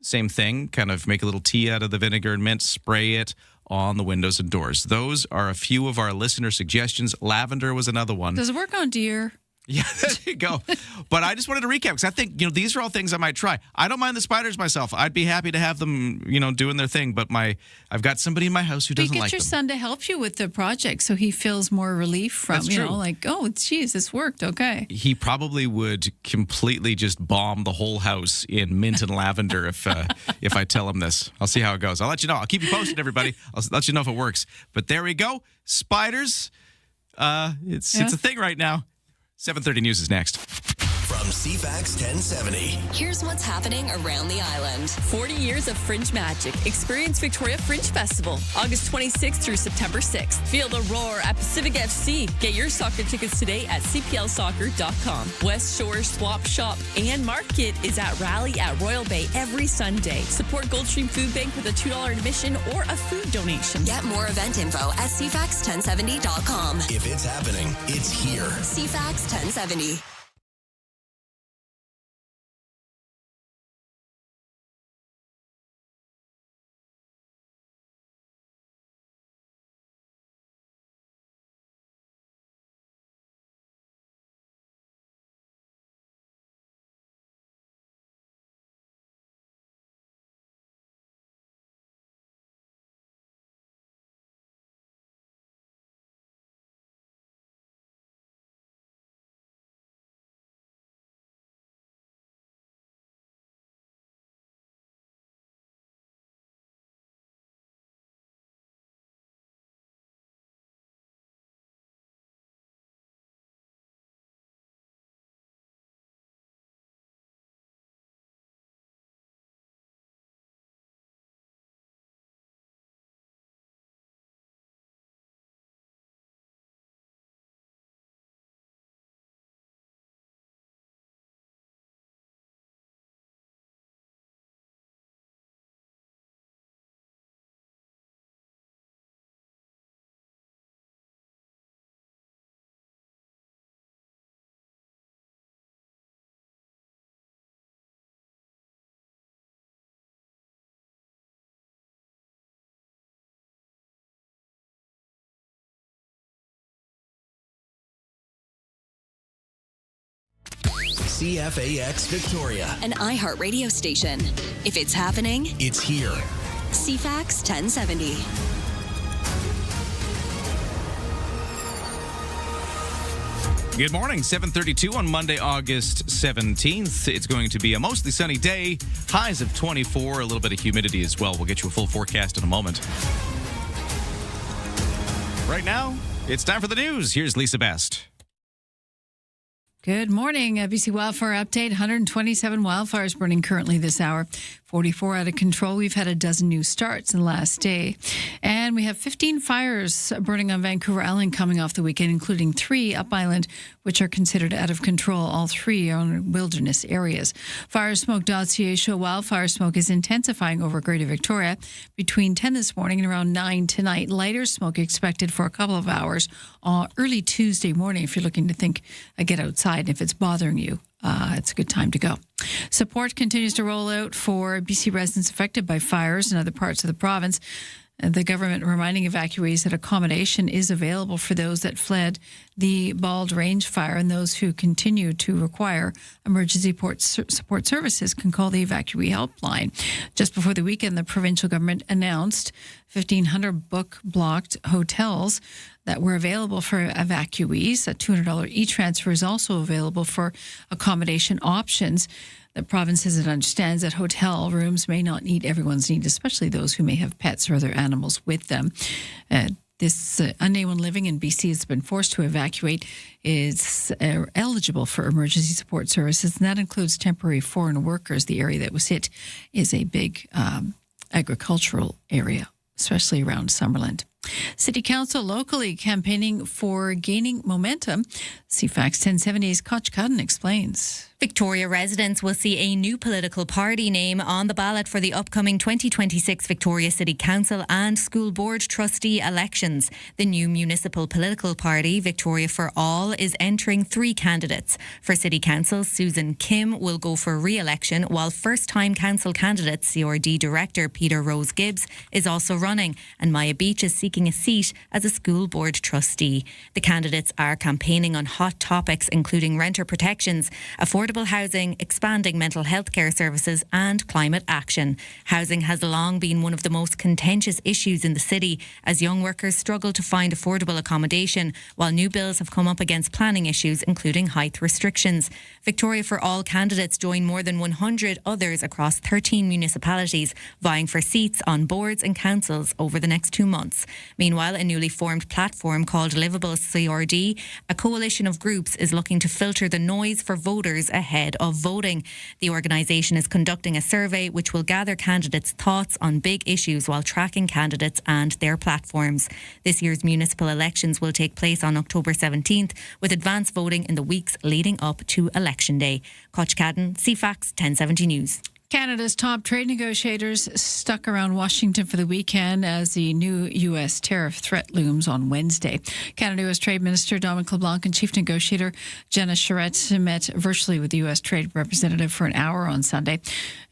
Same thing, kind of make a little tea out of the vinegar and mint, spray it on the windows and doors. Those are a few of our listener suggestions. Lavender was another one. Does it work on deer? Yeah, there you go. But I just wanted to recap because I think, these are all things I might try. I don't mind the spiders myself. I'd be happy to have them, doing their thing. But I've got somebody in my house who doesn't like them. You get your son to help you with the project so he feels more relief from, That's true. Geez, this worked. Okay. He probably would completely just bomb the whole house in mint and lavender if I tell him this. I'll see how it goes. I'll let you know. I'll keep you posted, everybody. I'll let you know if it works. But there we go. Spiders. It's a thing right now. 7:30 News is next. From CFAX 1070. Here's what's happening around the island. 40 years of Fringe magic. Experience Victoria Fringe Festival, August 26th through September 6th. Feel the roar at Pacific FC. Get your soccer tickets today at cplsoccer.com. West Shore Swap Shop and Market is at Rally at Royal Bay every Sunday. Support Goldstream Food Bank with a $2 admission or a food donation. Get more event info at cfax1070.com. If it's happening, it's here. CFAX 1070. CFAX Victoria. An iHeart radio station. If it's happening, it's here. CFAX 1070. Good morning, 7:32 on Monday, August 17th. It's going to be a mostly sunny day, highs of 24, a little bit of humidity as well. We'll get you a full forecast in a moment. Right now, it's time for the news. Here's Lisa Best. Good morning. BC Wildfire Update. 127 wildfires burning currently this hour. 44 out of control. We've had a dozen new starts in the last day. And we have 15 fires burning on Vancouver Island coming off the weekend, including 3 up island, which are considered out of control. All 3 are in wilderness areas. Firesmoke.ca show wildfire smoke is intensifying over Greater Victoria between 10 this morning and around 9 tonight. Lighter smoke expected for a couple of hours early Tuesday morning if you're looking to get outside. If it's bothering you, it's a good time to go. Support continues to roll out for BC residents affected by fires in other parts of the province. The government reminding evacuees that accommodation is available for those that fled the Bald Range fire, and those who continue to require emergency support services can call the evacuee helpline. Just before the weekend, the provincial government announced 1,500 book-blocked hotels that were available for evacuees. A $200 e-transfer is also available for accommodation options. The province says it understands that hotel rooms may not meet everyone's needs, especially those who may have pets or other animals with them. This anyone living in BC has been forced to evacuate is eligible for emergency support services, and that includes temporary foreign workers. The area that was hit is a big agricultural area, especially around Summerland. City Council locally campaigning for gaining momentum. CFAX 1070's Koch Cudden explains. Victoria residents will see a new political party name on the ballot for the upcoming 2026 Victoria City Council and School Board trustee elections. The new municipal political party, Victoria for All, is entering 3 candidates. For City Council, Susan Kim will go for re-election, while first-time council candidate CRD Director Peter Rose Gibbs is also running, and Maya Beach is seeking a seat as a school board trustee. The candidates are campaigning on hot topics including renter protections, affordable housing, expanding mental health care services and climate action. Housing has long been one of the most contentious issues in the city as young workers struggle to find affordable accommodation, while new bills have come up against planning issues including height restrictions. Victoria for All candidates join more than 100 others across 13 municipalities vying for seats on boards and councils over the next 2 months. Meanwhile, a newly formed platform called Livable CRD, a coalition of groups, is looking to filter the noise for voters ahead of voting. The organisation is conducting a survey which will gather candidates' thoughts on big issues while tracking candidates and their platforms. This year's municipal elections will take place on October 17th, with advance voting in the weeks leading up to Election Day. Koch Cadden, CFAX 1070 News. Canada's top trade negotiators stuck around Washington for the weekend as the new U.S. tariff threat looms on Wednesday. Canada-U.S. Trade Minister Dominic LeBlanc and Chief Negotiator Jenna Charette met virtually with the U.S. Trade Representative for an hour on Sunday.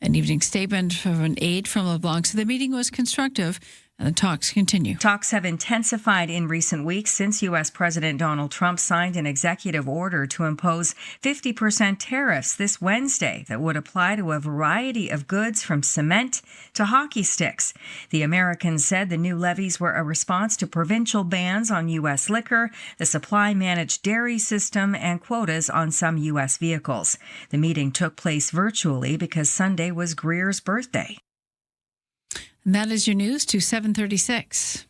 An evening statement from an aide from LeBlanc said the meeting was constructive, and the talks continue. Talks have intensified in recent weeks since U.S. President Donald Trump signed an executive order to impose 50% tariffs this Wednesday that would apply to a variety of goods from cement to hockey sticks. The Americans said the new levies were a response to provincial bans on U.S. liquor, the supply-managed dairy system, and quotas on some U.S. vehicles. The meeting took place virtually because Sunday was Greer's birthday. And that is your news to 7:36.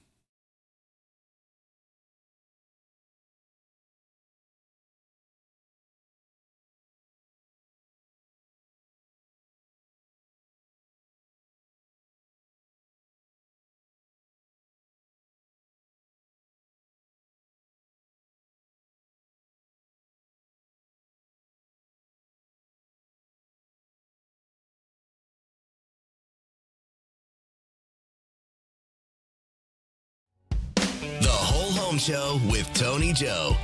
Show with Tony Joe.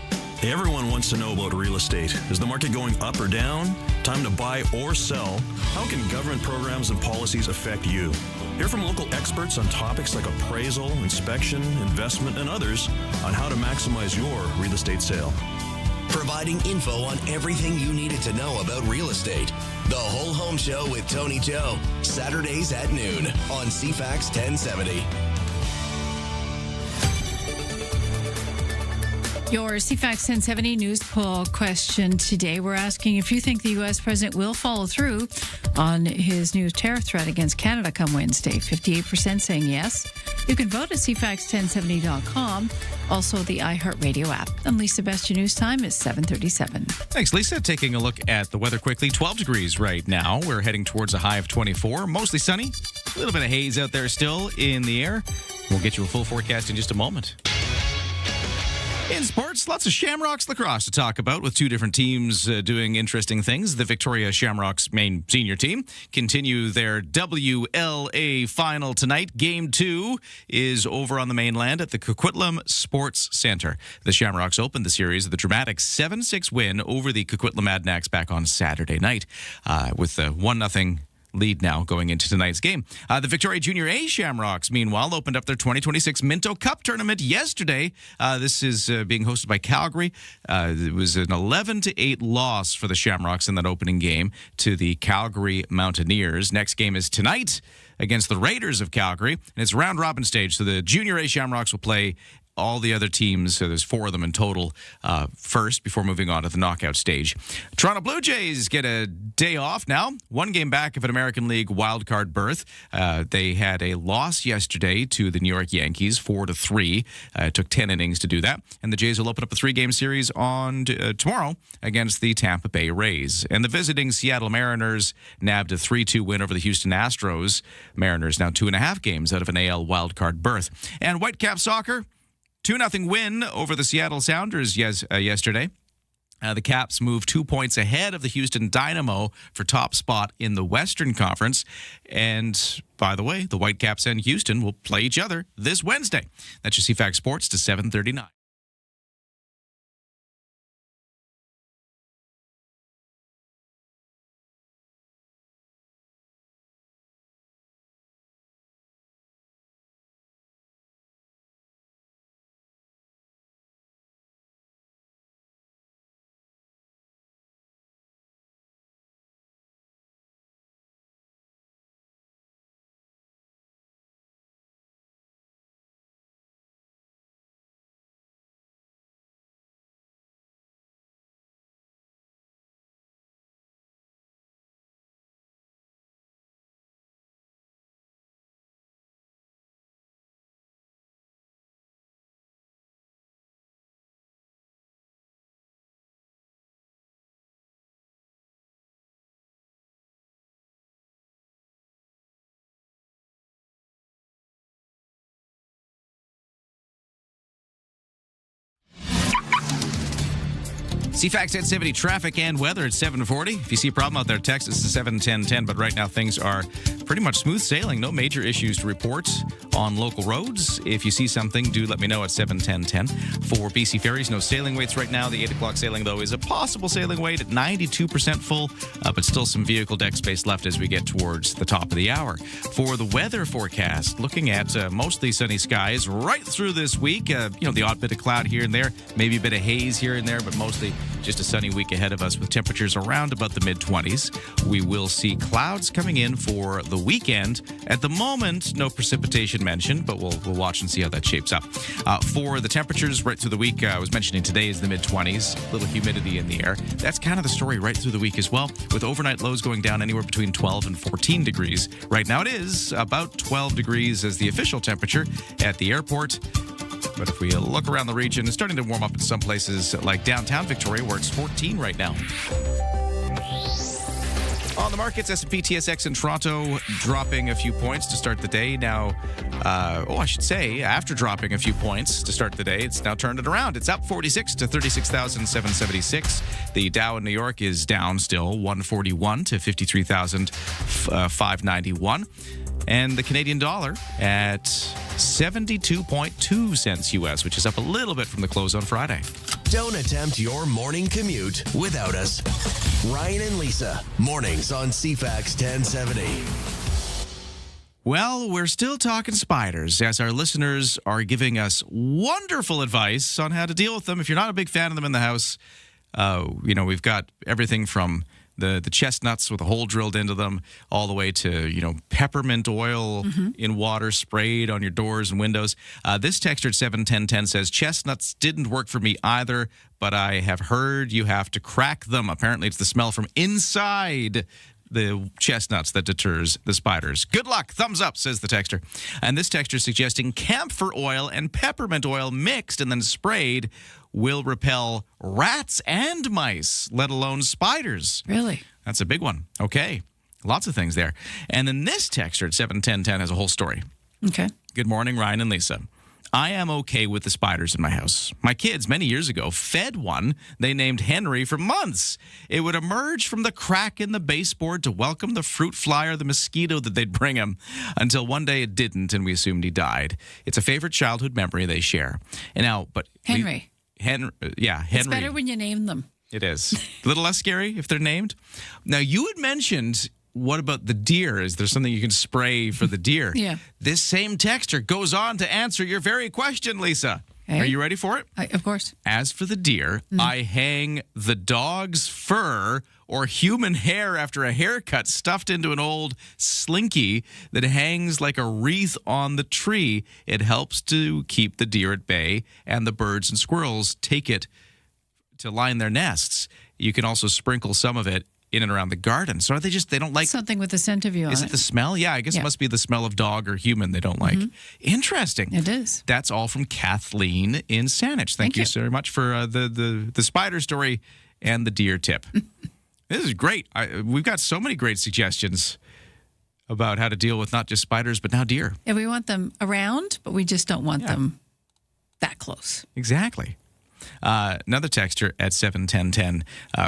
Everyone wants to know about real estate. Is the market going up or down? Time to buy or sell? How can government programs and policies affect you? Hear from local experts on topics like appraisal, inspection, investment, and others on how to maximize your real estate sale. Providing info on everything you needed to know about real estate. The Whole Home Show with Tony Joe. Saturdays at noon on CFAX 1070. Your CFAX 1070 news poll question today. We're asking if you think the U.S. president will follow through on his new tariff threat against Canada come Wednesday. 58% saying yes, You can vote at cfax1070.com, also the iHeartRadio app. I'm Lisa Best. Your news time is 7:37. Thanks, Lisa. Taking a look at the weather quickly. 12 degrees right now. We're heading towards a high of 24. Mostly sunny. A little bit of haze out there still in the air. We'll get you a full forecast in just a moment. In sports, lots of Shamrocks lacrosse to talk about with two different teams doing interesting things. The Victoria Shamrocks main senior team continue their WLA final tonight. Game 2 is over on the mainland at the Coquitlam Sports Centre. The Shamrocks opened the series with a dramatic 7-6 win over the Coquitlam Adnacks back on Saturday night with a 1-0 lead now going into tonight's game. The Victoria Junior A Shamrocks, meanwhile, opened up their 2026 Minto Cup tournament yesterday. This is being hosted by Calgary. It was an 11-8 loss for the Shamrocks in that opening game to the Calgary Mountaineers. Next game is tonight against the Raiders of Calgary, and it's round-robin stage, so the Junior A Shamrocks will play all the other teams, so there's 4 of them in total, first before moving on to the knockout stage. Toronto Blue Jays get a day off now. 1 game back of an American League wildcard berth. They had a loss yesterday to the New York Yankees, 4-3. It took 10 innings to do that. And the Jays will open up a 3-game series on tomorrow against the Tampa Bay Rays. And the visiting Seattle Mariners nabbed a 3-2 win over the Houston Astros. Mariners now 2.5 games out of an AL wildcard berth. And Whitecap Soccer, 2-0 win over the Seattle Sounders yesterday. The Caps moved 2 points ahead of the Houston Dynamo for top spot in the Western Conference. And by the way, the Whitecaps and Houston will play each other this Wednesday. That's your CFAX Sports to 7:39. CFAX 1070 traffic and weather at 7:40. If you see a problem out there, text us to 71010. But right now, things are pretty much smooth sailing. No major issues to report on local roads. If you see something, do let me know at 71010. For BC Ferries, no sailing waits right now. The 8 o'clock sailing, though, is a possible sailing wait at 92% full, but still some vehicle deck space left as we get towards the top of the hour. For the weather forecast, looking at mostly sunny skies right through this week. The odd bit of cloud here and there, maybe a bit of haze here and there, but mostly just a sunny week ahead of us with temperatures around about the mid-20s. We will see clouds coming in for the weekend. At the moment, no precipitation mentioned, but we'll watch and see how that shapes up. For the temperatures right through the week, I was mentioning today is the mid-20s, a little humidity in the air. That's kind of the story right through the week as well, with overnight lows going down anywhere between 12 and 14 degrees. Right now it is about 12 degrees as the official temperature at the airport. But if we look around the region, it's starting to warm up in some places like downtown Victoria, where it's 14 right now. On the markets, S&P TSX in Toronto dropping a few points to start the day. Now, after dropping a few points to start the day, it's now turned it around. It's up 46 to 36,776. The Dow in New York is down still, 141 to 53,591. And the Canadian dollar at 72.2 cents U.S., which is up a little bit from the close on Friday. Don't attempt your morning commute without us. Ryan and Lisa, mornings on CFAX 1070. Well, we're still talking spiders as our listeners are giving us wonderful advice on how to deal with them. If you're not a big fan of them in the house, we've got everything from the chestnuts with a hole drilled into them, all the way to, peppermint oil in water sprayed on your doors and windows. This texter at 71010 says, chestnuts didn't work for me either, but I have heard you have to crack them. Apparently, it's the smell from inside the chestnuts that deters the spiders. Good luck. Thumbs up, says the texter. And this texter suggesting camphor oil and peppermint oil mixed and then sprayed will repel rats and mice, let alone spiders. Really? That's a big one. Okay. Lots of things there. And then this texter at 71010 has a whole story. Okay. Good morning, Ryan and Lisa. I am okay with the spiders in my house. My kids, many years ago, fed one they named Henry for months. It would emerge from the crack in the baseboard to welcome the fruit fly or the mosquito that they'd bring him, until one day it didn't and we assumed he died. It's a favorite childhood memory they share. And now, but Henry. Henry. It's better when you name them. It is. A little less scary if they're named. Now, you had mentioned, what about the deer? Is there something you can spray for the deer? Yeah. This same texter goes on to answer your very question, Lisa. Okay. Are you ready for it? Of course. As for the deer, I hang the dog's fur or human hair after a haircut stuffed into an old slinky that hangs like a wreath on the tree. It helps to keep the deer at bay, and the birds and squirrels take it to line their nests. You can also sprinkle some of it in and around the garden. So they don't like... Something with the scent of you on it. Is it the smell? Yeah, I guess it must be the smell of dog or human they don't like. Interesting. It is. That's all from Kathleen in Saanich. Thank you so much for the spider story and the deer tip. This is great. We've got so many great suggestions about how to deal with not just spiders, but now deer. Yeah, we want them around, but we just don't want them that close. Exactly. Another texter at 71010.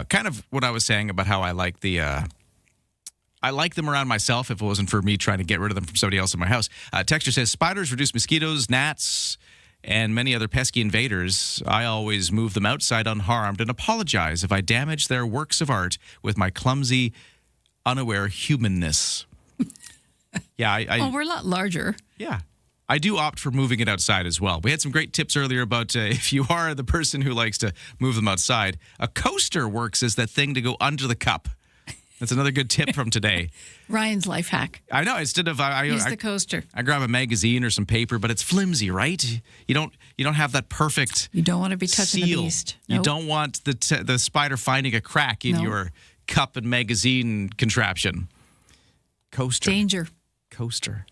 Kind of what I was saying about how I like I like them around myself if it wasn't for me trying to get rid of them from somebody else in my house. Texter says, spiders reduce mosquitoes, gnats, and many other pesky invaders. I always move them outside unharmed and apologize if I damage their works of art with my clumsy, unaware humanness. We're a lot larger. Yeah. I do opt for moving it outside as well. We had some great tips earlier about if you are the person who likes to move them outside, a coaster works as that thing to go under the cup. That's another good tip from today. Ryan's life hack. I know. Instead of use the coaster. I grab a magazine or some paper, but it's flimsy, right? You don't have that perfect. You don't want to be touching seal. the beast. You Nope. don't want the spider finding a crack in your cup and magazine contraption. Coaster. Danger. Coaster.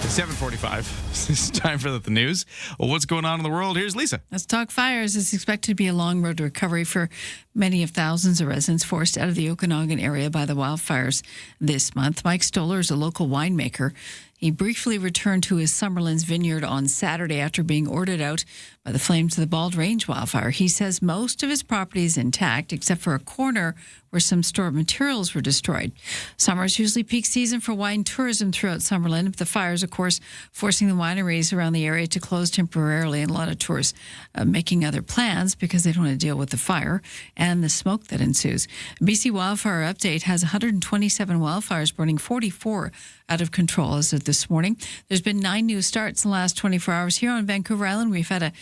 7:45. It's time for the news. Well, what's going on in the world? Here's Lisa. Let's talk fires. It's expected to be a long road to recovery for many of thousands of residents forced out of the Okanagan area by the wildfires this month. Mike Stoller is a local winemaker. He briefly returned to his Summerlands vineyard on Saturday after being ordered out by the flames of the Bald Range wildfire. He says most of his property is intact, except for a corner where some stored materials were destroyed. Summer is usually peak season for wine tourism throughout Summerland, but the fires, of course, forcing the wineries around the area to close temporarily, and a lot of tourists making other plans because they don't want to deal with the fire and the smoke that ensues. BC Wildfire Update has 127 wildfires burning, 44 out of control as of this morning. There's been 9 new starts in the last 24 hours. Here on Vancouver Island, we've had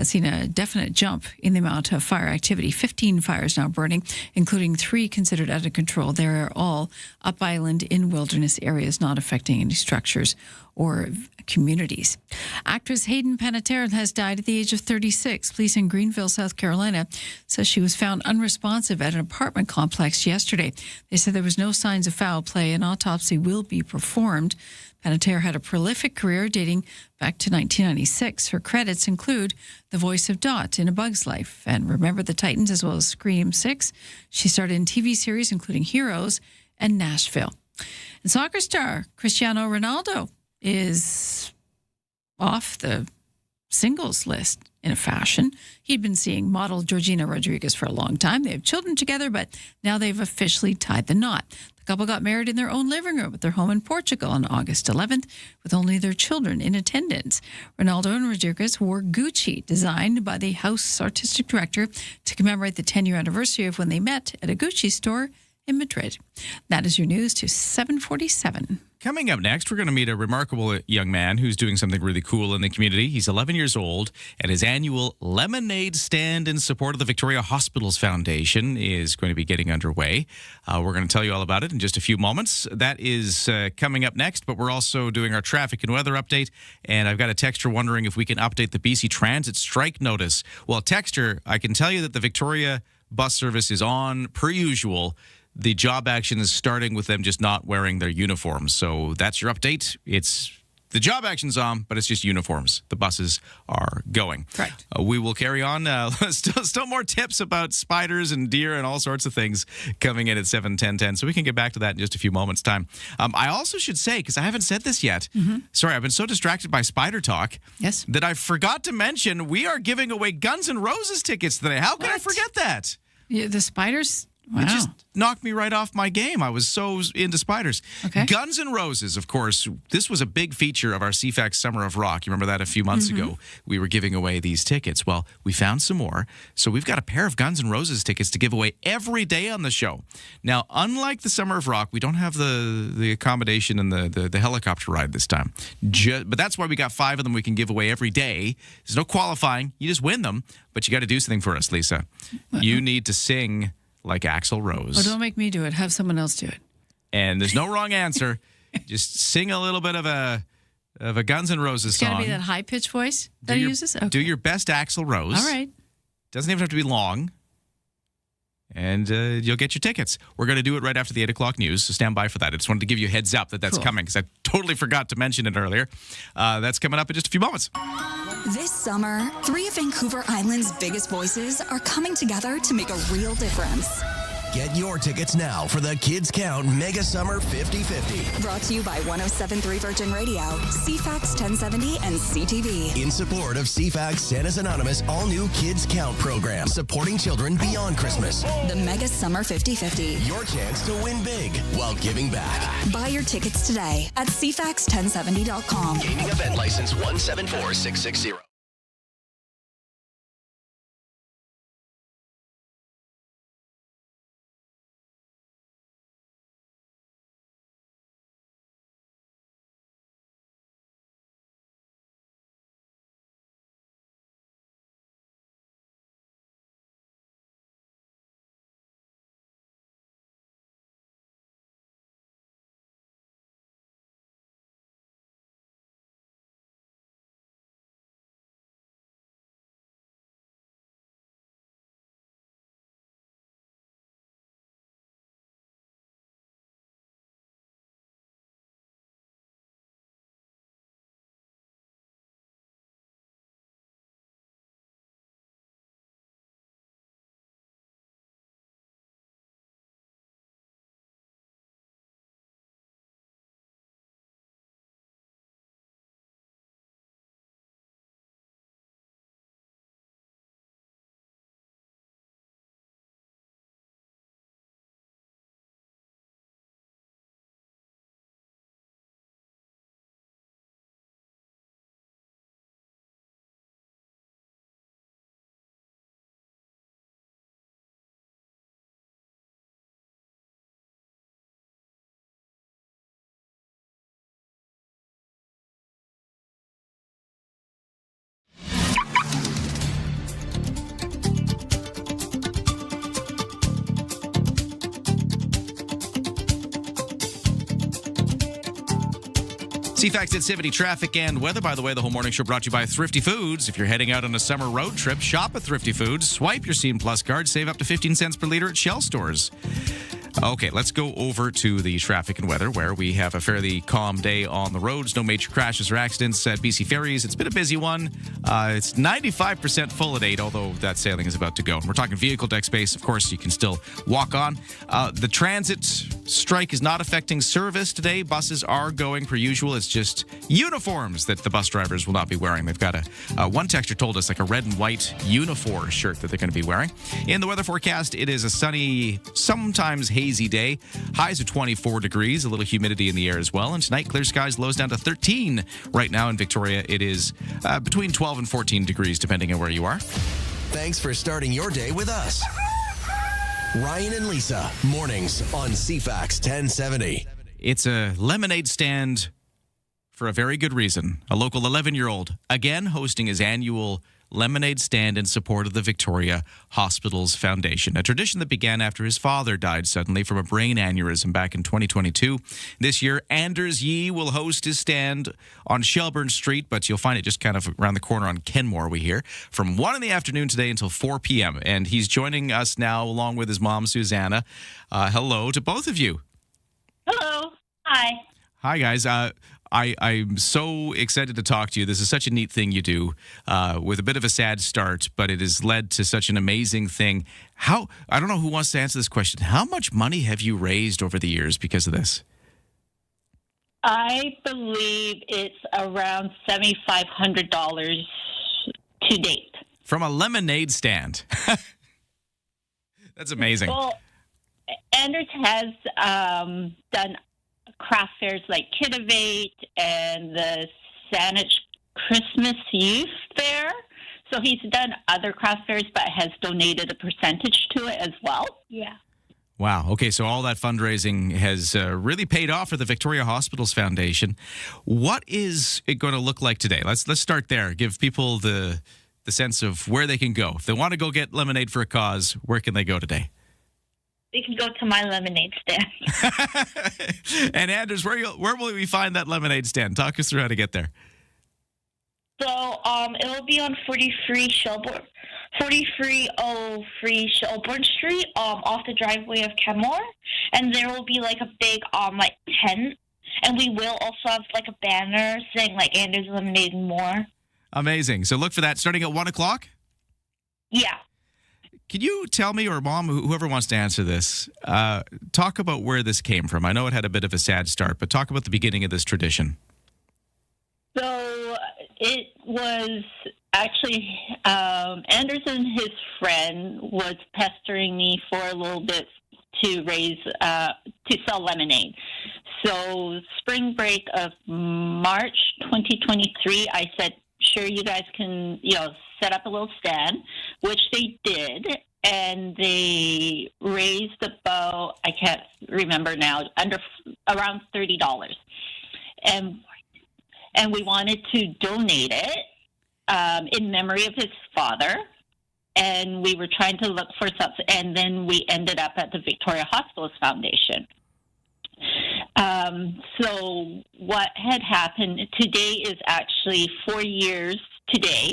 seen a definite jump in the amount of fire activity. 15 fires now burning, including 3 considered out of control. They are all up island in wilderness areas, not affecting any structures or communities. Actress Hayden Panettiere has died at the age of 36. Police in Greenville, South Carolina, says she was found unresponsive at an apartment complex yesterday. They said there was no signs of foul play. An autopsy will be performed. Panettiere had a prolific career dating back to 1996. Her credits include the voice of Dot in A Bug's Life and Remember the Titans, as well as Scream 6. She starred in TV series including Heroes and Nashville. And soccer star Cristiano Ronaldo is off the singles list in a fashion. He'd been seeing model Georgina Rodriguez for a long time. They have children together, but now they've officially tied the knot. The couple got married in their own living room at their home in Portugal on August 11th, with only their children in attendance. Ronaldo and Rodriguez wore Gucci, designed by the house artistic director to commemorate the 10-year anniversary of when they met at a Gucci store in Madrid. That is your news to 7:47. Coming up next, we're going to meet a remarkable young man who's doing something really cool in the community. He's 11 years old, and his annual lemonade stand in support of the Victoria Hospitals Foundation is going to be getting underway. We're going to tell you all about it in just a few moments. That is coming up next, but we're also doing our traffic and weather update, and I've got a texter wondering if we can update the BC Transit strike notice. Well, texter, I can tell you that the Victoria bus service is on per usual. The job action is starting with them just not wearing their uniforms. So that's your update. The job action's on, but it's just uniforms. The buses are going. Correct. We will carry on. Still more tips about spiders and deer and all sorts of things coming in at 7, 10, 10. So we can get back to that in just a few moments' time. I also should say, because I haven't said this yet, sorry, I've been so distracted by spider talk that I forgot to mention we are giving away Guns N' Roses tickets today. How can I forget that? Yeah, the spiders? Wow. It just knocked me right off my game. I was so into spiders. Okay. Guns N' Roses, of course, this was a big feature of our CFAX Summer of Rock. You remember that a few months ago? We were giving away these tickets. Well, we found some more. So we've got a pair of Guns N' Roses tickets to give away every day on the show. Now, unlike the Summer of Rock, we don't have the accommodation and the helicopter ride this time. But that's why we got 5 of them we can give away every day. There's no qualifying. You just win them. But you got to do something for us, Lisa. You need to sing like Axl Rose. Oh, don't make me do it. Have someone else do it. And there's no wrong answer. Just sing a little bit of a Guns N' Roses song. It's got to be that high-pitched voice that he uses? Okay. Do your best Axl Rose. All right. Doesn't even have to be long. And you'll get your tickets. We're going to do it right after the 8 o'clock news, so stand by for that. I just wanted to give you a heads up that that's coming, because I totally forgot to mention it earlier. That's coming up in just a few moments. This summer, 3 of Vancouver Island's biggest voices are coming together to make a real difference. Get your tickets now for the Kids Count Mega Summer 50-50. Brought to you by 107.3 Virgin Radio, CFAX 1070, and CTV. In support of CFAX Santa's Anonymous all-new Kids Count program, supporting children beyond Christmas. The Mega Summer 50-50. Your chance to win big while giving back. Buy your tickets today at CFAX1070.com. Gaming event license 174660. CFAX at 70 traffic and weather. By the way, the whole morning show brought to you by Thrifty Foods. If you're heading out on a summer road trip, shop at Thrifty Foods. Swipe your Scene Plus card. Save up to 15 cents per liter at Shell stores. Okay, let's go over to the traffic and weather, where we have a fairly calm day on the roads. No major crashes or accidents at BC Ferries. It's been a busy one. It's 95% full at 8, although that sailing is about to go. And we're talking vehicle deck space. Of course, you can still walk on. The transit strike is not affecting service today. Buses are going per usual. It's just uniforms that the bus drivers will not be wearing. They've got one texter told us like a red and white uniform shirt that they're going to be wearing. In the weather forecast, it is a sunny, sometimes hazy day. Highs of 24 degrees, a little humidity in the air as well. And tonight, clear skies, lows down to 13. Right now in Victoria, it is between 12 and 14 degrees, depending on where you are. Thanks for starting your day with us. Ryan and Lisa, mornings on CFAX 1070. It's a lemonade stand for a very good reason. A local 11-year-old, again, hosting his annual lemonade stand in support of the Victoria Hospitals Foundation, a tradition that began after his father died suddenly from a brain aneurysm back in 2022. This year, Anders Yee will host his stand on Shelburne Street, but you'll find it just kind of around the corner on Kenmore, we hear, from 1 in the afternoon today until 4 p.m. And he's joining us now along with his mom, Susanna. Hello to both of you. Hello. Hi. Hi, guys. I'm so excited to talk to you. This is such a neat thing you do with a bit of a sad start, but it has led to such an amazing thing. I don't know who wants to answer this question. How much money have you raised over the years because of this? I believe it's around $7,500 to date. From a lemonade stand. That's amazing. Well, Anders has done craft fairs like Kitivate and the Saanich Christmas Youth Fair. So he's done other craft fairs, but has donated a percentage to it as well. Yeah. Wow. Okay, so all that fundraising has really paid off for the Victoria Hospitals Foundation. What is it going to look like today? Let's start there. Give people the sense of where they can go. If they want to go get lemonade for a cause, where can they go today? They can go to my lemonade stand. And Anders, where will we find that lemonade stand? Talk us through how to get there. So it will be on 4303 Shelburne Street, off the driveway of Kenmore, and there will be like a big tent, and we will also have like a banner saying like Anders Lemonade and more. Amazing. So look for that starting at 1 o'clock? Yeah. Can you tell me, or Mom, whoever wants to answer this, talk about where this came from? I know it had a bit of a sad start, but talk about the beginning of this tradition. So it was actually Anders and his friend was pestering me for a little bit to sell lemonade. So spring break of March 2023, I said, sure, you guys can, set up a little stand, which they did, and they raised about, I can't remember now, around $30. And we wanted to donate it in memory of his father, and we were trying to look for something, and then we ended up at the Victoria Hospitals Foundation. So what had happened today is actually 4 years today.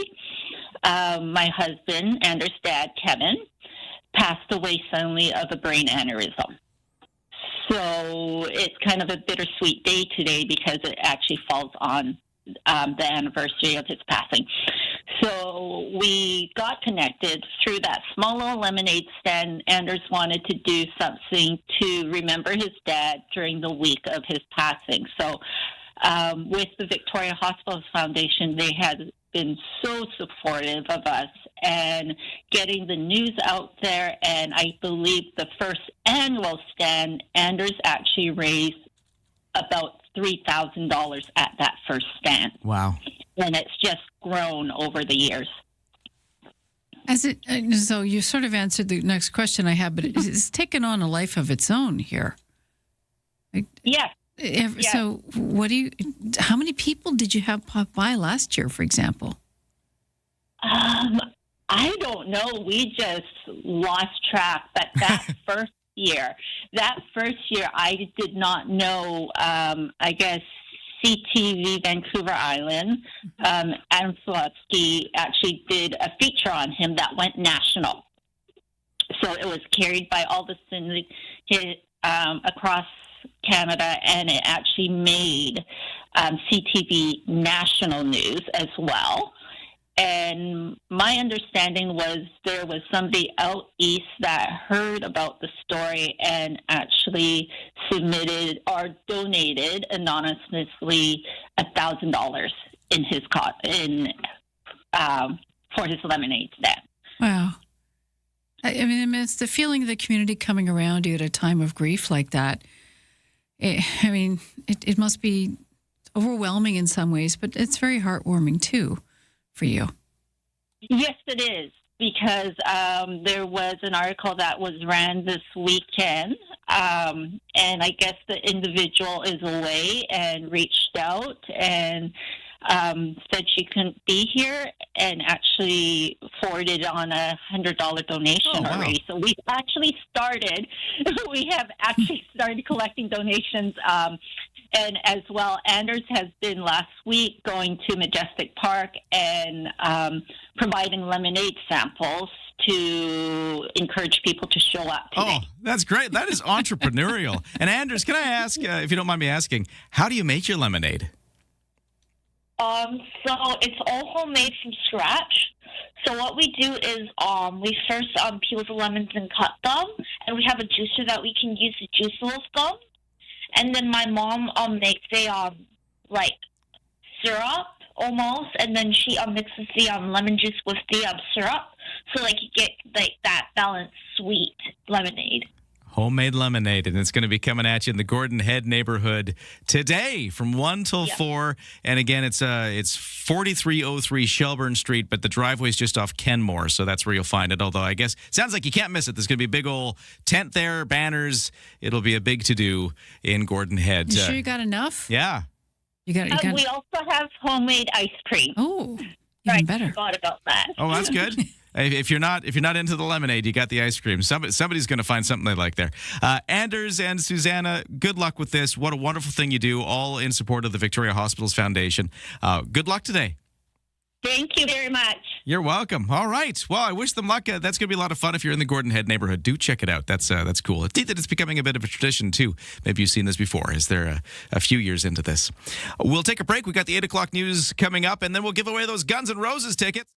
My husband, Anders' dad, Kevin, passed away suddenly of a brain aneurysm. So it's kind of a bittersweet day today because it actually falls on the anniversary of his passing. So we got connected through that small little lemonade stand. Anders wanted to do something to remember his dad during the week of his passing. So with the Victoria Hospitals Foundation, they had been so supportive of us and getting the news out there. And I believe the first annual stand, Anders actually raised about $3,000 at that first stand. Wow. And it's just grown over the years. So you sort of answered the next question I have, but it's taken on a life of its own here. Yes. So how many people did you have pop by last year, for example? I don't know. We just lost track. But that first year, I did not know, I guess, CTV Vancouver Island, Adam Slotski actually did a feature on him that went national. So it was carried by all the syndicate across Canada, and it actually made CTV national news as well. And my understanding was there was somebody out east that heard about the story and actually submitted or donated anonymously $1,000 in his for his lemonade stand. Wow. I mean, it's the feeling of the community coming around you at a time of grief like that. It must be overwhelming in some ways, but it's very heartwarming too for you. Yes, it is, because there was an article that was ran this weekend, and I guess the individual is away and reached out, and said she couldn't be here and actually forwarded on a $100 donation already. So we've actually started. We have actually started collecting donations. And as well, Anders has been last week going to Majestic Park and providing lemonade samples to encourage people to show up today. Oh, that's great. That is entrepreneurial. And Anders, can I ask, if you don't mind me asking, how do you make your lemonade? So it's all homemade from scratch. So what we do is we first peel the lemons and cut them, and we have a juicer that we can use to juice those them. And then my mom makes a like syrup almost, and then she mixes the lemon juice with the syrup, so like you get like that balanced sweet lemonade. Homemade lemonade, and it's going to be coming at you in the Gordon Head neighborhood today from 1 till 4. And again, it's 4303 Shelburne Street, but the driveway's just off Kenmore, so that's where you'll find it. Although I guess sounds like you can't miss it. There's going to be a big old tent there, banners. It'll be a big to-do in Gordon Head. You sure you got enough? Yeah. You got. We also have homemade ice cream. Oh, even better. I forgot about that. Oh, that's good. If you're not into the lemonade, you got the ice cream. Somebody's going to find something they like there. Anders and Susanna, good luck with this. What a wonderful thing you do, all in support of the Victoria Hospitals Foundation. Good luck today. Thank you very much. You're welcome. All right. Well, I wish them luck. That's going to be a lot of fun if you're in the Gordon Head neighborhood. Do check it out. That's cool. It's neat that it's becoming a bit of a tradition, too. Maybe you've seen this before, as they're a few years into this. We'll take a break. We've got the 8 o'clock news coming up, and then we'll give away those Guns N' Roses tickets.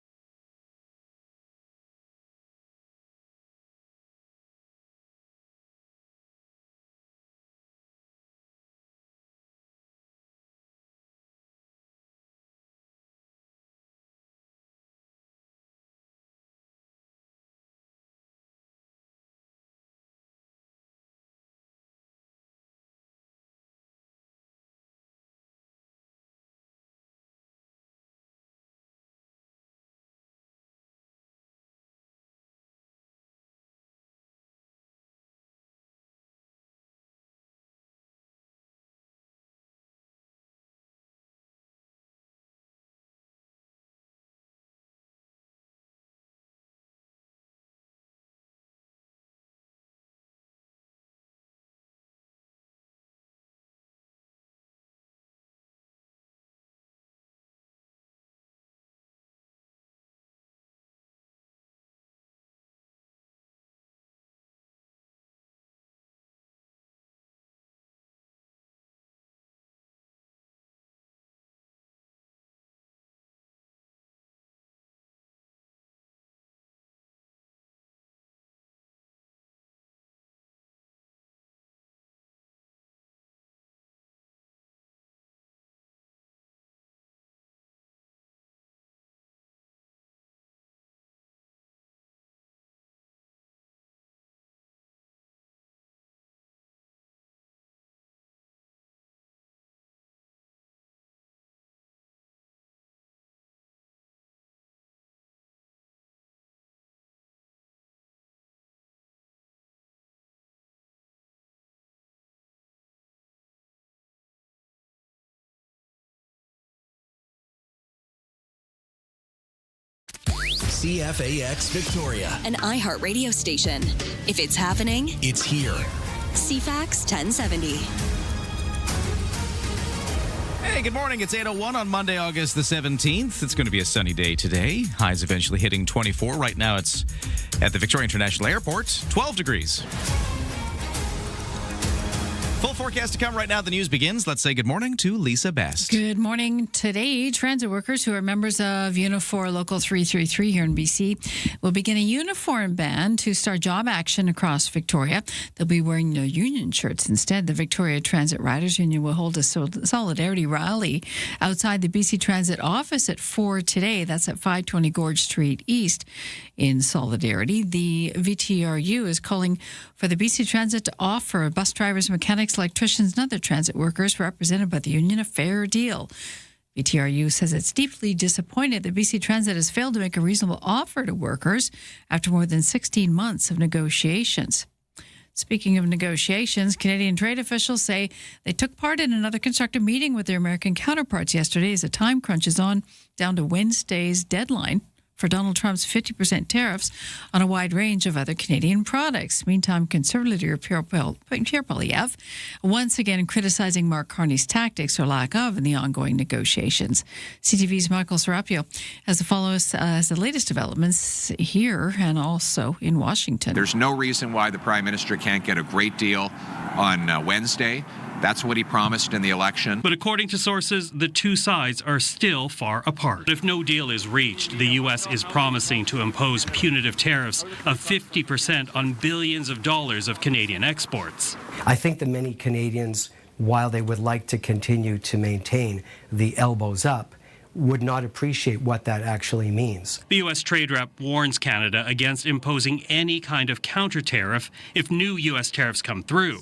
CFAX Victoria, An iHeartRadio station. If it's happening, it's here. CFAX 1070. Hey, good morning. It's 8:01 on Monday, August the 17th. It's going to be a sunny day today. Highs eventually hitting 24. Right now it's at the Victoria International Airport, 12 degrees. Full forecast to come right now. The news begins. Let's say good morning to Lisa Best. Good morning. Today, transit workers who are members of Unifor Local 333 here in BC will begin a uniform ban to start job action across Victoria. They'll be wearing no union shirts instead. The Victoria Transit Riders Union will hold a solidarity rally outside the BC Transit office at 4 today. That's at 520 Gorge Street East. In solidarity, the VTRU is calling for the BC Transit to offer bus drivers, mechanics, electricians, and other transit workers represented by the union a fair deal. VTRU says it's deeply disappointed that BC Transit has failed to make a reasonable offer to workers after more than 16 months of negotiations. Speaking of negotiations, Canadian trade officials say they took part in another constructive meeting with their American counterparts yesterday as the time crunch is on down to Wednesday's deadline for Donald Trump's 50% tariffs on a wide range of other Canadian products. Meantime, Conservative leader Pierre Poilievre once again criticizing Mark Carney's tactics or lack of in the ongoing negotiations. CTV's Michael Serapio has to follow us as the latest developments here and also in Washington. There's no reason why the Prime Minister can't get a great deal on Wednesday. That's what he promised in the election. But according to sources, the two sides are still far apart. If no deal is reached, the U.S. is promising to impose punitive tariffs of 50% on billions of dollars of Canadian exports. I think that many Canadians, while they would like to continue to maintain the elbows up, would not appreciate what that actually means. The U.S. trade rep warns Canada against imposing any kind of counter tariff if new U.S. tariffs come through.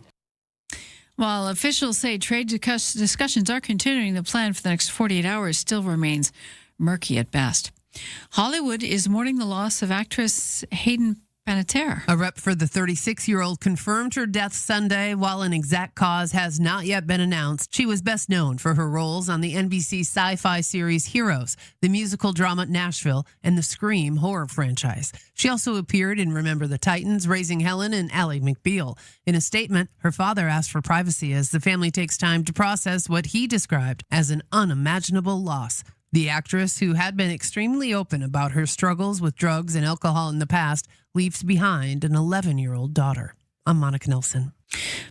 While officials say trade discussions are continuing, the plan for the next 48 hours still remains murky at best. Hollywood is mourning the loss of actress Hayden Panettiere. A rep for the 36-year-old confirmed her death Sunday, while an exact cause has not yet been announced. She was best known for her roles on the NBC sci-fi series Heroes, the musical drama Nashville, and the Scream horror franchise. She also appeared in Remember the Titans, Raising Helen, and Ally McBeal. In a statement, her father asked for privacy as the family takes time to process what he described as an unimaginable loss. The actress, who had been extremely open about her struggles with drugs and alcohol in the past, leaves behind an 11-year-old daughter. I'm Monica Nelson.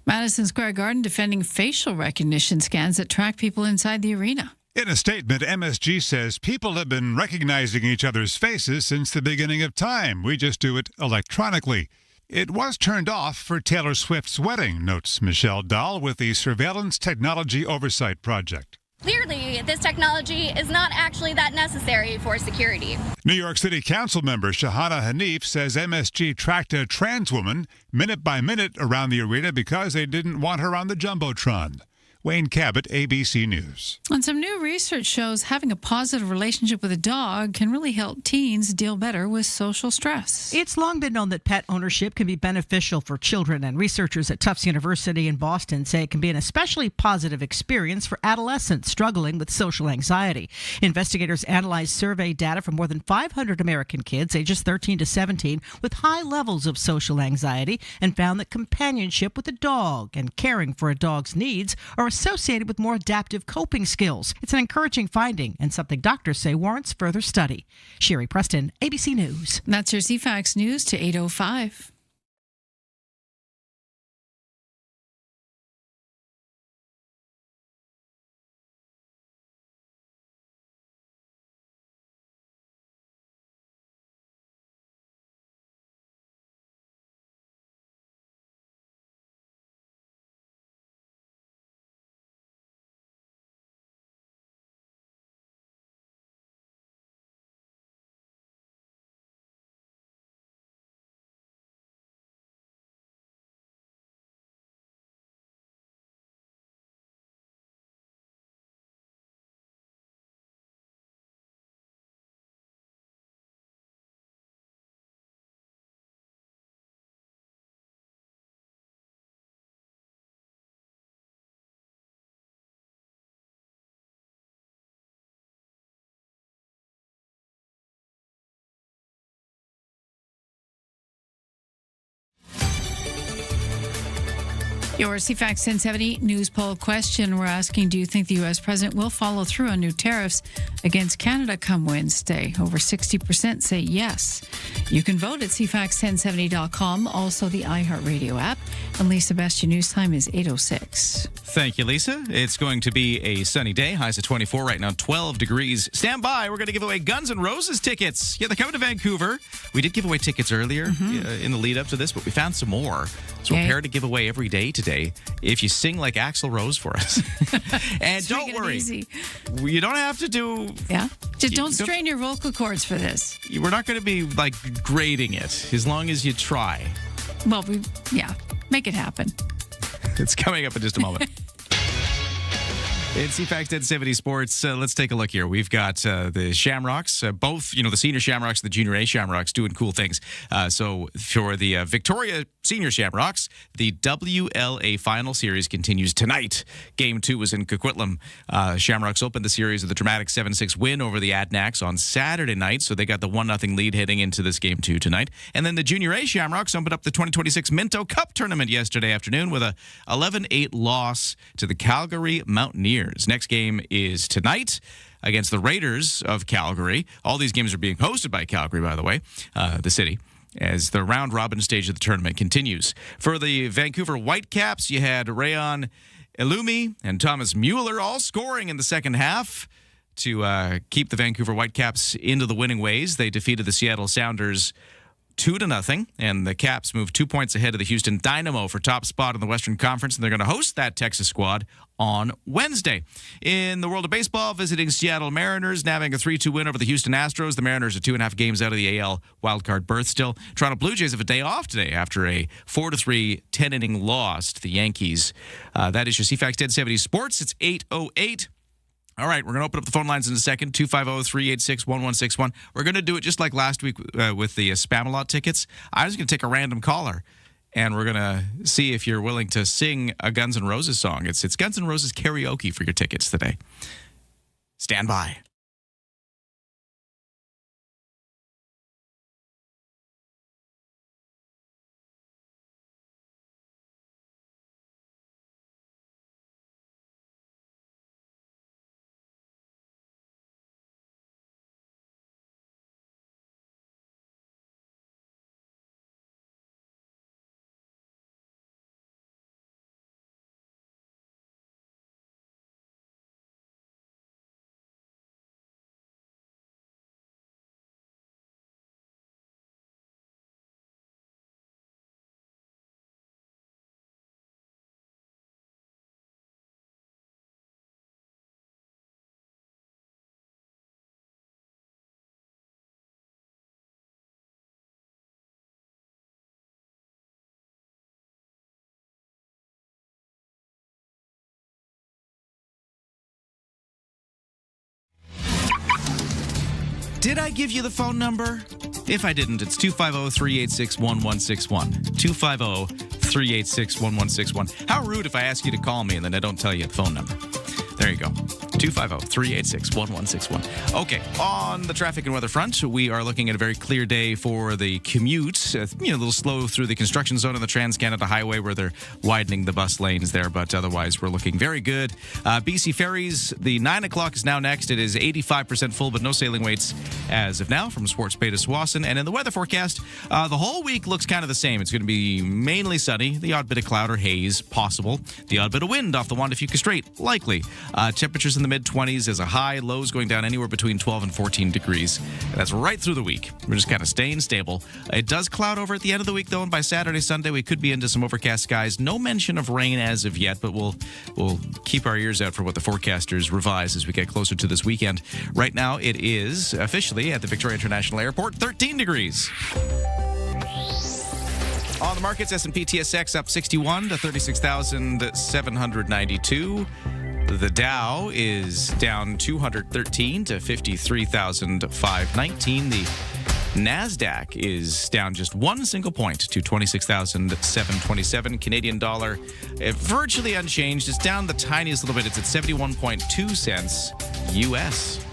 Madison Square Garden defending facial recognition scans that track people inside the arena. In a statement, MSG says people have been recognizing each other's faces since the beginning of time. We just do it electronically. It was turned off for Taylor Swift's wedding, notes Michelle Dahl with the Surveillance Technology Oversight Project. Clearly, this technology is not actually that necessary for security. New York City Council member Shahana Hanif says MSG tracked a trans woman minute by minute around the arena because they didn't want her on the Jumbotron. Wayne Cabot, ABC News. And some new research shows having a positive relationship with a dog can really help teens deal better with social stress. It's long been known that pet ownership can be beneficial for children, and researchers at Tufts University in Boston say it can be an especially positive experience for adolescents struggling with social anxiety. Investigators analyzed survey data from more than 500 American kids ages 13 to 17 with high levels of social anxiety and found that companionship with a dog and caring for a dog's needs are associated with more adaptive coping skills. It's an encouraging finding and something doctors say warrants further study. Sherry Preston, ABC News. That's your CFAX News to 8:05. Your CFAX 1070 news poll question. We're asking, do you think the U.S. president will follow through on new tariffs against Canada come Wednesday? Over 60% say yes. You can vote at CFAX1070.com, also the iHeartRadio app. And Lisa Best, your news time is 8:06. Thank you, Lisa. It's going to be a sunny day. Highs at 24 right now, 12 degrees. Stand by. We're going to give away Guns N' Roses tickets. Yeah, they're coming to Vancouver. We did give away tickets earlier in the lead up to this, but we found some more. So we're prepared to give away every day today if you sing like Axl Rose for us. And don't worry. You don't have to do... Yeah? Just don't strain your vocal cords for this. We're not going to be, like, grading it as long as you try. Well, make it happen. It's coming up in just a moment. In CFAX 1070 Sports, let's take a look here. We've got the Shamrocks, both, the senior Shamrocks and the junior A Shamrocks doing cool things. So for the Victoria Senior Shamrocks, the WLA Final Series continues tonight. Game 2 was in Coquitlam. Shamrocks opened the series with a dramatic 7-6 win over the Adnacks on Saturday night, so they got the 1-0 lead heading into this Game 2 tonight. And then the junior A Shamrocks opened up the 2026 Minto Cup tournament yesterday afternoon with a 11-8 loss to the Calgary Mountaineers. Next game is tonight against the Raiders of Calgary. All these games are being hosted by Calgary, by the way, the city, as the round-robin stage of the tournament continues. For the Vancouver Whitecaps, you had Rayon Illumi and Thomas Mueller all scoring in the second half to keep the Vancouver Whitecaps into the winning ways. They defeated the Seattle Sounders 2-0, and the Caps moved 2 points ahead of the Houston Dynamo for top spot in the Western Conference, and they're going to host that Texas squad on Wednesday. In the world of baseball, visiting Seattle Mariners, nabbing a 3-2 win over the Houston Astros. The Mariners are 2.5 games out of the AL wildcard berth still. Toronto Blue Jays have a day off today after a 4-3 10-inning loss to the Yankees. That is your CFAX 1070 Sports. It's 8:08. All right, we're going to open up the phone lines in a second, 250-386-1161. We're going to do it just like last week with the Spamalot tickets. I'm just going to take a random caller, and we're going to see if you're willing to sing a Guns N' Roses song. It's Guns N' Roses karaoke for your tickets today. Stand by. Did I give you the phone number? If I didn't, it's 250-386-1161. 250-386-1161. How rude if I ask you to call me and then I don't tell you the phone number. There you go. 250-386-1161. Okay, on the traffic and weather front, we are looking at a very clear day for the commute. A little slow through the construction zone on the Trans-Canada Highway where they're widening the bus lanes there, but otherwise we're looking very good. BC Ferries, the 9 o'clock is now next. It is 85% full, but no sailing waits as of now from Sports Bay to Swanson. And in the weather forecast, the whole week looks kind of the same. It's going to be mainly sunny, the odd bit of cloud or haze possible, the odd bit of wind off the Juan de Fuca Strait likely. Temperatures in the mid-20s as a high, lows going down anywhere between 12 and 14 degrees. And that's right through the week. We're just kind of staying stable. It does cloud over at the end of the week, though, and by Saturday, Sunday, we could be into some overcast skies. No mention of rain as of yet, but we'll keep our ears out for what the forecasters revise as we get closer to this weekend. Right now, it is officially at the Victoria International Airport, 13 degrees. On the markets, S&P TSX up 61 to 36,792. The Dow is down 213 to 53,519. The NASDAQ is down just one single point to 26,727. Canadian dollar virtually unchanged. It's down the tiniest little bit. It's at 71.2 cents U.S.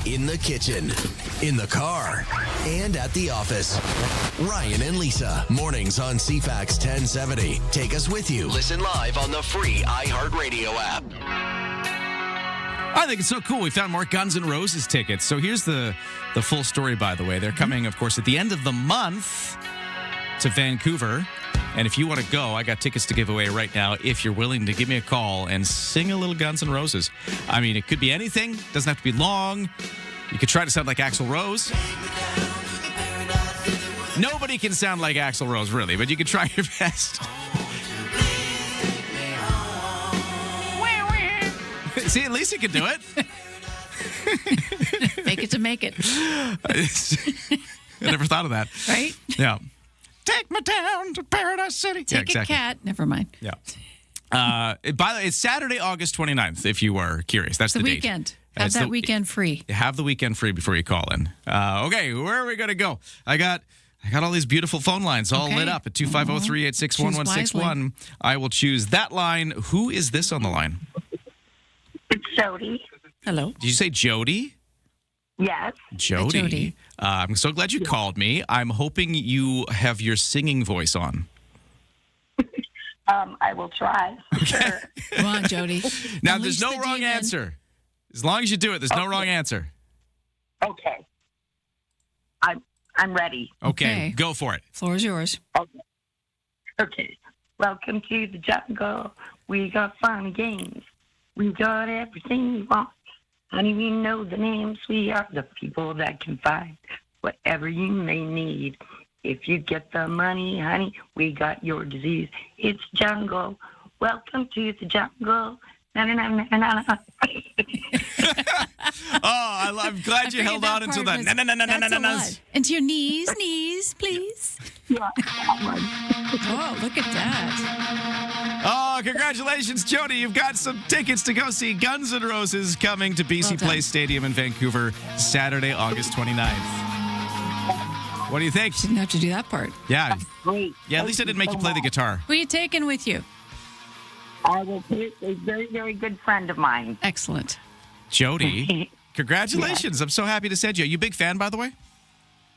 In the kitchen, in the car, and at the office. Ryan and Lisa, mornings on CFAX 1070. Take us with you. Listen live on the free iHeartRadio app. I think it's so cool. We found more Guns N' Roses tickets. So here's the full story, by the way. They're coming, of course, at the end of the month to Vancouver. And if you want to go, I got tickets to give away right now. If you're willing to give me a call and sing a little Guns N' Roses. I mean, it could be anything. Doesn't have to be long. You could try to sound like Axl Rose. Nobody can sound like Axl Rose, really, but you can try your best. See, at least you can do it. Fake it to make it. I never thought of that. Right? Yeah. Take me down to Paradise City. Take a cat. Never mind. Yeah. By the way, it's Saturday, August 29th, if you are curious. That's The the date. weekend. Have that weekend free. Have the weekend free before you call in. Okay, where are we going to go? I got all these beautiful phone lines all lit up at 250-386-1161. I will choose that line. Who is this on the line? It's Jody. Hello. Did you say Jody? Yes. Jody. Hi, Jody. I'm so glad you called me. I'm hoping you have your singing voice on. I will try. Sure. Come on, Jody. Now, Unleash there's no the wrong demon. answer. As long as you do it, there's no wrong answer. Okay. I'm ready. Okay, go for it. Floor is yours. Okay. Welcome to the jungle. We got fun and games. We got everything you want. Honey, we know the names. We are the people that can find whatever you may need. If you get the money, honey, we got your disease. It's jungle. Welcome to the jungle. Na, na, na, na, na, na. I'm glad you held on until that. And to your knees, please. Yeah. Oh, look at that. Oh, congratulations, Jody. You've got some tickets to go see Guns N' Roses coming to BC Place Stadium in Vancouver Saturday, August 29th. What do you think? Didn't have to do that part. Yeah. Great. Yeah, at least I didn't make you play the guitar. Who are you taking with you? I will take a very, very good friend of mine. Excellent. Jody, congratulations. I'm so happy to send you. Are you a big fan, by the way?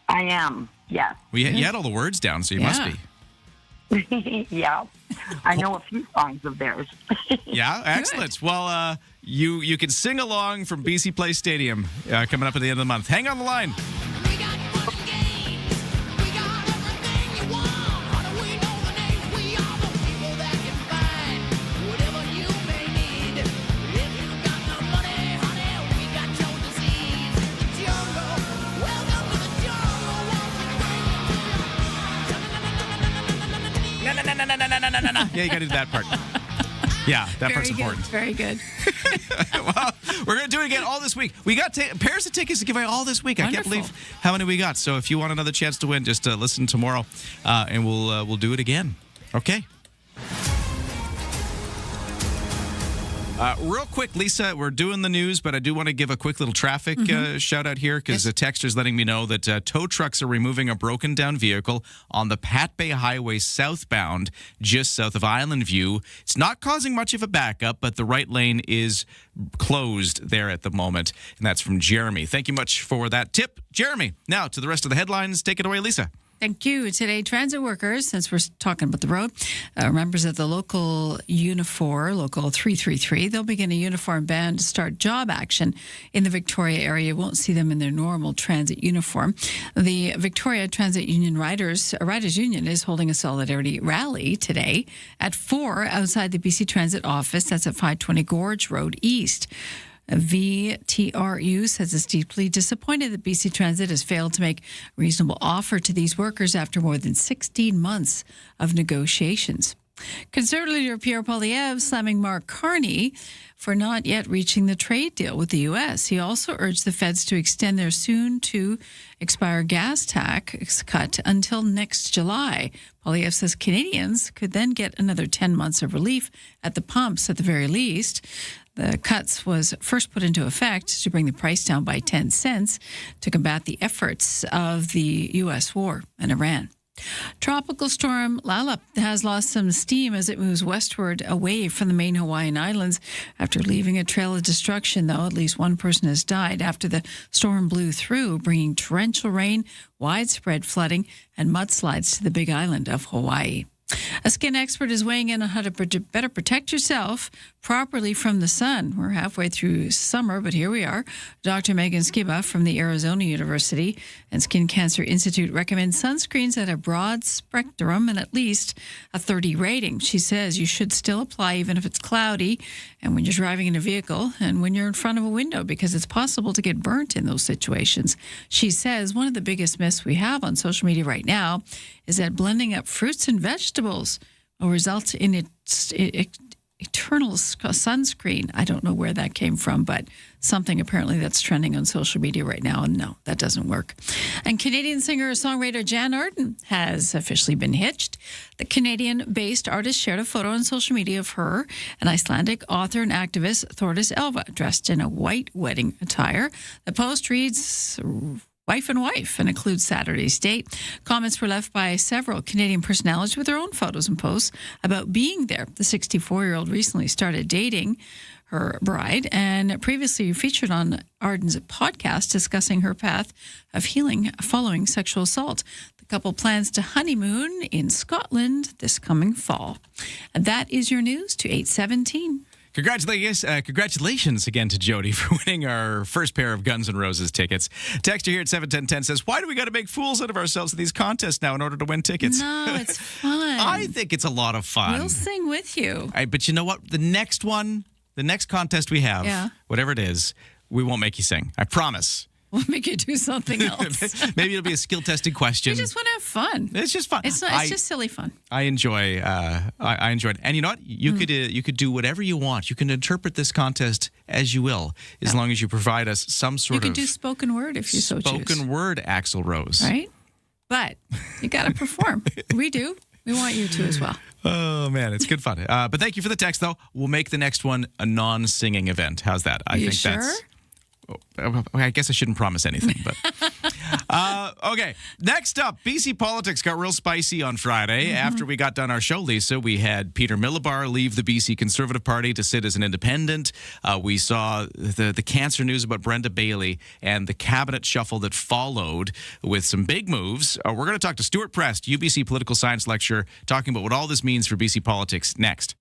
I am, yes. Well, you had all the words down, so you must be. Yeah. I know a few songs of theirs. Yeah, excellent. Well, you can sing along from BC Place Stadium coming up at the end of the month. Hang on the line. Yeah, you got to do that part. Yeah, that part's important. Very good. Well, we're going to do it again all this week. We got pairs of tickets to give away all this week. Wonderful. I can't believe how many we got. So if you want another chance to win, just listen tomorrow, and we'll do it again. Okay. Real quick, Lisa, we're doing the news, but I do want to give a quick little traffic shout out here because the texter's letting me know that tow trucks are removing a broken down vehicle on the Pat Bay Highway southbound, just south of Island View. It's not causing much of a backup, but the right lane is closed there at the moment. And that's from Jeremy. Thank you much for that tip, Jeremy. Now to the rest of the headlines. Take it away, Lisa. Thank you. Today, transit workers, since we're talking about the road, members of the local Unifor, Local 333, they'll begin a uniform ban to start job action in the Victoria area. You won't see them in their normal transit uniform. The Victoria Transit Union Riders Union is holding a solidarity rally today at 4 outside the BC Transit office. That's at 520 Gorge Road East. VTRU says it's deeply disappointed that BC Transit has failed to make a reasonable offer to these workers after more than 16 months of negotiations. Conservative leader Pierre Poilievre slamming Mark Carney for not yet reaching the trade deal with the U.S. He also urged the feds to extend their soon-to-expire gas tax cut until next July. Poilievre says Canadians could then get another 10 months of relief at the pumps at the very least. The cuts was first put into effect to bring the price down by 10 cents to combat the efforts of the U.S. war in Iran. Tropical storm Lala has lost some steam as it moves westward away from the main Hawaiian Islands. After leaving a trail of destruction, though, at least one person has died after the storm blew through, bringing torrential rain, widespread flooding, and mudslides to the Big Island of Hawaii. A skin expert is weighing in on how to better protect yourself properly from the sun. We're halfway through summer, but here we are. Dr. Megan Skiba from the Arizona University and Skin Cancer Institute recommends sunscreens at a broad spectrum and at least a 30 rating. She says you should still apply even if it's cloudy and when you're driving in a vehicle and when you're in front of a window because it's possible to get burnt in those situations. She says one of the biggest myths we have on social media right now is that blending up fruits and vegetables will result in eternal sunscreen. I don't know where that came from, but something apparently that's trending on social media right now. And no, that doesn't work. And Canadian singer-songwriter Jan Arden has officially been hitched. The Canadian-based artist shared a photo on social media of her and Icelandic author and activist Thordis Elva dressed in a white wedding attire. The post reads, "Wife and wife," and includes Saturday's date. Comments were left by several Canadian personalities with their own photos and posts about being there. The 64-year-old recently started dating her bride and previously featured on Arden's podcast discussing her path of healing following sexual assault. The couple plans to honeymoon in Scotland this coming fall. And that is your news to 8:17. Congratulations again to Jody for winning our first pair of Guns N' Roses tickets. Texter here at 71010 says, why do we got to make fools out of ourselves in these contests now in order to win tickets? No, it's fun. I think it's a lot of fun. We'll sing with you. But you know what? The next contest we have, whatever it is, we won't make you sing. I promise. We'll make you do something else. Maybe it'll be a skill-tested question. We just want to have fun. It's just fun. It's just silly fun. I enjoy. I enjoyed it. And you know what? You could do whatever you want. You can interpret this contest as you will, as long as you provide us some sort of. You can do spoken word if you so choose. Spoken word, Axl Rose. Right, but you got to perform. We do. We want you to as well. Oh, man, it's good fun. But thank you for the text, though. We'll make the next one a non-singing event. How's that? I think that's. I guess I shouldn't promise anything, but okay. Next up, BC politics got real spicy on Friday. After we got done our show, Lisa, we had Peter Millibar leave the BC Conservative Party to sit as an independent. We saw the cancer news about Brenda Bailey and the cabinet shuffle that followed with some big moves. We're going to talk to Stuart Prest, UBC political science lecturer, talking about what all this means for BC politics next.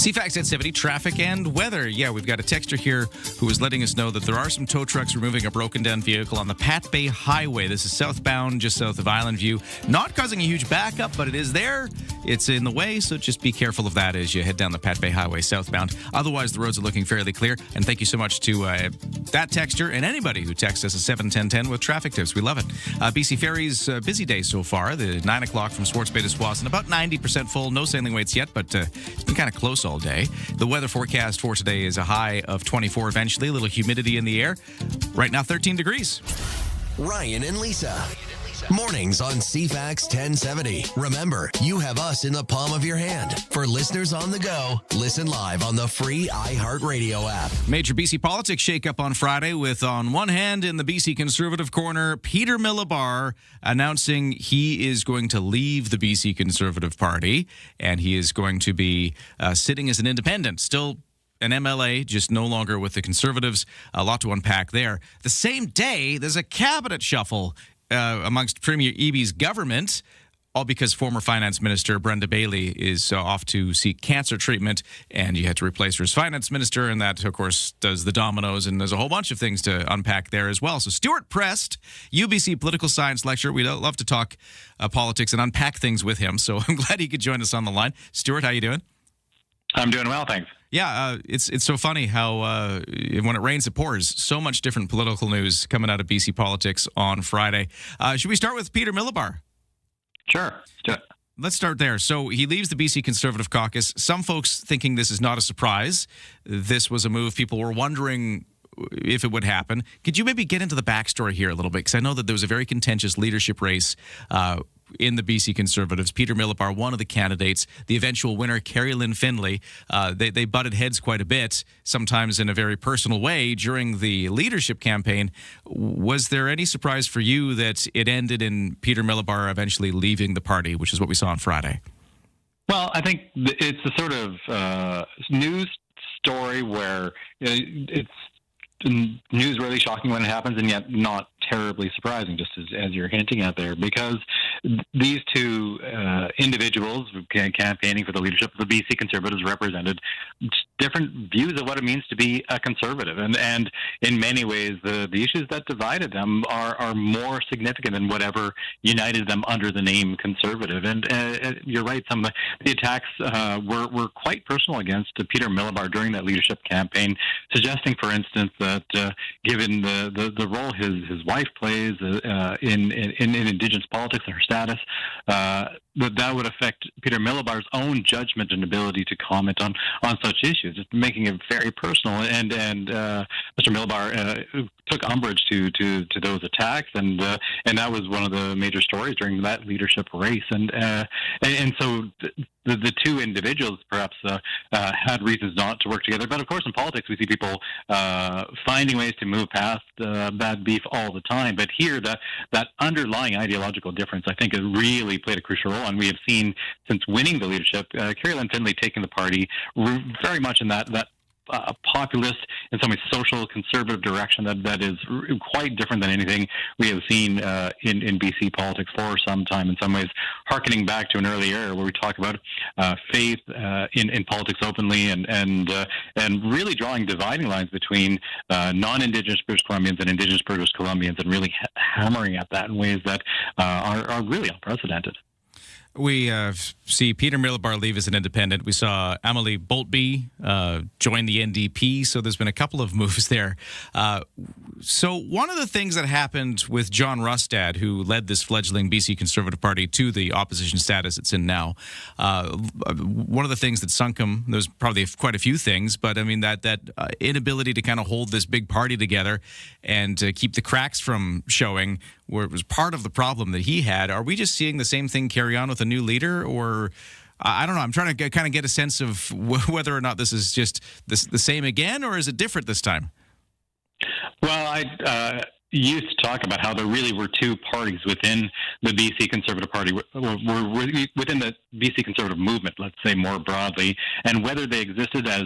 CFAX at 70, traffic and weather. Yeah, we've got a texter here who is letting us know that there are some tow trucks removing a broken down vehicle on the Pat Bay Highway. This is southbound, just south of Island View. Not causing a huge backup, but it is there. It's in the way, so just be careful of that as you head down the Pat Bay Highway southbound. Otherwise, the roads are looking fairly clear. And thank you so much to that texter and anybody who texts us at 71010 with traffic tips. We love it. BC Ferry's busy day so far. The 9 o'clock from Swartz Bay to Swassen, about 90% full. No sailing waits yet, but it's been kind of close all day. The weather forecast for today is a high of 24 eventually. A little humidity in the air. Right now, 13 degrees. Ryan and Lisa. Mornings on CFAX 1070. Remember, you have us in the palm of your hand. For listeners on the go, listen live on the free iHeartRadio app. Major BC politics shakeup on Friday with, on one hand, in the BC Conservative corner, Peter Millibar announcing he is going to leave the BC Conservative Party and he is going to be sitting as an independent, still an MLA, just no longer with the Conservatives. A lot to unpack there. The same day, there's a cabinet shuffle amongst Premier Eby's government, all because former Finance Minister Brenda Bailey is off to seek cancer treatment, and you had to replace her as Finance Minister, and that, of course, does the dominoes, and there's a whole bunch of things to unpack there as well. So Stuart Prest, UBC political science lecturer, we'd love to talk politics and unpack things with him, so I'm glad he could join us on the line. Stuart, how you doing? I'm doing well, thanks. Yeah, it's so funny how when it rains, it pours. So much different political news coming out of BC politics on Friday. Should we start with Peter Millibar? Sure. Let's start there. So he leaves the BC Conservative Caucus. Some folks thinking this is not a surprise. This was a move people were wondering if it would happen. Could you maybe get into the backstory here a little bit? Because I know that there was a very contentious leadership race in the BC Conservatives. Peter Millibar, one of the candidates, the eventual winner, Carrie Lynn Findlay, they butted heads quite a bit, sometimes in a very personal way during the leadership campaign. Was there any surprise for you that it ended in Peter Millibar eventually leaving the party, which is what we saw on Friday? Well, I think it's a sort of news story where it's news really shocking when it happens, and yet not terribly surprising, just as you're hinting at there, because these two individuals campaigning for the leadership of the BC Conservatives represented different views of what it means to be a conservative, and in many ways the issues that divided them are more significant than whatever united them under the name conservative. And you're right, some of the attacks were quite personal against Peter Millibar during that leadership campaign, suggesting, for instance, that given the role his wife plays in Indigenous politics and her status, that would affect Peter Millibar's own judgment and ability to comment on such issues, just making it very personal. And Mr. Millibar took umbrage to those attacks, and that was one of the major stories during that leadership race. And so the two individuals perhaps had reasons not to work together. But of course, in politics, we see people finding ways to move past bad beef all the time. But here, that underlying ideological difference, I think, has really played a crucial role. And we have seen since winning the leadership, Carrie Lynn Findlay taking the party very much in that populist, in some ways social conservative direction that is quite different than anything we have seen in BC politics for some time, in some ways harkening back to an early era where we talk about faith in politics openly and really drawing dividing lines between non-Indigenous British Columbians and Indigenous British Columbians, and really hammering at that in ways that are really unprecedented. We see Peter Millibar leave as an independent. We saw Emily Boltby join the NDP, so there's been a couple of moves there. So one of the things that happened with John Rustad, who led this fledgling BC Conservative Party to the opposition status it's in now, one of the things that sunk him, there's probably quite a few things, but I mean that inability to kind of hold this big party together and to keep the cracks from showing, where it was part of the problem that he had. Are we just seeing the same thing carry on with a new leader, or I don't know? I'm trying to kind of get a sense of whether or not this is just the same again, or is it different this time? Well, I used to talk about how there really were two parties within the BC Conservative Party, within the BC Conservative movement, let's say more broadly, and whether they existed as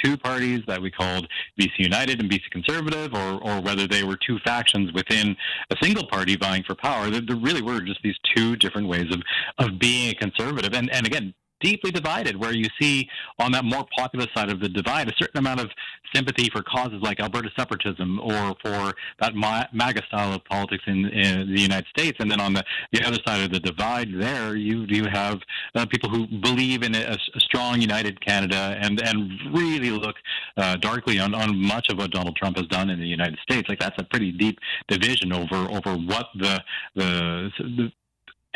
two parties that we called BC United and BC Conservative, or whether they were two factions within a single party vying for power. There really were just these two different ways of being a conservative, and again, deeply divided, where you see on that more populist side of the divide a certain amount of sympathy for causes like Alberta separatism or for that MAGA style of politics in the United States. And then on the other side of the divide there, you have people who believe in a strong united Canada and really look darkly on much of what Donald Trump has done in the United States. Like, that's a pretty deep division over what the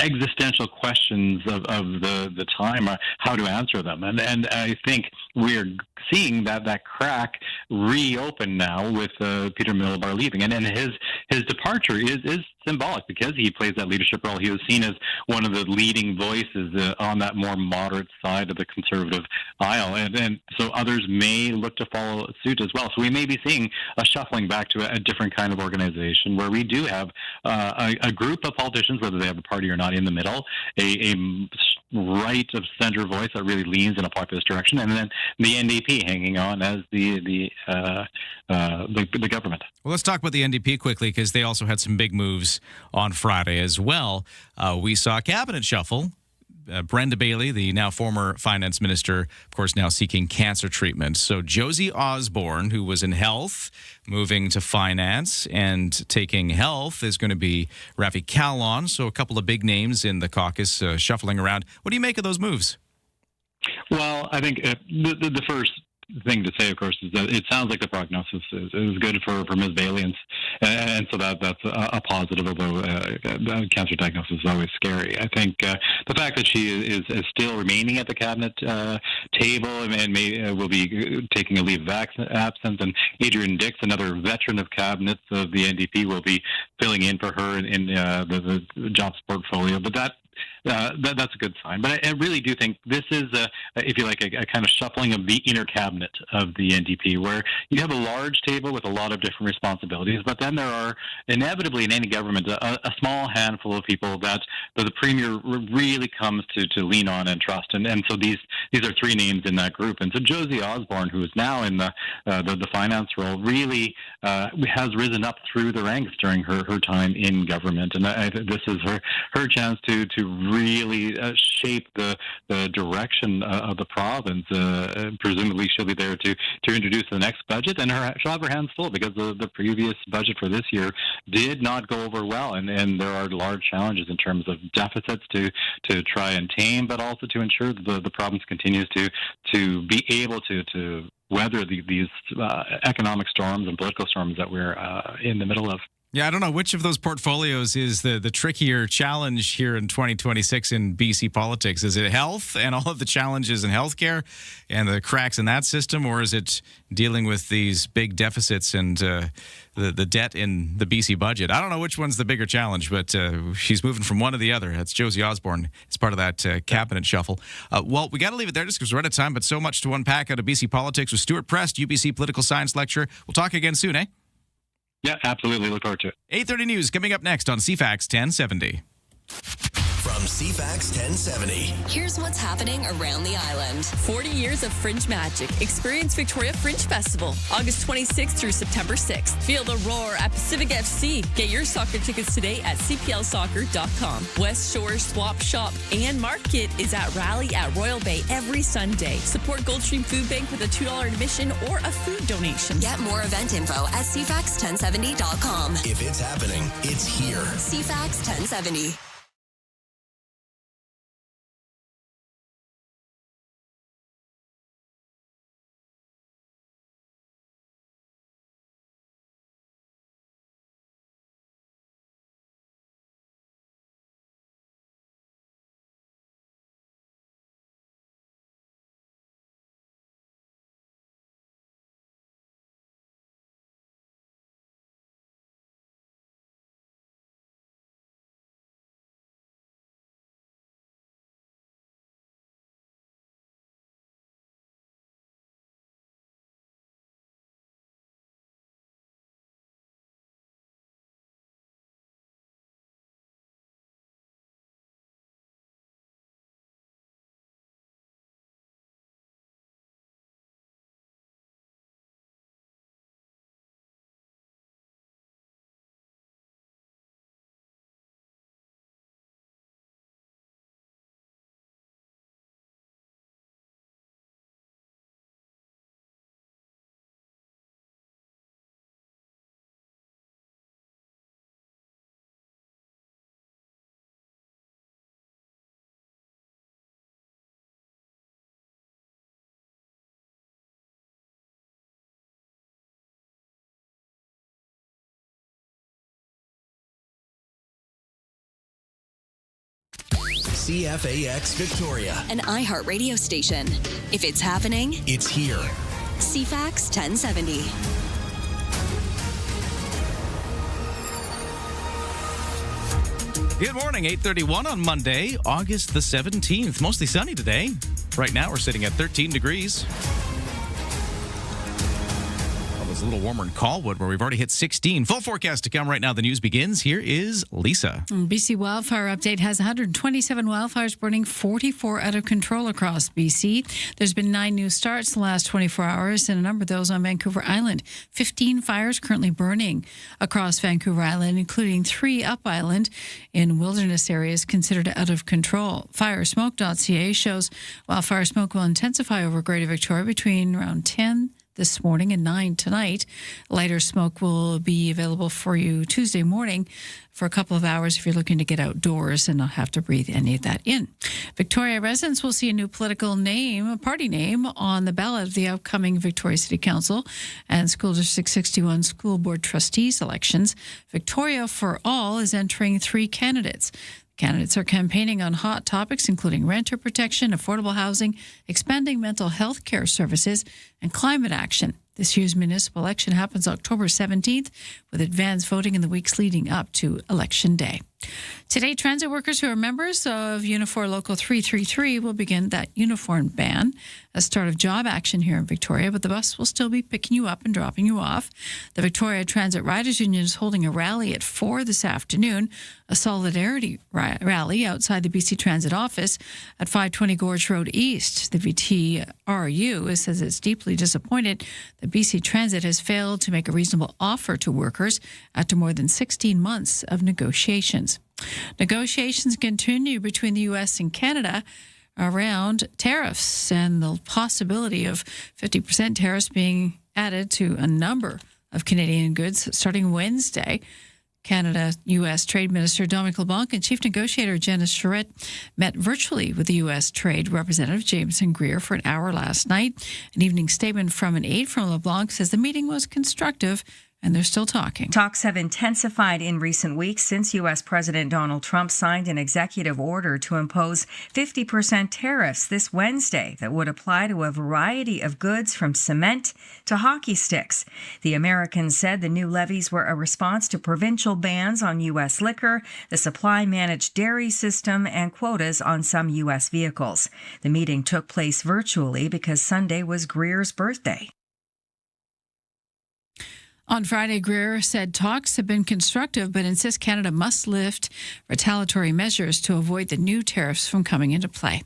existential questions of the time, how to answer them. And I think we're seeing that crack reopen now with Peter Miliband leaving. And his departure is symbolic because he plays that leadership role. He was seen as one of the leading voices on that more moderate side of the conservative aisle. And so others may look to follow suit as well. So we may be seeing a shuffling back to a different kind of organization where we do have a group of politicians, whether they have a party or not, in the middle, a right of center voice that really leans in a populist direction, and then the NDP hanging on as the government. Well, let's talk about the NDP quickly because they also had some big moves on Friday as well. We saw a cabinet shuffle. Brenda Bailey, the now former finance minister, of course, now seeking cancer treatment. So Josie Osborne, who was in health, moving to finance, and taking health is going to be Rafi Kallon. So a couple of big names in the caucus shuffling around. What do you make of those moves? Well, I think the first thing to say, of course, is that it sounds like the prognosis is good for Ms. Bailey, and so that's a positive, although cancer diagnosis is always scary. I think the fact that she is still remaining at the cabinet table and will be taking a leave of absence, and Adrian Dix, another veteran of cabinets of the NDP, will be filling in for her in the jobs portfolio. But that's a good sign. But I really do think this is, if you like, a kind of shuffling of the inner cabinet of the NDP, where you have a large table with a lot of different responsibilities, but then there are inevitably in any government a small handful of people that the premier really comes to lean on and trust. And so these are three names in that group. And so Josie Osborne, who is now in the finance role, really has risen up through the ranks during her time in government. And this is her chance to really shape the direction of the province. Presumably, she'll be there to introduce the next budget, and she'll have her hands full because the previous budget for this year did not go over well, and there are large challenges in terms of deficits to try and tame, but also to ensure that the province continues to be able to weather these economic storms and political storms that we're in the middle of. Yeah, I don't know which of those portfolios is the trickier challenge here in 2026 in BC politics. Is it health and all of the challenges in healthcare and the cracks in that system, or is it dealing with these big deficits and the debt in the BC budget? I don't know which one's the bigger challenge, but she's moving from one to the other. That's Josie Osborne. It's part of that cabinet shuffle. Well, we got to leave it there just because we're out of time, but so much to unpack out of BC politics with Stuart Prest, UBC political science lecturer. We'll talk again soon, eh? Yeah, absolutely. Look forward to it. 8:30 News coming up next on CFAX 1070. From CFAX 1070. Here's what's happening around the island. 40 years of Fringe Magic. Experience Victoria Fringe Festival, August 26th through September 6th. Feel the roar at Pacific FC. Get your soccer tickets today at cplsoccer.com. West Shore Swap Shop and Market is at Rally at Royal Bay every Sunday. Support Goldstream Food Bank with a $2 admission or a food donation. Get more event info at cfax1070.com. If it's happening, it's here. CFAX 1070. CFAX Victoria. An iHeart radio station. If it's happening, It's here. CFAX 1070. Good morning, 8:31 on Monday, August the 17th. Mostly sunny today. Right now, we're sitting at 13 degrees. Well, it's a little warmer in Colwood, where we've already hit 16. Full forecast to come right now. The news begins. Here is Lisa. BC Wildfire Update has 127 wildfires burning, 44 out of control across BC. There's been 9 new starts in the last 24 hours, and a number of those on Vancouver Island. 15 fires currently burning across Vancouver Island, including 3 up island in wilderness areas considered out of control. Firesmoke.ca shows wildfire smoke will intensify over Greater Victoria between around 10 this morning and 9 tonight. Lighter smoke will be available for you Tuesday morning for a couple of hours if you're looking to get outdoors and not have to breathe any of that in. Victoria residents will see a new political name, a party name, on the ballot of the upcoming Victoria City Council and School District 61 School Board Trustees elections. Victoria for All is entering 3 candidates. Candidates are campaigning on hot topics including renter protection, affordable housing, expanding mental health care services, and climate action. This year's municipal election happens October 17th, with advanced voting in the weeks leading up to Election Day. Today, transit workers who are members of Unifor Local 333 will begin that uniform ban, a start of job action here in Victoria, but the bus will still be picking you up and dropping you off. The Victoria Transit Riders Union is holding a rally at 4 this afternoon, a solidarity rally outside the BC Transit office at 520 Gorge Road East. The VTRU says it's deeply disappointed that BC Transit has failed to make a reasonable offer to workers after more than 16 months of negotiations. Negotiations continue between the U.S. and Canada around tariffs and the possibility of 50% tariffs being added to a number of Canadian goods starting Wednesday. Canada-U.S. Trade Minister Dominic LeBlanc and Chief Negotiator Janice Charette met virtually with the U.S. Trade Representative Jameson Greer for an hour last night. An evening statement from an aide from LeBlanc says the meeting was constructive and they're still talking. Talks have intensified in recent weeks since U.S. President Donald Trump signed an executive order to impose 50% tariffs this Wednesday that would apply to a variety of goods from cement to hockey sticks. The Americans said the new levies were a response to provincial bans on U.S. liquor, the supply-managed dairy system, and quotas on some U.S. vehicles. The meeting took place virtually because Sunday was Greer's birthday. On Friday, Greer said talks have been constructive, but insists Canada must lift retaliatory measures to avoid the new tariffs from coming into play.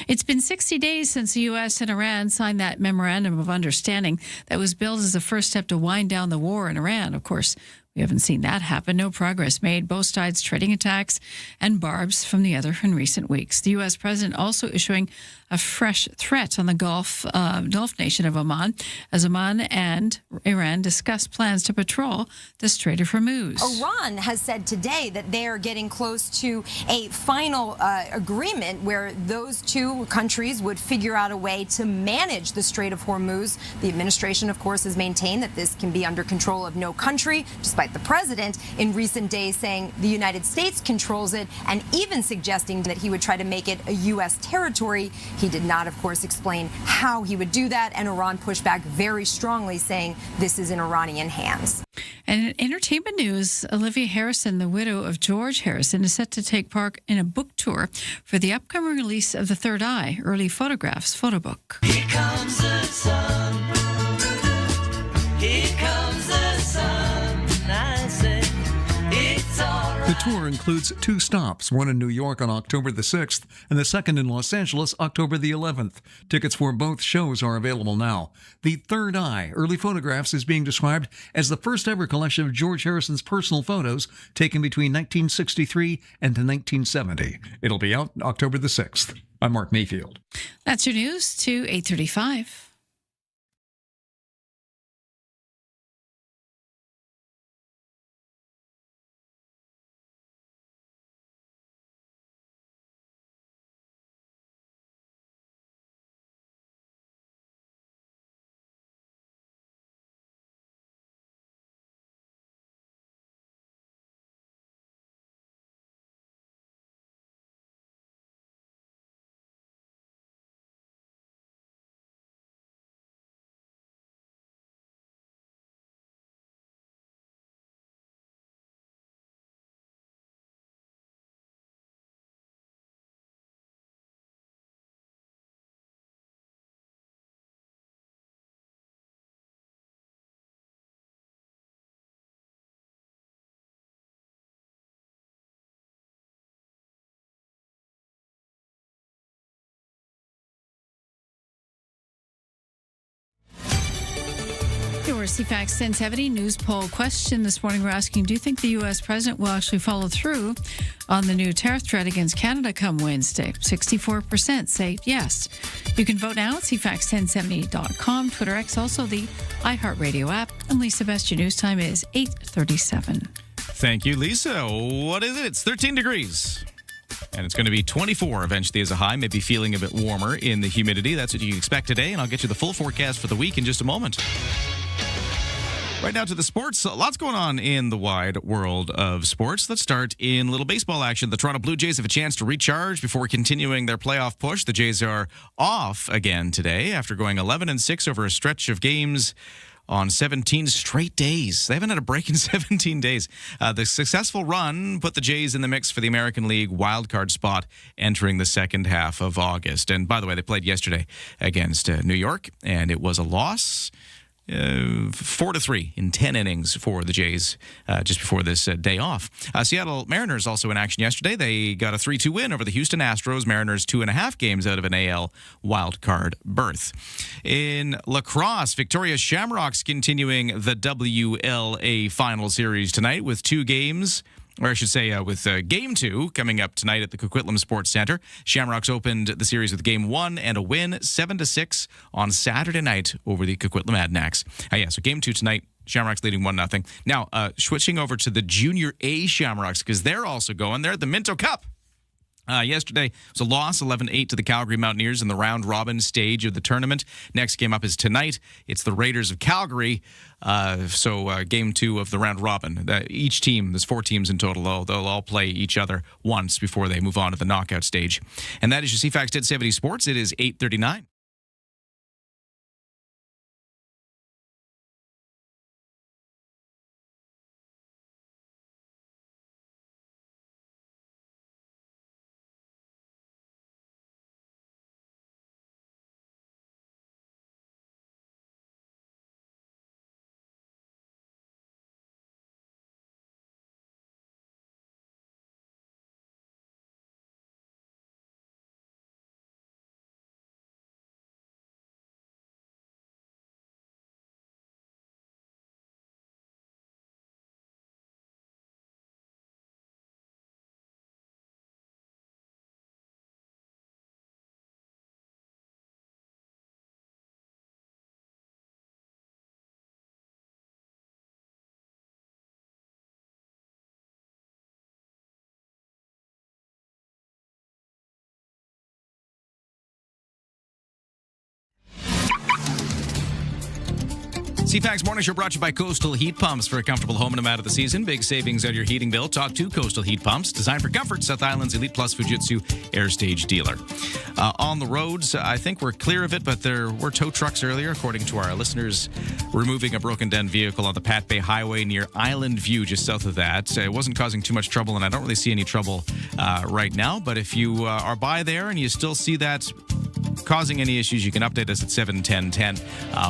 It's been 60 days since the U.S. and Iran signed that memorandum of understanding that was billed as the first step to wind down the war in Iran. Of course, we haven't seen that happen. No progress made. Both sides trading attacks and barbs from the other in recent weeks. The U.S. president also issuing a fresh threat on the Gulf nation of Oman as Oman and Iran discuss plans to patrol the Strait of Hormuz. Iran has said today that they are getting close to a final agreement where those two countries would figure out a way to manage the Strait of Hormuz. The administration, of course, has maintained that this can be under control of no country, despite the president in recent days saying the United States controls it and even suggesting that he would try to make it a U.S. territory. He did not, of course, explain how he would do that, and Iran pushed back very strongly, saying this is in Iranian hands. And in entertainment news, Olivia Harrison, the widow of George Harrison, is set to take part in a book tour for the upcoming release of The Third Eye, Early Photographs photo book. Here comes the sun. Here comes the sun. I say it's all right. The tour includes 2 stops, one in New York on October the 6th and the second in Los Angeles, October the 11th. Tickets for both shows are available now. The Third Eye, Early Photographs, is being described as the first ever collection of George Harrison's personal photos taken between 1963 and 1970. It'll be out October the 6th. I'm Mark Mayfield. That's your news to 8:35. our CFAX 1070 news poll question this morning. We're asking, do you think the U.S. president will actually follow through on the new tariff threat against Canada come Wednesday? 64% say yes. You can vote now at CFAX1070.com, Twitter X, also the iHeartRadio app. And Lisa, best your news time is 8:37. Thank you, Lisa. What is it? It's 13 degrees. And it's going to be 24 eventually as a high, maybe feeling a bit warmer in the humidity. That's what you expect today, and I'll get you the full forecast for the week in just a moment. Right now to the sports. Lots going on in the wide world of sports. Let's start in little baseball action. The Toronto Blue Jays have a chance to recharge before continuing their playoff push. The Jays are off again today after going 11-6 over a stretch of games on 17 straight days. They haven't had a break in 17 days. The successful run put the Jays in the mix for the American League wildcard spot entering the second half of August. And by the way, they played yesterday against New York, and it was a loss. 4-3 in 10 innings for the Jays just before this day off. Seattle Mariners also in action yesterday. They got a 3-2 win over the Houston Astros. Mariners 2.5 games out of an AL wildcard berth. In lacrosse, Victoria Shamrocks continuing the WLA final series tonight with 2 games. Or I should say with Game 2 coming up tonight at the Coquitlam Sports Centre. Shamrocks opened the series with Game 1 and a win, 7-6 on Saturday night over the Coquitlam Adanacs. So Game 2 tonight, Shamrocks leading 1-0. Now, switching over to the Junior A Shamrocks, because they're also going. They're at the Minto Cup. Yesterday was a loss, 11-8 to the Calgary Mountaineers in the round-robin stage of the tournament. Next game up is tonight. It's the Raiders of Calgary. Game 2 of the round-robin. Each team, there's 4 teams in total, they'll all play each other once before they move on to the knockout stage. And that is your CFAX 1070 Sports. It is 8:39. CFAX Morning Show brought to you by Coastal Heat Pumps. For a comfortable home no matter the season. Big savings on your heating bill. Talk to Coastal Heat Pumps. Designed for comfort. South Island's Elite Plus Fujitsu Air Stage dealer. On the roads, I think we're clear of it, but there were tow trucks earlier, according to our listeners, removing a broken down vehicle on the Pat Bay Highway near Island View, just south of that. It wasn't causing too much trouble, and I don't really see any trouble right now. But if you are by there and you still see that causing any issues, you can update us at 71010.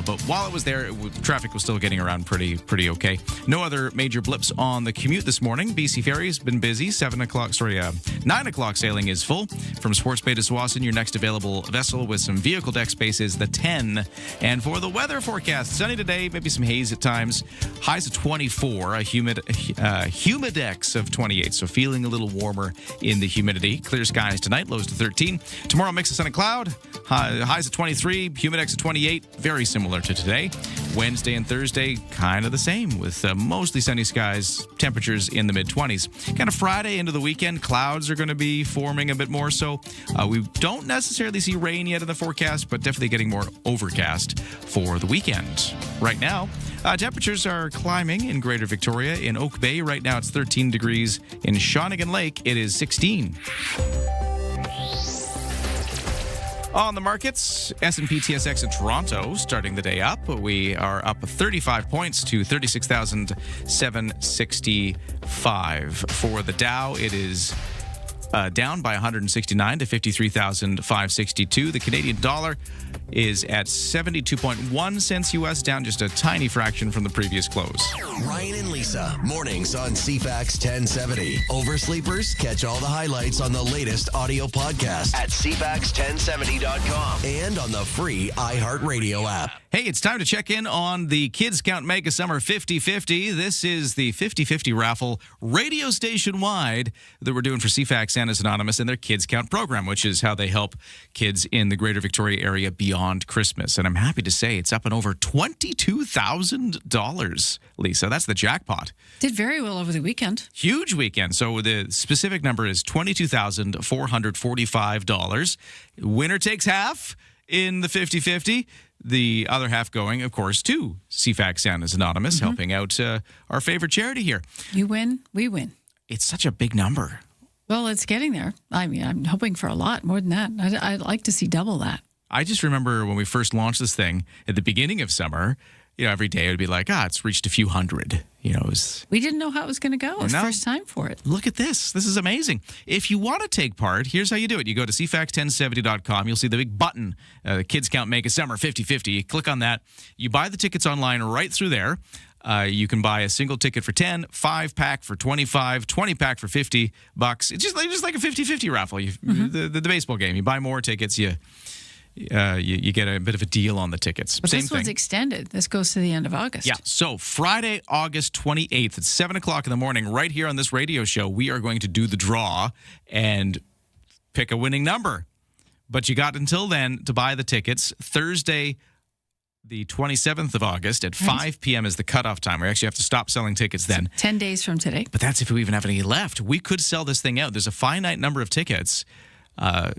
But while it was there, traffic was still getting around pretty okay. No other major blips on the commute this morning. BC Ferry's been busy. 9 o'clock sailing is full. From Sports Bay to Tsawwassen, your next available vessel with some vehicle deck space is the 10. And for the weather forecast, sunny today, maybe some haze at times. Highs of 24, a humidex of 28, so feeling a little warmer in the humidity. Clear skies tonight, lows to 13. Tomorrow, mix of sun and cloud. Highs of 23, humidex of 28, very similar to today. Wednesday and Thursday, kind of the same, with mostly sunny skies, temperatures in the mid-20s. Kind of Friday into the weekend, clouds are going to be forming a bit more so. We don't necessarily see rain yet in the forecast, but definitely getting more overcast for the weekend. Right now, temperatures are climbing in Greater Victoria. In Oak Bay, right now it's 13 degrees. In Shawnigan Lake, it is 16. On the markets, S&P TSX in Toronto starting the day up. We are up 35 points to 36,765. For the Dow, it is down by 169 to 53,562. The Canadian dollar is at 72.1 cents US, down just a tiny fraction from the previous close. Ryan and Lisa, mornings on CFAX 1070. Oversleepers, catch all the highlights on the latest audio podcast at CFAX1070.com and on the free iHeartRadio app. Hey, it's time to check in on the Kids Count Mega Summer 50/50. This is the 50/50 raffle radio station wide that we're doing for CFAX Santa's Anonymous and their Kids Count program, which is how they help kids in the Greater Victoria area beyond Christmas. And I'm happy to say it's up and over $22,000, Lisa. That's the jackpot. Did very well over the weekend. Huge weekend. So the specific number is $22,445. Winner takes half in the 50/50. The other half going, of course, to CFAX Santa's Anonymous, helping out our favorite charity here. You win, we win. It's such a big number. Well, it's getting there. I mean, I'm hoping for a lot more than that. I'd like to see double that. I just remember when we first launched this thing at the beginning of summer, every day it would be like, it's reached a few hundred. It was... We didn't know how it was going to go. It was the first time for it. Look at this. This is amazing. If you want to take part, here's how you do it. You go to CFAX1070.com. You'll see the big button, Kids Count Mega Summer 50/50. You click on that. You buy the tickets online right through there. You can buy a single ticket for $10, 5-pack for $25, 20-pack for $50. It's just like a 50/50 raffle. The baseball game. You buy more tickets, you get a bit of a deal on the tickets. But Same this one's thing. extended. This goes to the end of August. Yeah. So Friday, August 28th at 7 o'clock in the morning, right here on this radio show, we are going to do the draw and pick a winning number. But you got until then to buy the tickets. Thursday, the 27th of August at 5 p.m. is the cutoff time. We actually have to stop selling tickets then. 10 days from today. But that's if we even have any left. We could sell this thing out. There's a finite number of tickets.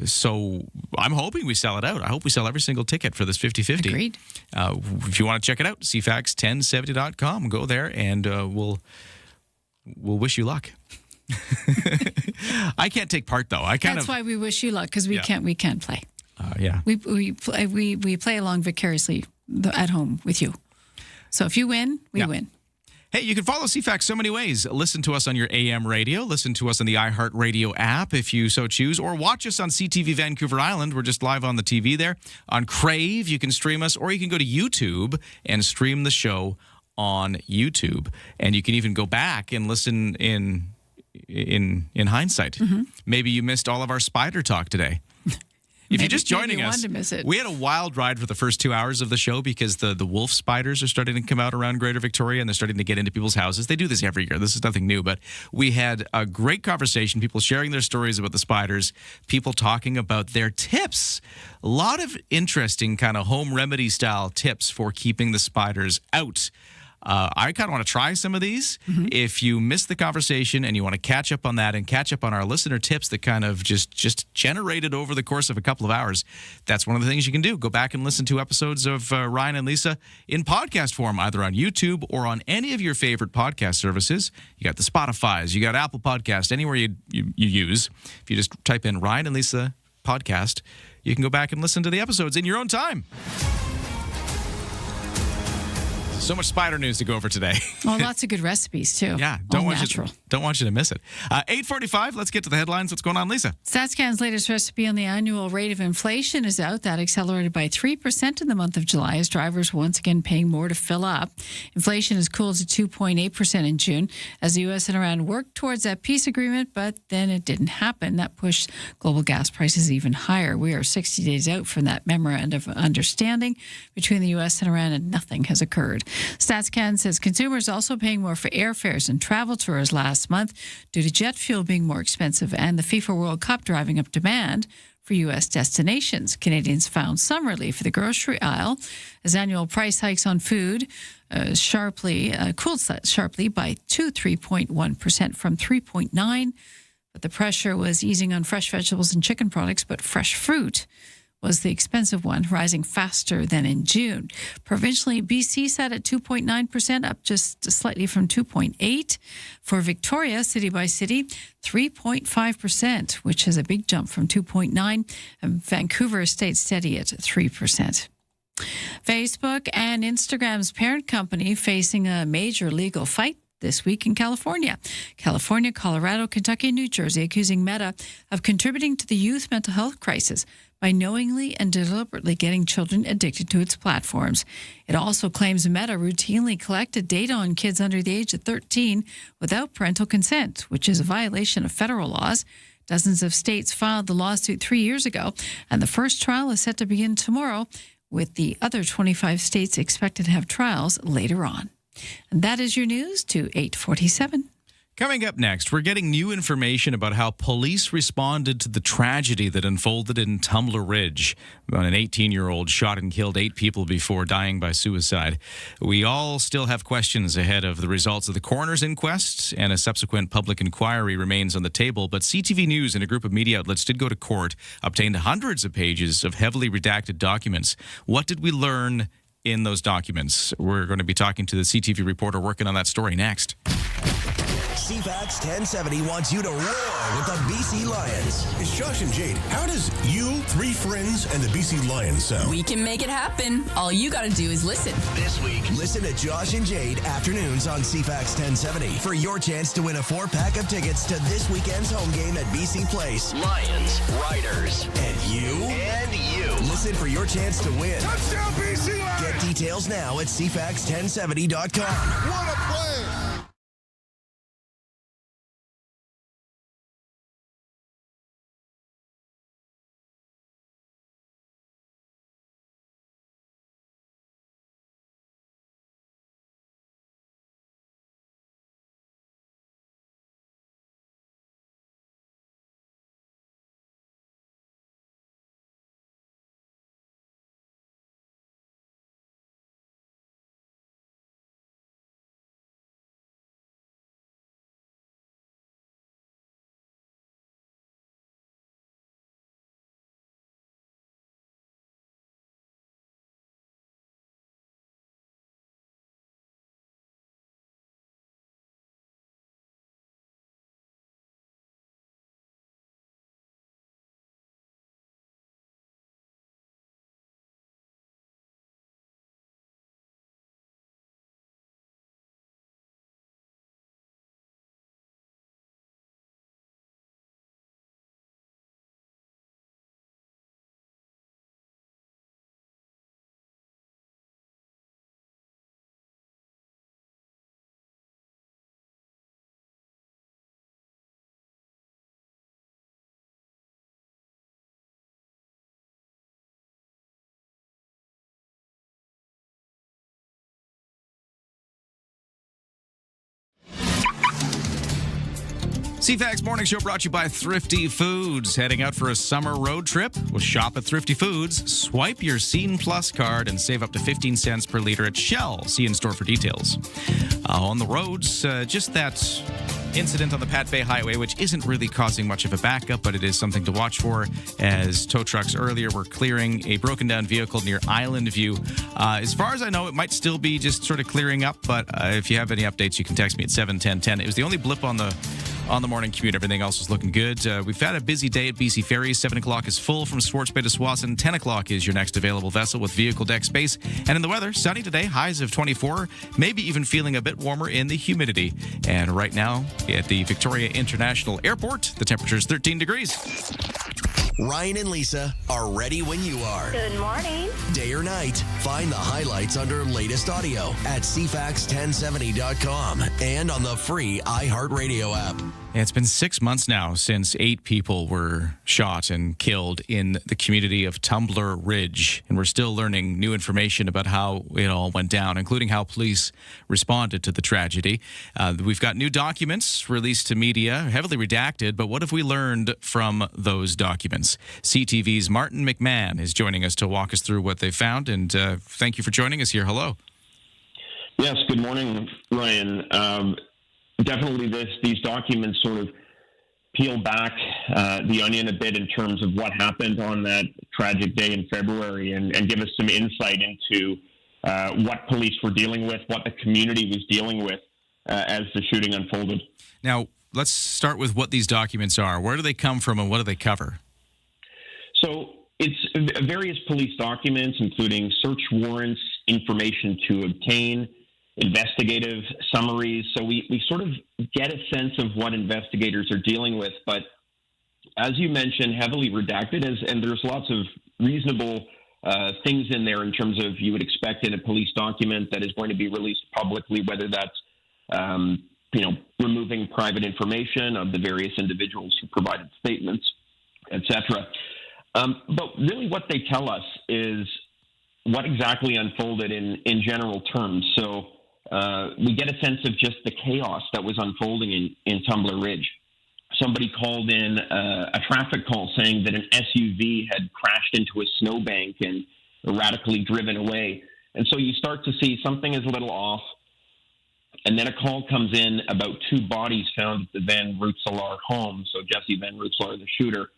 So I'm hoping we sell it out. I hope we sell every single ticket for this 50/50. Agreed. If you want to check it out, CFAX1070.com. Go there and we'll wish you luck. I can't take part though. That's why we wish you luck, because we can't play. Yeah. We play along vicariously at home with you. So if you win, we win. Hey, you can follow CFAX so many ways. Listen to us on your AM radio. Listen to us on the iHeartRadio app if you so choose. Or watch us on CTV Vancouver Island. We're just live on the TV there. On Crave, you can stream us. Or you can go to YouTube and stream the show on YouTube. And you can even go back and listen in hindsight. Maybe you missed all of our spider talk today. If you're just joining us, we had a wild ride for the first 2 hours of the show because the wolf spiders are starting to come out around Greater Victoria and they're starting to get into people's houses. They do this every year. This is nothing new, but we had a great conversation, people sharing their stories about the spiders, people talking about their tips. A lot of interesting kind of home remedy style tips for keeping the spiders out. I kind of want to try some of these. If you missed the conversation and you want to catch up on that and catch up on our listener tips that kind of just generated over the course of a couple of hours, that's one of the things you can do. Go back and listen to episodes of Ryan and Lisa in podcast form, either on YouTube or on any of your favorite podcast services. You got the Spotifys, you got Apple Podcast, anywhere you use. If you just type in Ryan and Lisa podcast, you can go back and listen to the episodes in your own time. So much spider news to go over today. Oh, lots of good recipes, too. Yeah, don't want you to miss it. 8:45, let's get to the headlines. What's going on, Lisa? StatsCan's latest recipe on the annual rate of inflation is out. That accelerated by 3% in the month of July as drivers once again paying more to fill up. Inflation has cooled to 2.8% in June as the U.S. and Iran worked towards that peace agreement, but then it didn't happen. That pushed global gas prices even higher. We are 60 days out from that memorandum of understanding between the U.S. and Iran, and nothing has occurred. StatsCan says consumers also paying more for airfares and travel tours last month due to jet fuel being more expensive and the FIFA World Cup driving up demand for U.S. destinations. Canadians found some relief for the grocery aisle as annual price hikes on food cooled sharply by 3.1% from 3.9%. But the pressure was easing on fresh vegetables and chicken products, but fresh fruit was the expensive one, rising faster than in June. Provincially, BC sat at 2.9%, up just slightly from 2.8%. For Victoria, city by city, 3.5%, which is a big jump from 2.9%. And Vancouver stayed steady at 3%. Facebook and Instagram's parent company facing a major legal fight this week in California. California, Colorado, Kentucky, and New Jersey accusing Meta of contributing to the youth mental health crisis by knowingly and deliberately getting children addicted to its platforms. It also claims Meta routinely collected data on kids under the age of 13 without parental consent, which is a violation of federal laws. Dozens of states filed the lawsuit 3 years ago, and the first trial is set to begin tomorrow, with the other 25 states expected to have trials later on. And that is your news to 8:47. Coming up next, we're getting new information about how police responded to the tragedy that unfolded in Tumbler Ridge. An 18-year-old shot and killed 8 people before dying by suicide. We all still have questions ahead of the results of the coroner's inquest, and a subsequent public inquiry remains on the table. But CTV News and a group of media outlets did go to court, obtained hundreds of pages of heavily redacted documents. What did we learn in those documents? We're going to be talking to the CTV reporter working on that story next. CFAX 1070 wants you to roar with the BC Lions. It's Josh and Jade. How does you, 3 friends, and the BC Lions sound? We can make it happen. All you got to do is listen. This week, listen to Josh and Jade afternoons on CFAX 1070 for your chance to win a 4-pack of tickets to this weekend's home game at BC Place. Lions, Riders, and you. Listen for your chance to win. Touchdown, BC Lions! Get details now at CFAX1070.com. What a play! CFAX Morning Show brought to you by Thrifty Foods. Heading out for a summer road trip? Well, shop at Thrifty Foods. Swipe your Scene Plus card and save up to 15 cents per liter at Shell. See in store for details. On the roads, just that incident on the Pat Bay Highway, which isn't really causing much of a backup, but it is something to watch for, as tow trucks earlier were clearing a broken down vehicle near Island View. As far as I know, it might still be just sort of clearing up, but if you have any updates, you can text me at 71010. It was the only blip on the morning commute. Everything else was looking good. We've had a busy day at BC Ferries. 7 o'clock is full from Swartz Bay to Swanson. 10 o'clock is your next available vessel with vehicle deck space. And in the weather, sunny today, highs of 24, maybe even feeling a bit warmer in the humidity. And right now at the Victoria International Airport, the temperature is 13 degrees. Ryan and Lisa are ready when you are. Good morning. Day or night, find the highlights under latest audio at CFAX1070.com and on the free iHeartRadio app. It's been 6 months now since 8 people were shot and killed in the community of Tumbler Ridge. And we're still learning new information about how it all went down, including how police responded to the tragedy. We've got new documents released to media, heavily redacted, but what have we learned from those documents? CTV's Martin McMahon is joining us to walk us through what they found. And thank you for joining us here. Hello. Yes, good morning, Ryan. Definitely these documents sort of peel back the onion a bit in terms of what happened on that tragic day in February and give us some insight into what police were dealing with, what the community was dealing with as the shooting unfolded. Now, let's start with what these documents are. Where do they come from and what do they cover? So it's various police documents, including search warrants, information to obtain, investigative summaries. So we sort of get a sense of what investigators are dealing with. But as you mentioned, heavily redacted, and there's lots of reasonable things in there in terms of you would expect in a police document that is going to be released publicly, whether that's removing private information of the various individuals who provided statements, etc. But really what they tell us is what exactly unfolded in general terms. So we get a sense of just the chaos that was unfolding in Tumbler Ridge. Somebody called in a traffic call saying that an SUV had crashed into a snowbank and erratically driven away. And so you start to see something is a little off. And then a call comes in about 2 bodies found at the Van Rootselaar home. So Jesse Van Rootselaar, the shooter.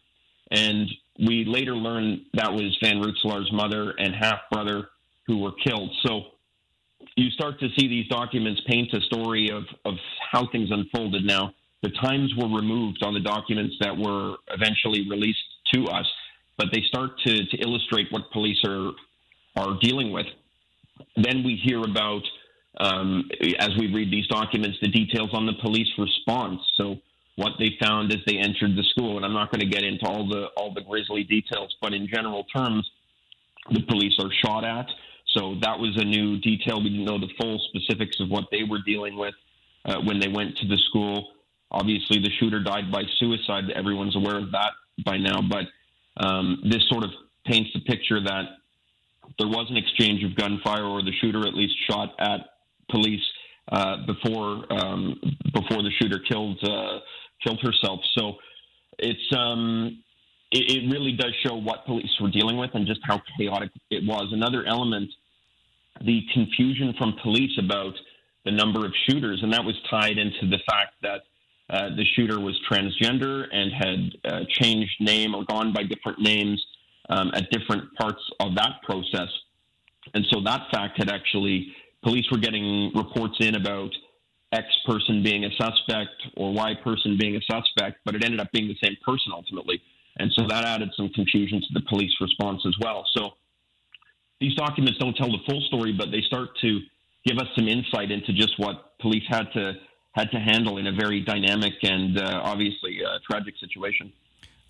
And we later learned that was Van Rootselaar's mother and half-brother who were killed. So you start to see these documents paint a story of how things unfolded. Now, the times were removed on the documents that were eventually released to us, but they start to illustrate what police are dealing with. Then we hear about, as we read these documents, the details on the police response. So what they found as they entered the school, and I'm not going to get into all the grisly details, but in general terms, the police are shot at. So that was a new detail. We didn't know the full specifics of what they were dealing with when they went to the school. Obviously, the shooter died by suicide. Everyone's aware of that by now. But this sort of paints the picture that there was an exchange of gunfire, or the shooter at least shot at police before the shooter killed herself. So it really does show what police were dealing with and just how chaotic it was. Another element, the confusion from police about the number of shooters, and that was tied into the fact that the shooter was transgender and had changed name or gone by different names at different parts of that process. And so that fact had actually, police were getting reports in about X person being a suspect or Y person being a suspect, but it ended up being the same person ultimately. And so that added some confusion to the police response as well. So these documents don't tell the full story, but they start to give us some insight into just what police had to handle in a very dynamic and obviously tragic situation.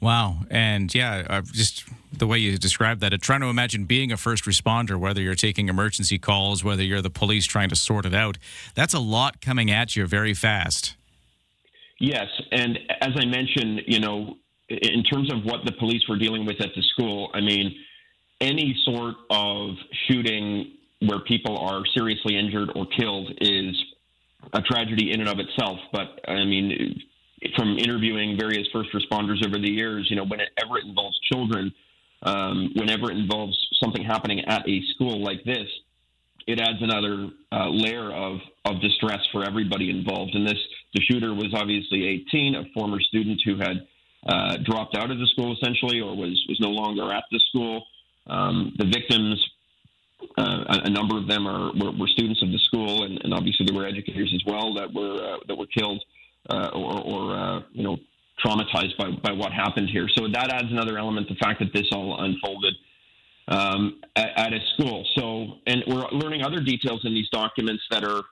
Wow. And yeah, just the way you described that, trying to imagine being a first responder, whether you're taking emergency calls, whether you're the police trying to sort it out, that's a lot coming at you very fast. Yes. And as I mentioned, in terms of what the police were dealing with at the school, I mean, any sort of shooting where people are seriously injured or killed is a tragedy in and of itself. But I mean, from interviewing various first responders over the years, whenever it involves children, whenever it involves something happening at a school like this, it adds another layer of distress for everybody involved. And the shooter was obviously 18, a former student who had dropped out of the school essentially, or was no longer at the school. The victims, a number of them were students of the school, and obviously there were educators as well that were killed or traumatized by what happened here. So that adds another element, the fact that this all unfolded at a school. So, and we're learning other details in these documents that are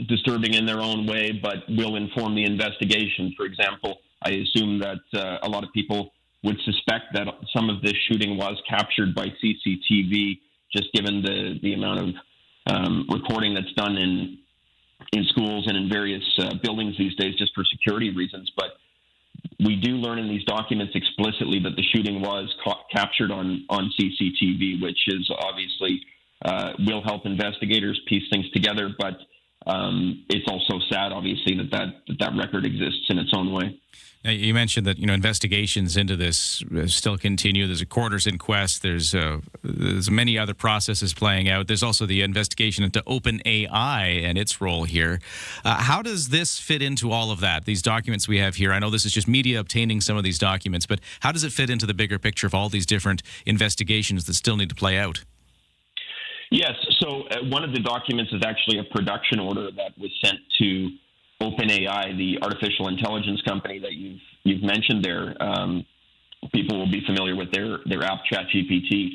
disturbing in their own way, but will inform the investigation. For example, I assume that a lot of people would suspect that some of this shooting was captured by CCTV, just given the amount of recording that's done in schools and in various buildings these days, just for security reasons. But we do learn in these documents explicitly that the shooting was captured on CCTV, which is obviously will help investigators piece things together. But it's also sad, obviously, that record exists in its own way. Now, you mentioned that investigations into this still continue. There's a coroner's inquest. There's many other processes playing out. There's also the investigation into OpenAI and its role here. How does this fit into all of that? These documents we have here. I know this is just media obtaining some of these documents, but how does it fit into the bigger picture of all these different investigations that still need to play out? Yes. So one of the documents is actually a production order that was sent to OpenAI, the artificial intelligence company that you've mentioned there. People will be familiar with their app, ChatGPT.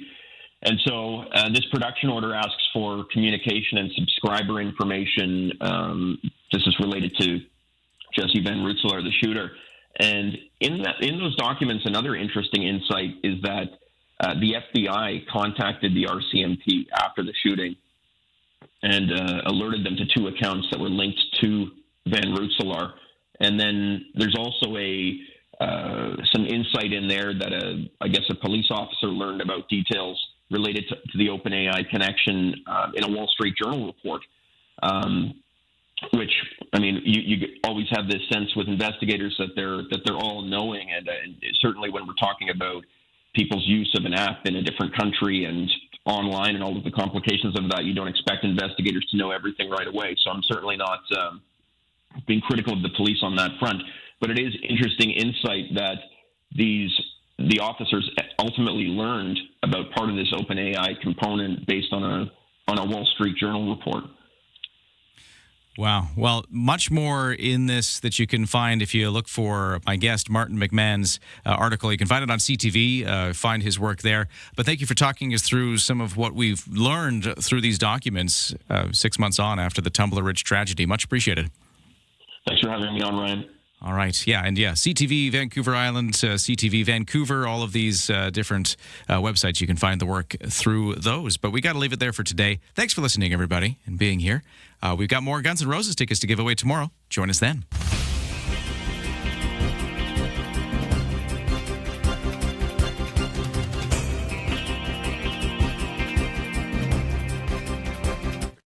And so this production order asks for communication and subscriber information. This is related to Jesse Van Rutselaar, the shooter. And in those documents, another interesting insight is that the FBI contacted the RCMP after the shooting and alerted them to 2 accounts that were linked to Van Rutselaar. And then there's also some insight in there that I guess a police officer learned about details related to the OpenAI connection in a Wall Street Journal report, which, I mean, you always have this sense with investigators that they're all knowing, and certainly when we're talking about people's use of an app in a different country and online and all of the complications of that, you don't expect investigators to know everything right away. So I'm certainly not being critical of the police on that front, but it is interesting insight that the officers ultimately learned about part of this OpenAI component based on a Wall Street Journal report. Wow. Well, much more in this that you can find if you look for my guest, Martin McMahon's article. You can find it on CTV, find his work there. But thank you for talking us through some of what we've learned through these documents 6 months on after the Tumbler Ridge tragedy. Much appreciated. Thanks for having me on, Ryan. All right. Yeah. And CTV Vancouver Island, CTV Vancouver, all of these different websites. You can find the work through those. But we got to leave it there for today. Thanks for listening, everybody, and being here. We've got more Guns N' Roses tickets to give away tomorrow. Join us then.